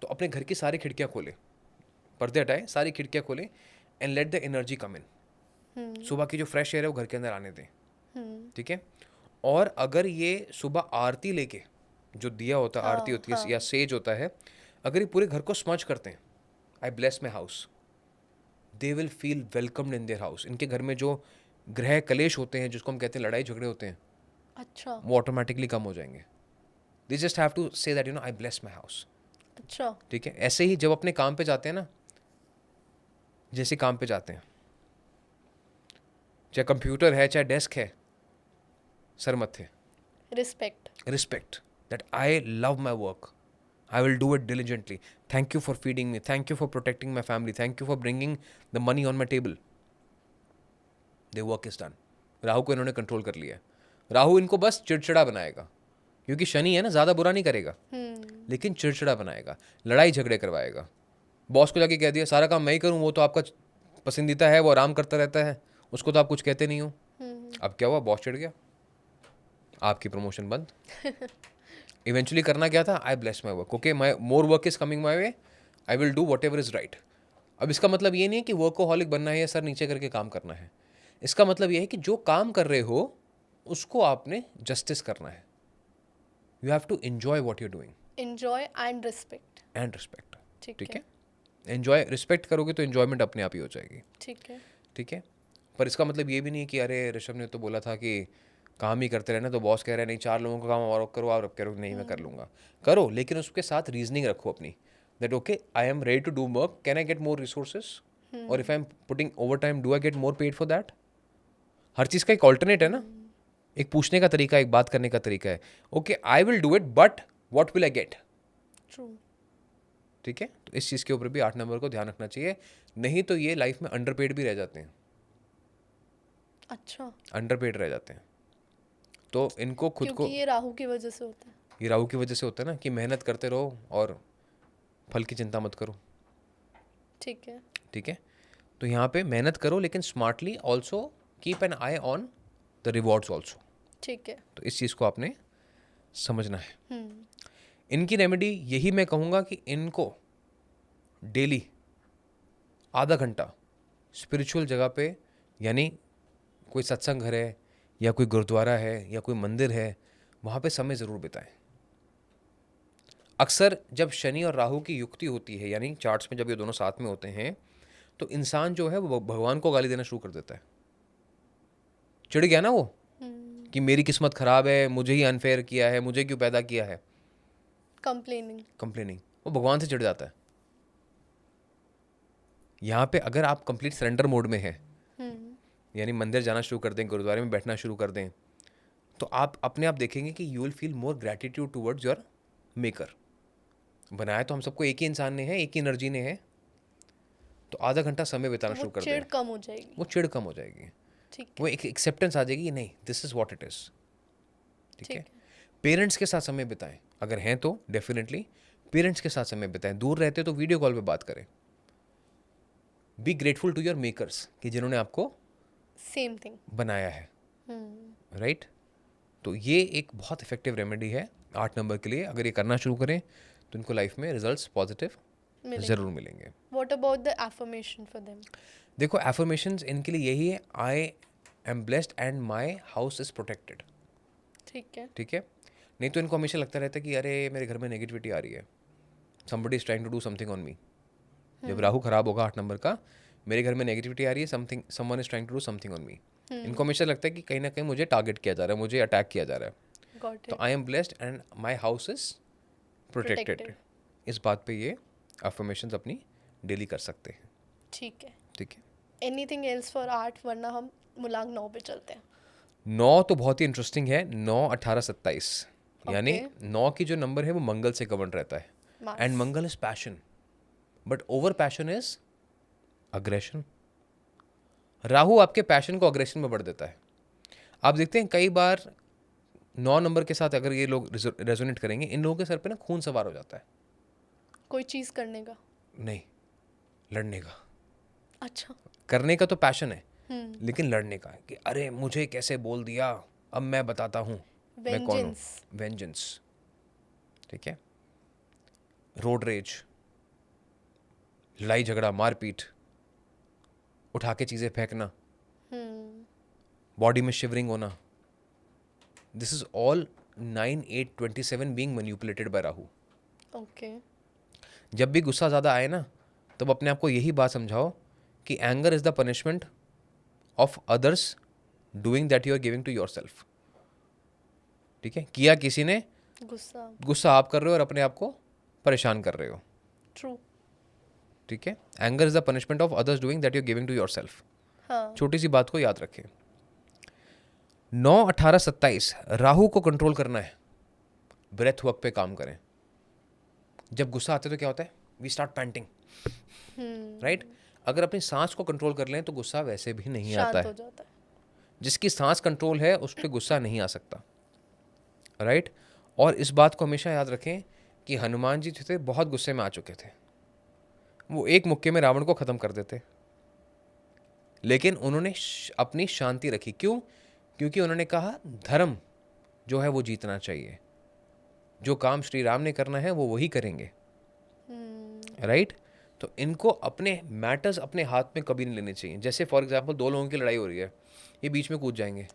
तो अपने घर की सारी खिड़कियाँ खोले, पर्दे हटाए, सारी खिड़कियाँ खोले एंड लेट द एनर्जी कम इन। सुबह की जो फ्रेश एयर है वो घर के अंदर आने दें, ठीक है? और अगर ये सुबह आरती लेके, जो दिया होता है, आरती होती है या सेज होता है, अगर ये पूरे घर को स्मच करते हैं, आई bless my house, they will feel welcomed in their house. इनके घर में जो ग्रह कलेश होते हैं, जिसको हम कहते हैं लड़ाई झगड़े होते हैं, अच्छा वो ऑटोमेटिकली कम हो जाएंगे। They just have to say that I bless my house. अच्छा ठीक है, ऐसे ही जब अपने काम पे जाते हैं ना, जैसे काम पे जाते हैं, चाहे कंप्यूटर है चाहे डेस्क है, सर मत्थे, respect. respect that I love my work. I will do it diligently. Thank you for feeding me. Thank you for protecting my family. Thank you for bringing the money on my table. The work is done. Rahu को इन्होंने control कर लिया है। राहु इनको बस चिड़चिड़ा बनाएगा, क्योंकि शनि है ना, ज़्यादा बुरा नहीं करेगा, लेकिन चिड़चिड़ा बनाएगा, लड़ाई झगड़े करवाएगा। बॉस को जाके कह दिया सारा काम मैं ही करूँ, वो तो आपका पसंदीदा है, वो आराम करता रहता है, उसको तो आप कुछ कहते नहीं हो। अब क्या हुआ, बॉस चिढ़ गया, आपकी प्रमोशन बंद। इवेंचुअली करना क्या था, आई bless my work, okay my more work is coming my way, I will do what ever is right. अब इसका मतलब ये नहीं है कि वर्कोहॉलिक बनना है या सर नीचे करके काम करना है। इसका मतलब ये है कि जो काम कर रहे हो उसको आपने जस्टिस करना है। You have to enjoy what you're doing enjoy and respect. And respect. ठीक ठीक है, एंजॉय रिस्पेक्ट करोगे तो एंजॉयमेंट अपने आप ही हो जाएगी। ठीक है। ठीक है, पर इसका मतलब ये भी नहीं है कि अरे ऋषभ ने तो बोला था कि काम ही करते रहना, तो बॉस कह रहे हैं नहीं 4 लोगों का काम और करो, आप कह रहे हो नहीं मैं कर लूँगा। करो, लेकिन उसके साथ रीजनिंग रखो अपनी, that okay I am ready to do work, can I get more resources, और if I am putting overtime do I get more paid for that. हर चीज़ का एक ऑल्टरनेट है ना, एक पूछने का तरीका, एक बात करने का तरीका है। Okay I will do it but what will I get. True. ठीक है, तो इस चीज़ के ऊपर भी 8 नंबर को ध्यान रखना चाहिए, नहीं तो ये लाइफ में अंडरपेड भी रह जाते हैं। अच्छा, अंडरपेड रह जाते हैं, तो इनको खुद क्योंकि को, ये राहु की वजह से होता है। ये राहु की वजह से होता है ना, कि मेहनत करते रहो और फल की चिंता मत करो। ठीक है। ठीक है, तो यहाँ पे मेहनत करो लेकिन smartly, also keep an I on the rewards also. ठीक है। तो इस चीज़ को आपने समझना है। इनकी रेमेडी यही मैं कहूँगा कि इनको डेली आधा घंटा स्पिरिचुअल जगह पे, यानी कोई सत्संग घर है या कोई गुरुद्वारा है या कोई मंदिर है, वहाँ पे समय ज़रूर बिताएं। अक्सर जब शनि और राहु की युक्ति होती है, यानी चार्ट्स में जब ये दोनों साथ में होते हैं, तो इंसान जो है वो भगवान को गाली देना शुरू कर देता है। चिढ़ गया ना वो कि मेरी किस्मत खराब है, मुझे ही अनफेयर किया है, मुझे क्यों पैदा किया है, कंप्लेनिंग, वो भगवान से चिढ़ जाता है। यहाँ पे अगर आप कंप्लीट सरेंडर मोड में हैं, यानी मंदिर जाना शुरू कर दें, गुरुद्वारे में बैठना शुरू कर दें, तो आप अपने आप देखेंगे कि you will feel more gratitude towards your maker. बनाया तो हम सबको एक ही इंसान ने है, एक ही एनर्जी ने है, तो आधा घंटा समय बिताना शुरू कर दें, चिढ़ कम हो जाएगी। वो चिढ़ कम हो जाएगी, ठीक वो एक एक्सेप्टेंस आ जाएगी, नहीं this is what it is. ठीक ठीक है, पेरेंट्स के साथ समय बिताएं, अगर हैं तो डेफिनेटली पेरेंट्स के साथ समय बिताएं। दूर रहते तो वीडियो कॉल पे बात करें। Be grateful to your makers, कि जिन्होंने आपको सेम थिंग। बनाया है, राइट। तो ये एक बहुत इफेक्टिव रेमेडी है 8 नंबर के लिए। अगर ये करना शुरू करें तो इनको लाइफ में रिजल्ट्स पॉजिटिव ज़रूर मिलेंगे। What about the affirmation for them? देखो, एफर्मेशंस इनके लिए यही है, I am blessed and my house is protected. ठीक है। ठीक है, नहीं तो इनको हमेशा लगता रहता है कि अरे मेरे घर में नेगेटिविटी आ रही है, somebody is trying to do something on me. जब राहु खराब होगा 8 नंबर का, मेरे घर में नेगेटिविटी आ रही है, someone is trying to do something on me. इनको हमेशा लगता है कि कहीं ना कहीं मुझे टारगेट किया जा रहा है, मुझे अटैक किया जा रहा है। गॉट तो it. I am blessed and my house is protected. इस बात पे ये अफर्मेशंस अपनी डेली कर सकते हैं। ठीक है। ठीक है, एनीथिंग एल्स फॉर 8, वरना हम मुलांग 9 पे चलते हैं। 9 तो बहुत ही इंटरेस्टिंग है। 9, 18, 27, यानी Okay. 9 की जो नंबर है वो मंगल से गवर्न रहता है, Mars. And Mangal is passion, but over passion is aggression. Rahu आपके पैशन को अग्रेशन में बढ़ देता है। आप देखते हैं कई बार 9 नंबर के साथ अगर ये लोग रेजोनेट करेंगे, इन लोगों के सर पे ना खून सवार हो जाता है। कोई चीज़ करने का? नहीं, लड़ने का। अच्छा। करने का तो पैशन है, लेकिन लड़ने का कि अरे मुझे कैसे बोल दिया, अब मैं बताता हूँ मैं कौन हूँ। वेंजेंस। ठीक है, रोड रेज, लड़ाई झगड़ा, मारपीट, उठा के चीज़ें फेंकना, बॉडी में शिवरिंग होना, this is all 9/8/27 being manipulated by Rahu. Okay. जब भी गुस्सा ज़्यादा आए ना, तब अपने आप को यही बात समझाओ कि anger is the punishment of others doing that you are giving to your self. ठीक है, किया किसी ने, गुस्सा आप कर रहे हो और अपने आप को परेशान कर रहे हो. ट्रू. ठीक है, anger is the punishment of others doing that you are giving to your self. हाँ. छोटी सी बात को याद रखें. 9/18/27 राहु को कंट्रोल करना है. ब्रेथ वर्क पे काम करें. जब गुस्सा आते तो क्या होता है, वी स्टार्ट पैंटिंग, राइट. अगर अपनी सांस को कंट्रोल कर लें तो गुस्सा वैसे भी नहीं आता हो है. जाता है. जिसकी सांस कंट्रोल है उस पर गुस्सा नहीं आ सकता, राइट. और इस बात को हमेशा याद रखें कि हनुमान जी जो थे बहुत गुस्से में आ चुके थे. वो एक मुक्के में रावण को खत्म कर देते, लेकिन उन्होंने अपनी शांति रखी. क्यों? क्योंकि उन्होंने कहा धर्म जो है वो जीतना चाहिए. जो काम श्री राम ने करना है वो वही करेंगे, राइट. तो इनको अपने मैटर्स अपने हाथ में कभी नहीं लेने चाहिए. जैसे फॉर एग्जांपल 2 लोगों की लड़ाई हो रही है, ये बीच में कूद जाएंगे.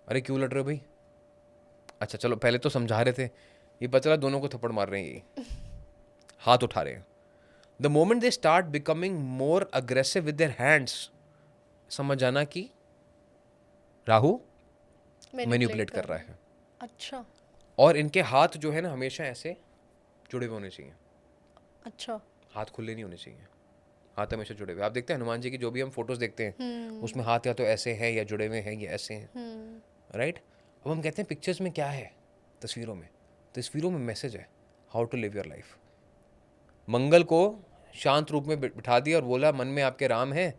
अरे क्यों लड़ रहे हो भाई? अच्छा चलो, पहले तो समझा रहे थे, ये पता चला दोनों को थप्पड़ मार रहे हैं, ये हाथ उठा रहे हैं. The moment they start becoming more aggressive with their hands, समझ जाना कि राहु मैनिपुलेट कर रहा है. अच्छा. और इनके हाथ जो है ना हमेशा ऐसे जुड़े हुए होने चाहिए. अच्छा. हाथ खुले नहीं होने चाहिए, हाथ हमेशा जुड़े हुए. आप देखते हैं हनुमान जी की जो भी हम फोटोज देखते हैं उसमें हाथ या तो ऐसे हैं या जुड़े हुए हैं या ऐसे हैं, राइट. अब हम कहते हैं पिक्चर्स में क्या है, तस्वीरों में मैसेज है, how to live your life. Mangal को शांत रूप में बिठा दिया और बोला मन में आपके राम हैं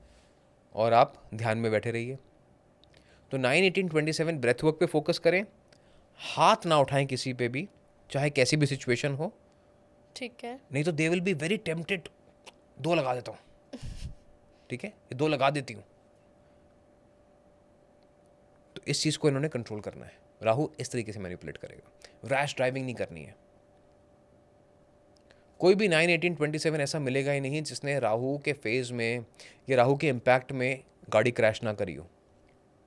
और आप ध्यान में बैठे रहिए. तो 9/18/27 ब्रेथ वर्क पे फोकस करें. हाथ ना उठाएं किसी पे भी, चाहे कैसी भी सिचुएशन हो. ठीक है. नहीं तो they will be very tempted. 2 लगा देता हूं, ठीक है, ये 2 लगा देती हूं. तो इस चीज को इन्होंने कंट्रोल करना है. राहु इस तरीके से मैनिपुलेट करेगा. रैश ड्राइविंग नहीं करनी है. कोई भी 9/18/27 ऐसा मिलेगा ही नहीं जिसने राहु के फेज में या राहु के इम्पैक्ट में गाड़ी क्रैश ना करी हो.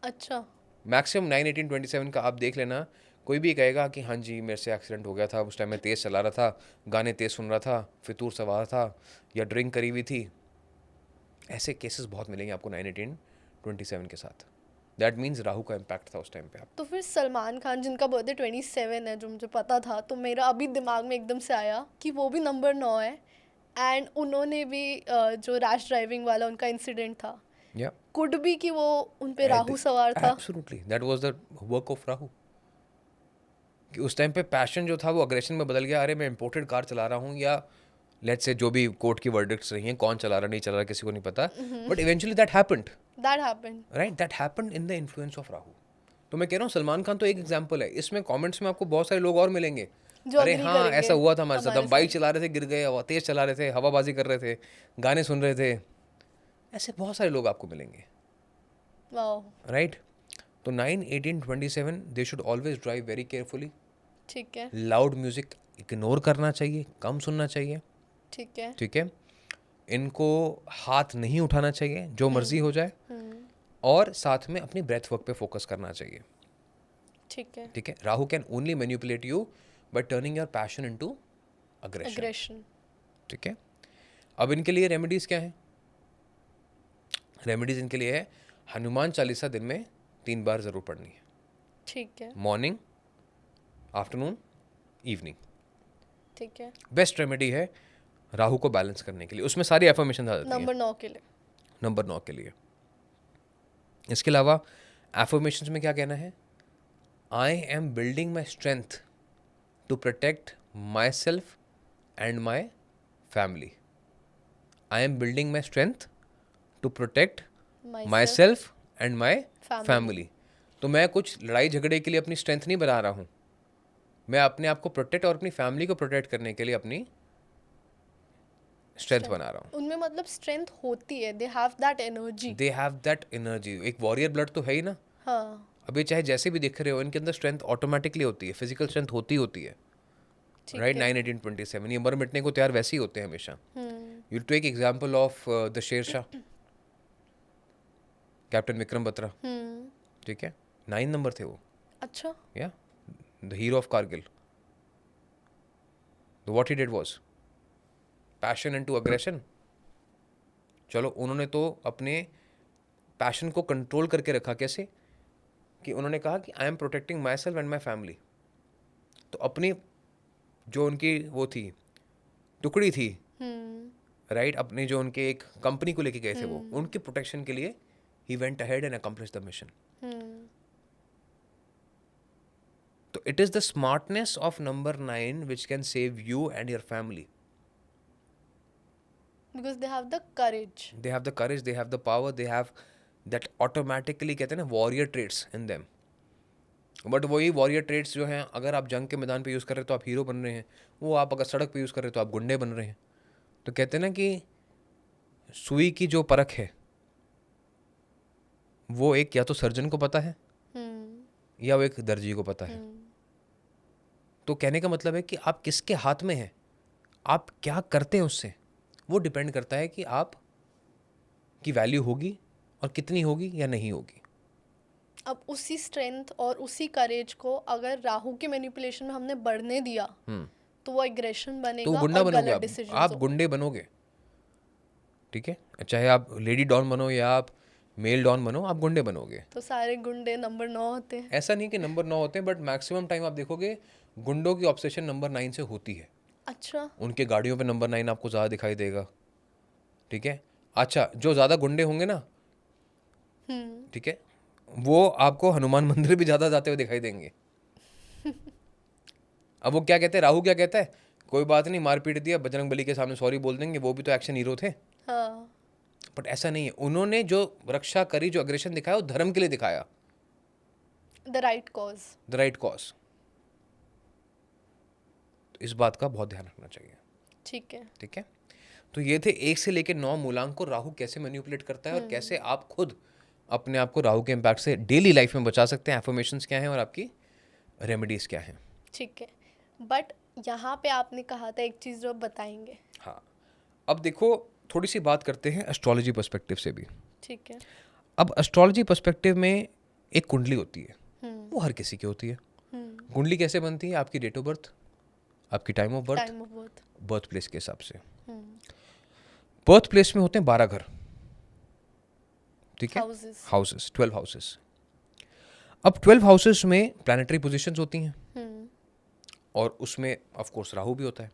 अच्छा. मैक्सिमम 9/18/27 का आप देख लेना, कोई भी कहेगा कि हाँ जी मेरे से एक्सीडेंट हो गया था, उस टाइम मैं तेज़ चला रहा था, गाने तेज़ सुन रहा था, फितूर सवार था या ड्रिंक करी हुई थी. ऐसे केसेस बहुत मिलेंगे आपको 9/18/27 के साथ. दैट मीन्स राहु का इम्पैक्ट था उस टाइम पे. आप तो फिर सलमान खान जिनका बर्थडे 27 है, जो मुझे पता था, तो मेरा अभी दिमाग में एकदम से आया कि वो भी नंबर 9 है एंड उन्होंने भी जो रैश ड्राइविंग वाला उनका इंसिडेंट था, कुड बी कि वो उन पे राहु सवार था. Absolutely, that was the work of Rahu. कि उस टाइम पे पैशन जो था वो अग्रेशन में बदल गया. अरे मैं इंपोर्टेड कार चला रहा हूँ, या लेट्स से जो भी कोर्ट की वर्डिक्ट्स रही हैं, कौन चला रहा नहीं चला रहा किसी को नहीं पता, but eventually that happened, right. That happened in the influence of Rahu. तो मैं कह रहा हूँ सलमान खान तो एक एग्जाम्पल है. इसमें कमेंट्स में आपको बहुत सारे लोग और मिलेंगे, अरे हाँ ऐसा हुआ था हमारे साथ, हम बाइक चला रहे थे, गिर गए, तेज चला रहे थे, हवाबाजी कर रहे थे, गाने सुन रहे थे. ऐसे बहुत सारे लोग आपको मिलेंगे, राइट. तो 9/18/27 they should always drive very carefully. ठीक है. लाउड म्यूजिक इग्नोर करना चाहिए, कम सुनना चाहिए. ठीक है. ठीक है. इनको हाथ नहीं उठाना चाहिए, जो मर्जी हो जाए. और साथ में अपनी ब्रेथ वर्क पे फोकस करना चाहिए. ठीक है. ठीक है. Rahu can only manipulate you bye turning your passion into aggression. ठीक है. अब इनके लिए रेमेडीज क्या है? रेमेडीज इनके लिए है हनुमान चालीसा दिन में 3 बार जरूर पढ़नी है. ठीक है. Morning, afternoon, evening. ठीक है. बेस्ट रेमेडी है राहु को बैलेंस करने के लिए. उसमें सारी एफर्मेशन आ जाती है. नंबर 9 के लिए. नंबर 9 के लिए. इसके अलावा एफर्मेशंस में क्या कहना है? I am building my strength to protect my self and my family. I am building my strength to protect my self and my family. तो मैं कुछ लड़ाई झगड़े के लिए अपनी स्ट्रेंथ नहीं बना रहा हूँ, मैं अपने आप को प्रोटेक्ट और अपनी फैमिली को प्रोटेक्ट करने के लिए अपनी स्ट्रेंथ बना रहा हूँ. उनमें मतलब स्ट्रेंथ होती है, they have that energy. They have that energy. एक वॉरियर ब्लड तो है ही ना. हाँ. अभी चाहे जैसे भी दिख रहे हो, इनके अंदर स्ट्रेंथ ऑटोमेटिकली होती है, फिजिकल स्ट्रेंथ होती है. राइट. 9/18/27 ये मर मिटने को तैयार वैसे ही होते हैं हमेशा. You take example of the Shershaah, captain Vikram Batra. ठीक है. 9 नंबर थे वो. अच्छा. Yeah, the hero of Kargil. What he did was passion into aggression. चलो उन्होंने तो अपने पैशन को कंट्रोल करके रखा. कैसे? कि उन्होंने कहा कि I M protecting my self and my family. तो अपनी जो उनकी वो थी टुकड़ी थी, राइट, अपनी जो उनके एक कंपनी को लेके गए थे वो, उनकी प्रोटेक्शन के लिए ही went ahead and accomplish the mission. तो it is the smartness of number 9 which can save you and your family. Because they have the courage. They have the courage, they have the power, they have that automatically कहते हैं ना warrior traits in them. But वही warrior trades जो हैं अगर आप जंग के मैदान पे यूज़ कर रहे हैं तो आप हीरो बन रहे हैं, वो आप अगर सड़क पे यूज़ कर रहे हैं तो आप गुंडे बन रहे हैं. तो कहते हैं ना कि सुई की जो परख है वो एक या तो सर्जन को पता है या वो एक दर्जी को पता है. तो कहने का मतलब है कि आप किसके हाथ में हैं, आप क्या करते हैं उससे वो डिपेंड करता है कि आप की वैल्यू होगी और कितनी होगी या नहीं होगी. अब उसी स्ट्रेंथ और उसी करेज को अगर राहु के मैनिपुलेशन में हमने बढ़ने दिया तो वो एग्रेशन बनेगा, तो गुंडा और बनोगे गलत डिसीजंस आप गुंडे बनोगे. ठीक है, चाहे आप लेडी डॉन बनो या आप मेल डॉन बनो, आप गुंडे बनोगे. तो सारे गुंडे नंबर 9 होते हैं. ऐसा नहीं कि नंबर 9 होते हैं, बट मैक्सिमम टाइम आप देखोगे गुंडों की ऑब्सेशन नंबर 9 से होती है. अच्छा. उनके गाड़ियों पे नंबर 9 आपको ज़्यादा दिखाई देगा. ठीक है. अच्छा, जो ज़्यादा गुंडे होंगे ना, ठीक है, वो आपको हनुमान मंदिर भी ज़्यादा जाते हुए दिखाई देंगे. अब वो क्या कहते हैं, राहु क्या कहता है, कोई बात नहीं, मार पीट दिया, बजरंग बली के सामने सॉरी बोल देंगे, वो भी तो एक्शन हीरो थे. हाँ. बट ऐसा नहीं है. उन्होंने जो रक्षा करी, जो अग्रेशन दिखाया, वो धर्म के लिए दिखाया. The right cause. The right cause. तो इस बात का बहुत ध्यान रखना चाहिए. ठीक है. ठीक है. तो ये थे 1 से लेकर 9 मूलांक को राहु कैसे मैनिपुलेट करता है और कैसे आप खुद अपने आप को राहु के इम्पैक्ट से डेली लाइफ में बचा सकते हैं. एफर्मेशंस क्या हैं और आपकी रेमेडीज क्या हैं. ठीक है. बट यहाँ पे आपने कहा था एक चीज़ जो आप बताएंगे. हाँ, अब देखो थोड़ी सी बात करते हैं एस्ट्रोलॉजी पर्सपेक्टिव से भी. ठीक है. अब एस्ट्रोलॉजी पर्सपेक्टिव में एक कुंडली होती है, वो हर किसी की होती है. कुंडली कैसे बनती है, आपकी डेट ऑफ बर्थ, आपकी time of birth, time of birth, birth place के हिसाब से. बर्थ प्लेस में होते हैं 12 घर. ठीक है, हाउसेस, 12 हाउसेस. अब 12 हाउसेस में प्लैनेटरी पोजीशंस होती हैं और उसमें ऑफ कोर्स राहु भी होता है.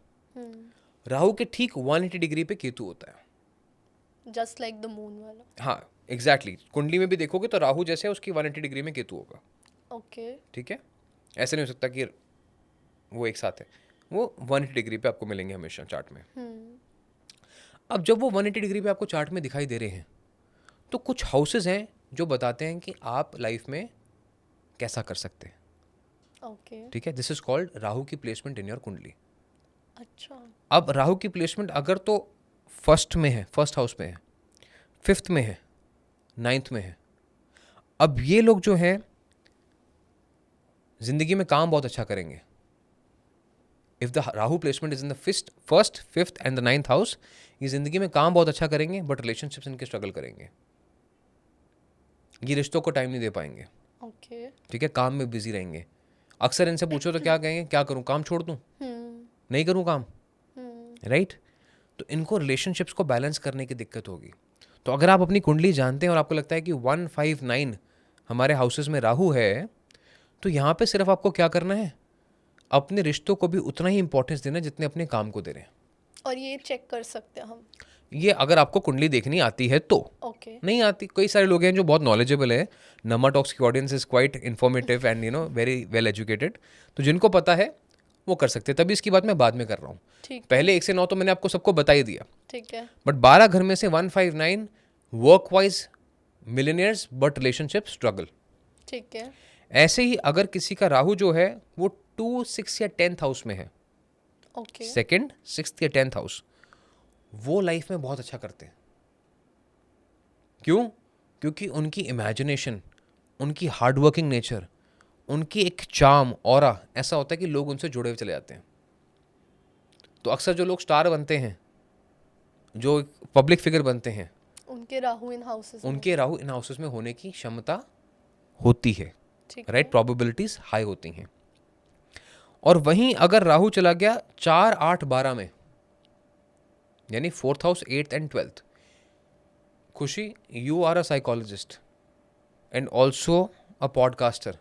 राहु के ठीक 180 डिग्री पे केतु होता है. जस्ट लाइक द मून वाला. हाँ, एग्जैक्टली. कुंडली में भी देखोगे तो राहु जैसे है उसकी 180 डिग्री में केतु होगा. ओके. ठीक है, ऐसे नहीं हो सकता कि वो एक साथ है. वो 180 डिग्री पे आपको मिलेंगे हमेशा चार्ट में. अब जब वो 180 डिग्री पे आपको चार्ट में दिखाई दे रहे हैं तो कुछ हाउसेस हैं जो बताते हैं कि आप लाइफ में कैसा कर सकते हैं. ओके. ठीक है, दिस इज कॉल्ड राहु की प्लेसमेंट इन योर कुंडली. अच्छा. अब राहु की प्लेसमेंट अगर तो फर्स्ट में है, फर्स्ट हाउस में है, 5th में है, 9th में है, अब ये लोग जो हैं जिंदगी में काम बहुत अच्छा करेंगे. If the Rahu placement is in the first, 5th and the 9th house, ये जिंदगी में काम बहुत अच्छा करेंगे बट रिलेशनशिप्स इनके स्ट्रगल करेंगे. ये रिश्तों को टाइम नहीं दे पाएंगे. ओके. ठीक है, काम में बिजी रहेंगे. अक्सर इनसे पूछो तो क्या कहेंगे, क्या करूं, काम छोड़ दूं, नहीं करूं काम, राइट. तो इनको रिलेशनशिप्स को बैलेंस करने की दिक्कत होगी. तो अगर आप अपनी कुंडली जानते हैं और आपको लगता है कि 159 हमारे हाउसेस में राहु है, तो यहाँ पे सिर्फ आपको क्या करना है, अपने रिश्तों को भी उतना ही इंपॉर्टेंस देना जितने अपने काम को दे रहे हैं. और ये चेक कर सकते हैं हम, ये अगर आपको कुंडली देखनी आती है तो. ओके. नहीं आती, कई सारे लोग हैं जो बहुत नॉलेजेबल है. नमा टॉक्स की audience is quite informative and very well educated. तो जिनको पता है वो कर सकते हैं. तभी इसकी बात मैं बाद में कर रहा हूँ. ठीक. पहले 1 से 9 तो मैंने आपको सबको बता ही दिया. ठीक है. बट 12 घर में से 159 work wise millionaires but relationship struggle. ठीक है. ऐसे ही अगर किसी का राहु जो है वो 2, 6 या 10th हाउस में है, ओके. 2nd, 6th या 10th हाउस, वो लाइफ में बहुत अच्छा करते हैं. क्यों? क्योंकि उनकी इमेजिनेशन, उनकी हार्डवर्किंग नेचर, उनकी एक चार्म, ऑरा ऐसा होता है कि लोग उनसे जुड़े हुए चले जाते हैं. तो अक्सर जो लोग स्टार बनते हैं, जो पब्लिक फिगर बनते हैं, उनके राहु इन हाउसेस, उनके राहु इन हाउसेस में होने की क्षमता होती है. ठीक राइट, प्रोबेबिलिटीज हाई होती हैं। और वहीं अगर राहु चला गया 4, 8, 12 में, यानी 4th house, 8th and 12th, Khushi, you are a psychologist and also a podcaster.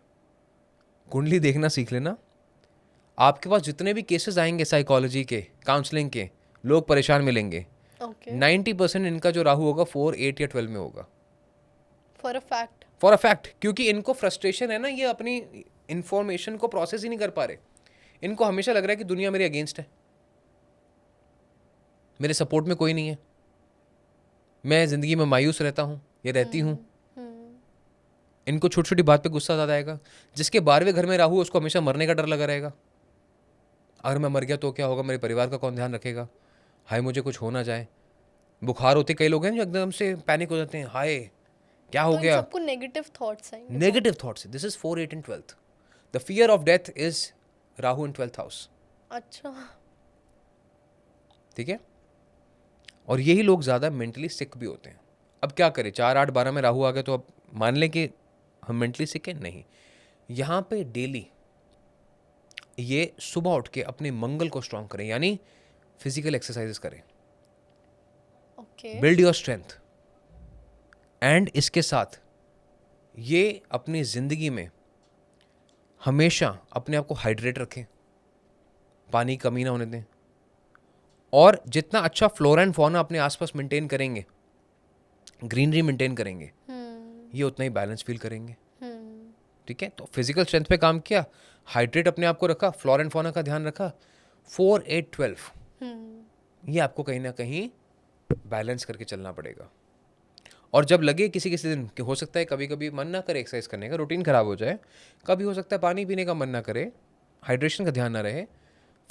कुंडली देखना सीख लेना। आपके पास जितने भी केसेस आएंगे साइकोलॉजी के, काउंसलिंग के, लोग परेशान मिलेंगे, ओके, 90% इनका जो राहु होगा 4, 8 या 12 में होगा, for a fact. For a fact. क्योंकि इनको फ्रस्ट्रेशन है ना, ये अपनी इंफॉर्मेशन को प्रोसेस ही नहीं कर पा रहे। इनको हमेशा लग रहा है कि दुनिया मेरे अगेंस्ट है, मेरे सपोर्ट में कोई नहीं है, मैं जिंदगी में मायूस रहता हूँ या रहती हूँ। इनको छोटी छोटी बात पे गुस्सा ज़्यादा आएगा। जिसके 12वें घर में राहु है, उसको हमेशा मरने का डर लगा रहेगा। अगर मैं मर गया तो क्या होगा, मेरे परिवार का कौन ध्यान रखेगा, हाय मुझे कुछ हो ना जाए। बुखार होते कई लोग हैं जो एकदम से पैनिक हो जाते हैं, हाय क्या हो तो इन गया। सबको नेगेटिव थॉट्स आएंगे। Negative thoughts, this is 4, 8 and 12th। The fear of death is Rahu in 12th house. अच्छा, ठीक है। और यही लोग ज़्यादा मेंटली सिक भी होते हैं। अब क्या करें, 4, 8, 12 में राहु आ गए तो अब मान लें कि हम मेंटली सिक हैं? नहीं। यहाँ पे डेली ये सुबह उठ के अपने मंगल को स्ट्रांग करें, यानी फिजिकल एक्सरसाइजेस करें, okay, build your strength. And इसके साथ ये अपनी ज़िंदगी में हमेशा अपने आप को हाइड्रेट रखें, पानी की कमी ना होने दें। और जितना अच्छा फ्लोरा एंड फौना अपने आसपास मेंटेन करेंगे, ग्रीनरी मेंटेन करेंगे, ये उतना ही बैलेंस फील करेंगे। ठीक है। तो फिजिकल स्ट्रेंथ पे काम किया, हाइड्रेट अपने आप को रखा, फ्लोरा एंड फौना का ध्यान रखा, 4, 8, 12 ये आपको कहीं ना कहीं बैलेंस करके चलना पड़ेगा। और जब लगे किसी किसी दिन कि हो सकता है कभी कभी मन ना करे एक्सरसाइज करने का, रूटीन खराब हो जाए, कभी हो सकता है पानी पीने का मन ना करे, हाइड्रेशन का ध्यान ना रहे,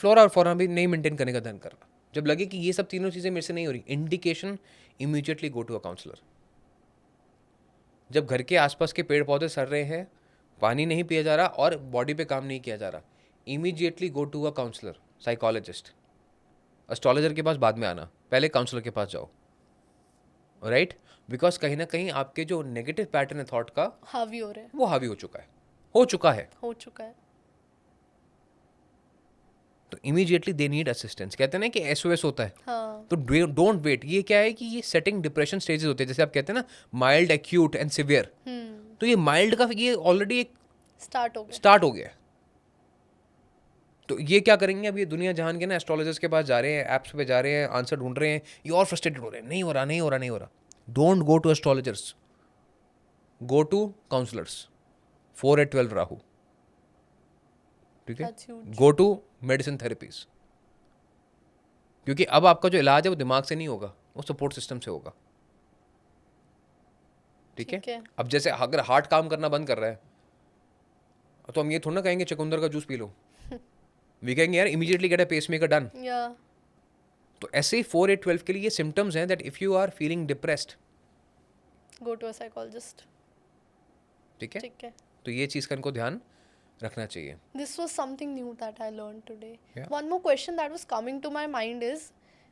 फ्लोरा और फौना भी नहीं मेंटेन करने का ध्यान कर रहा, जब लगे कि ये सब तीनों चीज़ें मेरे से नहीं हो रही, indication immediately go to a counsellor. जब घर के आसपास के पेड़ पौधे सड़ रहे हैं, पानी नहीं पिया जा रहा और बॉडी पे काम नहीं किया जा रहा, immediately go to a counsellor, psychologist. Astrologer के पास बाद में आना, पहले काउंसलर के पास जाओ। राइट, बिकॉज कहीं ना कहीं आपके जो नेगेटिव पैटर्न है थॉट का, हावी हो रहे हैं, वो हावी हो चुका है, हो चुका है। हो चुका है। तो इमीडिएटली दे नीड असिस्टेंस। कहते हैं ना कि एसओएस होता है, हाँ, तो डोंट वेट। ये क्या है कि ये सेटिंग डिप्रेशन स्टेजेस होते हैं, जैसे आप कहते हैं ना माइल्ड, एक्यूट एंड सिवियर। तो ये माइल्ड का ये ऑलरेडी एक स्टार्ट हो गया। स्टार्ट हो गया है। तो ये क्या करेंगे, अब ये दुनिया जहान के ना एस्ट्रोलॉजर्स के पास जा रहे हैं, ऐप्स पे जा रहे हैं, आंसर ढूंढ रहे हैं, ये और फ्रस्ट्रेटेड हो रहे हैं, नहीं हो रहा, नहीं हो रहा, नहीं हो रहा। Don't go to astrologers, go to counsellors. 4, 8, 12 Rahu, ठीक है। That's huge. Go to medicine therapies, क्योंकि अब आपका जो इलाज है वो दिमाग से नहीं होगा, वो सपोर्ट सिस्टम से होगा। ठीक ठीक है। है। अब जैसे अगर हार्ट काम करना बंद कर रहा है, तो हम ये थोड़ा ना कहेंगे चुकंदर का जूस पी लो, वी कहेंगे यार immediately get a pacemaker done. या तो ऐसे ही 4, 8, 12 के लिए ये सिम्टम्स हैं that if you are feeling depressed, go to a psychologist. ठीक है, ठीक है। तो ये चीज़ का इनको ध्यान रखना चाहिए। This was something new that I learned today. Yeah. One more question that was coming to my mind is,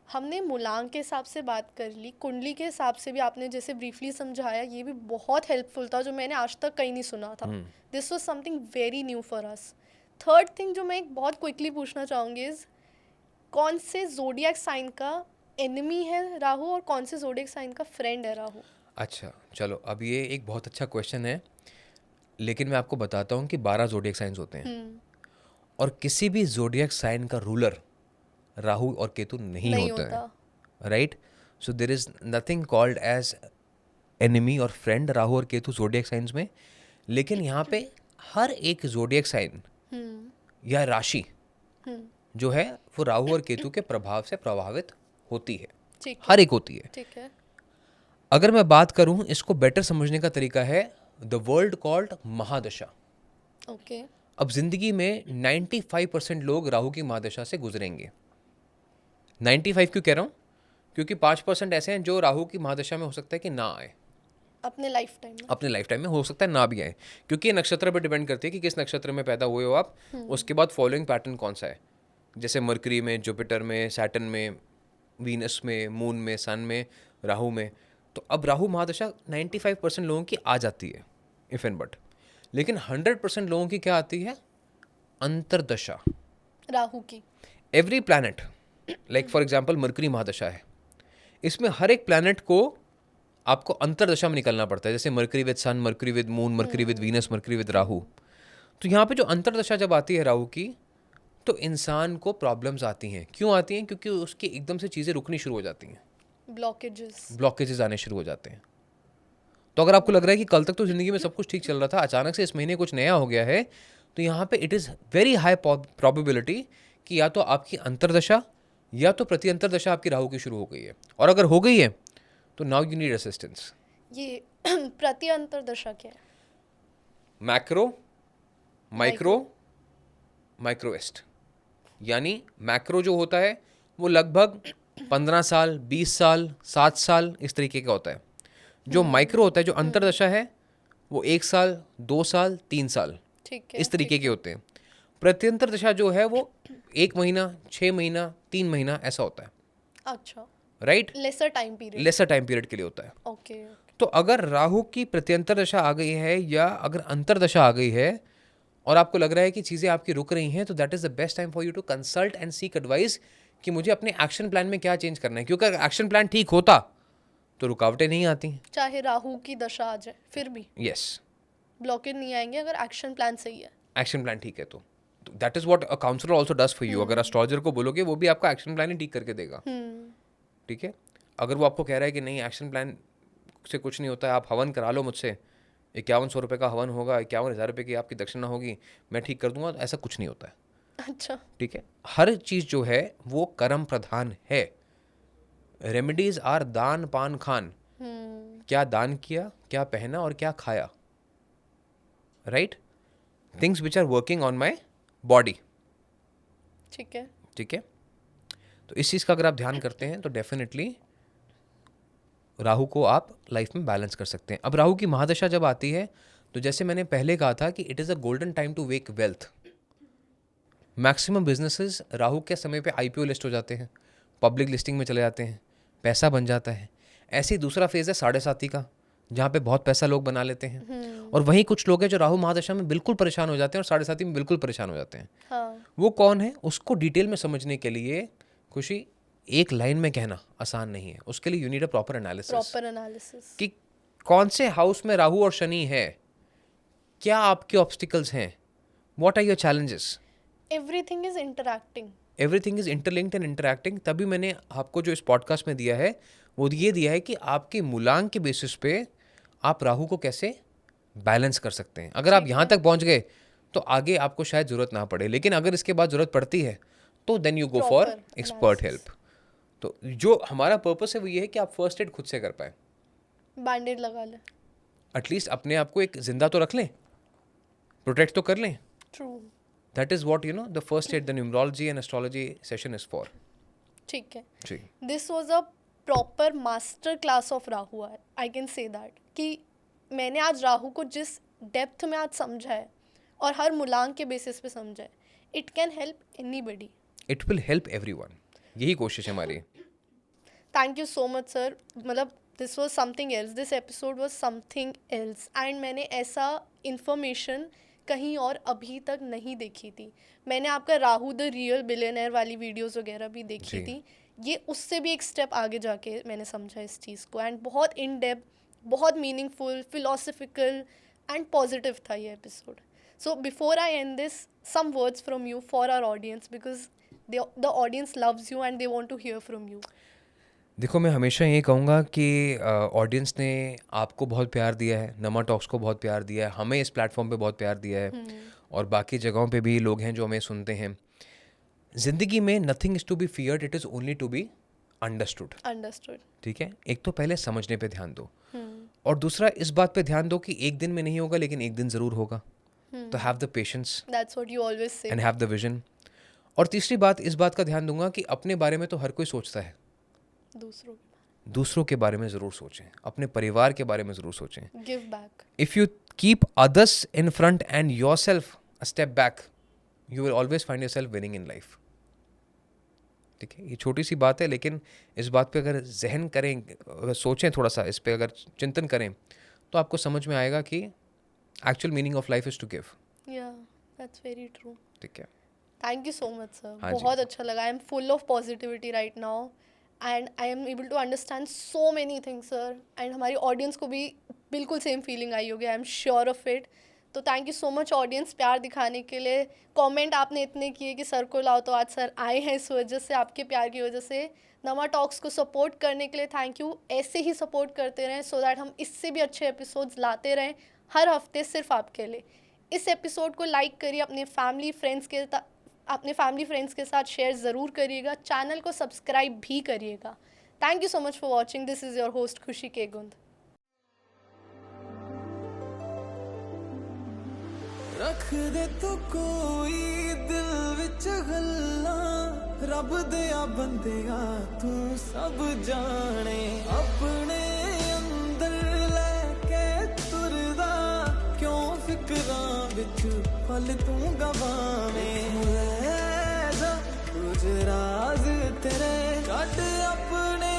हमने मूलांक के हिसाब से बात कर ली, कुंडली के हिसाब से भी आपने जैसे ब्रीफली समझाया, ये भी बहुत हेल्पफुल था, जो मैंने आज तक कहीं नहीं सुना था। This was something very new for us. Third thing जो मैं एक बहुत क्विकली पूछना चाहूँगी इज, कौन से जोडियक साइन का एनिमी है राहु और कौन से जोडियक साइन का फ्रेंड है राहु? अच्छा चलो, अब ये एक बहुत अच्छा क्वेश्चन है, लेकिन मैं आपको बताता हूँ कि 12 जोडियक साइंस होते हैं, और किसी भी जोडियक साइन का रूलर राहु और केतु नहीं होता है। Right, so there is nothing called as enemy और फ्रेंड राहु और केतु जोडियक साइंस में। लेकिन यहाँ पे हर एक जोडियक साइन या राशि जो है वो राहु और केतु के प्रभाव से प्रभावित होती है, ठीक है, हर एक होती है। ठीक है। अगर मैं बात करूं, इसको बेटर समझने का तरीका है द वर्ल्ड कॉल्ड महादशा। ओके, अब जिंदगी में 95% लोग राहु की महादशा से गुजरेंगे। 95 क्यों कह रहा हूं? क्योंकि 5% ऐसे हैं जो राहु की महादशा में हो सकता है कि ना आए, अपने लाइफ टाइम में। अपने लाइफ टाइम में हो सकता है ना भी आए, क्योंकि ये नक्षत्र पर डिपेंड करती है कि किस नक्षत्र में पैदा हुए हो आप, उसके बाद फॉलोइंग पैटर्न कौन सा है। जैसे मरकरी में, जुपिटर में, सैटर्न में, वीनस में, मून में, सन में, राहु में। तो अब राहु महादशा 95% लोगों की आ जाती है, इफ एंड बट। लेकिन 100% लोगों की क्या आती है? अंतर्दशा। राहु की। Every planet, like for example Mercury महादशा है, इसमें हर एक प्लैनेट को आपको अंतर्दशा में निकलना पड़ता है। जैसे Mercury with Sun, Mercury with Moon, Mercury with Venus, Mercury with Rahu. तो यहाँ पे जो अंतर्दशा जब आती है राहु की, तो इंसान को प्रॉब्लम्स आती हैं। क्यों आती हैं? क्योंकि उसकी एकदम से चीज़ें रुकनी शुरू हो जाती हैं, ब्लॉकेजेस आने शुरू हो जाते हैं। तो अगर आपको लग रहा है कि कल तक तो ज़िंदगी में सब कुछ ठीक चल रहा था, अचानक से इस महीने कुछ नया हो गया है, तो यहाँ पे it is very high probability कि या तो आपकी अंतर्दशा या तो प्रति अंतर्दशा आपकी राहु की शुरू हो गई है। और अगर हो गई है तो नाउ यू नीड असिस्टेंस। ये प्रति अंतर्दशा क्या है? मैक्रो, माइक्रो, माइक्रोवेस्ट। यानी मैक्रो जो होता है वो लगभग 15 साल, 20 साल, 7 साल इस तरीके का होता है। जो माइक्रो होता है, जो अंतर्दशा है, वो 1 साल, 2 साल, 3 साल ठीक है, इस तरीके के होते हैं। प्रत्यंतर दशा जो है वो 1 महीना, 6 महीना, 3 महीना ऐसा होता है। अच्छा, right? Lesser time period. Lesser time period के लिए होता है। ओके। तो अगर राहु की प्रत्यंतर दशा आ गई है या अगर अंतर्दशा आ गई है और आपको लग रहा है कि चीज़ें आपकी रुक रही हैं, तो that is the best time for you to consult and seek advice कि मुझे अपने एक्शन प्लान में क्या चेंज करना है। क्योंकि अगर एक्शन प्लान ठीक होता तो रुकावटें नहीं आती। चाहे राहु की दशा आ जाए फिर भी यस, ब्लॉकेज नहीं आएंगे अगर एक्शन प्लान सही है। एक्शन प्लान ठीक है तो that is what a counsellor also does for you. अगर एस्ट्रोलॉजर को बोलोगे वो भी आपका एक्शन प्लान ही ठीक करके देगा। ठीक है? अगर वो आपको कह रहा है कि नहीं एक्शन प्लान से कुछ नहीं होता है, आप हवन करा लो मुझसे, 5100 रुपये का हवन होगा, 51,000 रुपये की आपकी दक्षिणा होगी, मैं ठीक कर दूंगा, तो ऐसा कुछ नहीं होता है। अच्छा, ठीक है? हर चीज़ जो है वो कर्म प्रधान है। रेमेडीज आर दान पान खान। क्या दान किया, क्या पहना और क्या खाया। Right? Things which are working on my body. ठीक है। ठीक है? तो इस चीज़ का अगर आप ध्यान करते हैं तो डेफिनेटली राहु को आप लाइफ में बैलेंस कर सकते हैं। अब राहु की महादशा जब आती है तो जैसे मैंने पहले कहा था कि it is a golden time to wake wealth. Maximum businesses Rahu के समय पे आईपीओ लिस्ट हो जाते हैं, पब्लिक लिस्टिंग में चले जाते हैं, पैसा बन जाता है। ऐसे ही दूसरा फेज़ है 7.5 का, जहाँ पे बहुत पैसा लोग बना लेते हैं। और वहीं कुछ लोग हैं जो राहु महादशा में बिल्कुल परेशान हो जाते हैं और 7.5 में बिल्कुल परेशान हो जाते हैं। हाँ। वो कौन है उसको डिटेल में समझने के लिए खुशी एक लाइन में कहना आसान नहीं है। उसके लिए you need a proper analysis कि कौन से हाउस में राहु और शनि है, क्या आपके ऑब्स्टिकल्स हैं, what are your challenges. Everything is interacting, everything is interlinked and interacting. तभी मैंने आपको जो इस पॉडकास्ट में दिया है वो ये दिया है कि आपके मूलांक के बेसिस पे आप राहु को कैसे बैलेंस कर सकते हैं। अगर आप यहाँ तक पहुँच गए तो आगे आपको शायद ज़रूरत ना पड़े, लेकिन अगर इसके बाद ज़रूरत पड़ती है तो then you go for expert help. तो जो हमारा पर्पस है वो ये है कि आप फर्स्ट एड खुद से कर पाए। बैंडेड लगा ले, एटलीस्ट अपने आप को एक जिंदा तो रख लें, प्रोटेक्ट तो कर लें। True. That is what the first aid, the numerology and astrology session is for. ठीक है। जी, this was a proper master class of Rahu, I can say that कि मैंने आज राहु को जिस डेप्थ में आज समझा है और हर मूलांक के बेसिस पे समझा है, it can help anybody. It will help everyone, यही कोशिश है हमारी। Thank you so much sir. मतलब this was something else, this episode was something else and मैंने ऐसा इन्फॉर्मेशन कहीं और अभी तक नहीं देखी थी। मैंने आपका राहु द रियल बिलियनर वाली वीडियोस वगैरह भी देखी थी, ये उससे भी एक स्टेप आगे जाके मैंने समझा इस चीज़ को, एंड बहुत इन डेप्थ, बहुत मीनिंगफुल, फिलोसफिकल एंड पॉजिटिव था ये episode. So before I end this, some words from you for our audience, because the audience loves you and they want to hear from you. देखो, मैं हमेशा ये कहूँगा कि audience ने आपको बहुत प्यार दिया है, नमा टॉक्स को बहुत प्यार दिया है, हमें इस प्लेटफॉर्म पे बहुत प्यार दिया है, और बाकी जगहों पे भी लोग हैं जो हमें सुनते हैं। ज़िंदगी में nothing is to be feared, it is only to be understood. ठीक है? एक तो पहले समझने पे ध्यान दो, और दूसरा इस बात पे ध्यान दो कि एक दिन में नहीं होगा लेकिन एक दिन ज़रूर होगा। तो have the patience and have the vision. और तीसरी बात, इस बात का ध्यान दूंगा कि अपने बारे में तो हर कोई सोचता है, दूसरों के बारे में ज़रूर सोचें, अपने परिवार के बारे में ज़रूर सोचें। Give back. If you keep others in front end your self a step back, you will always find your self winning in life. ठीक है? ये छोटी सी बात है, लेकिन इस बात पे अगर जहन करें, अगर सोचें थोड़ा सा, इस पे अगर चिंतन करें, तो आपको समझ में आएगा कि actual meaning of life is to give. या दैट्स वेरी ट्रू. ठीक है. Thank you so much sir, हाँ जी. बहुत अच्छा लगा. I am full of positivity right now and I am able to understand so many things sir. And हमारी audience को भी बिल्कुल सेम फीलिंग आई होगी, I am sure of it. तो thank you so much audience प्यार दिखाने के लिए. कमेंट आपने इतने किए कि सर को लाओ, तो आज सर आए हैं इस वजह से, आपके प्यार की वजह से. नमा टॉक्स को सपोर्ट करने के लिए थैंक यू. ऐसे ही सपोर्ट करते रहें सो दैट हम इससे भी अच्छे एपिसोड्स लाते रहें हर हफ्ते सिर्फ आपके लिए. इस एपिसोड को लाइक करिए, अपने फैमिली फ्रेंड्स के साथ शेयर ज़रूर करिएगा. चैनल को सब्सक्राइब भी करिएगा. Thank you so much for watching. This is your host खुशी के गुंद. रख दे तू कोई दिल विच गल्लां, रब दिया बंदिया तू सब जाने. अपने अंदर लेके तुरदा, क्यों फिक्रां विच पल तू गवावें. कुछ राज तेरे कट अपने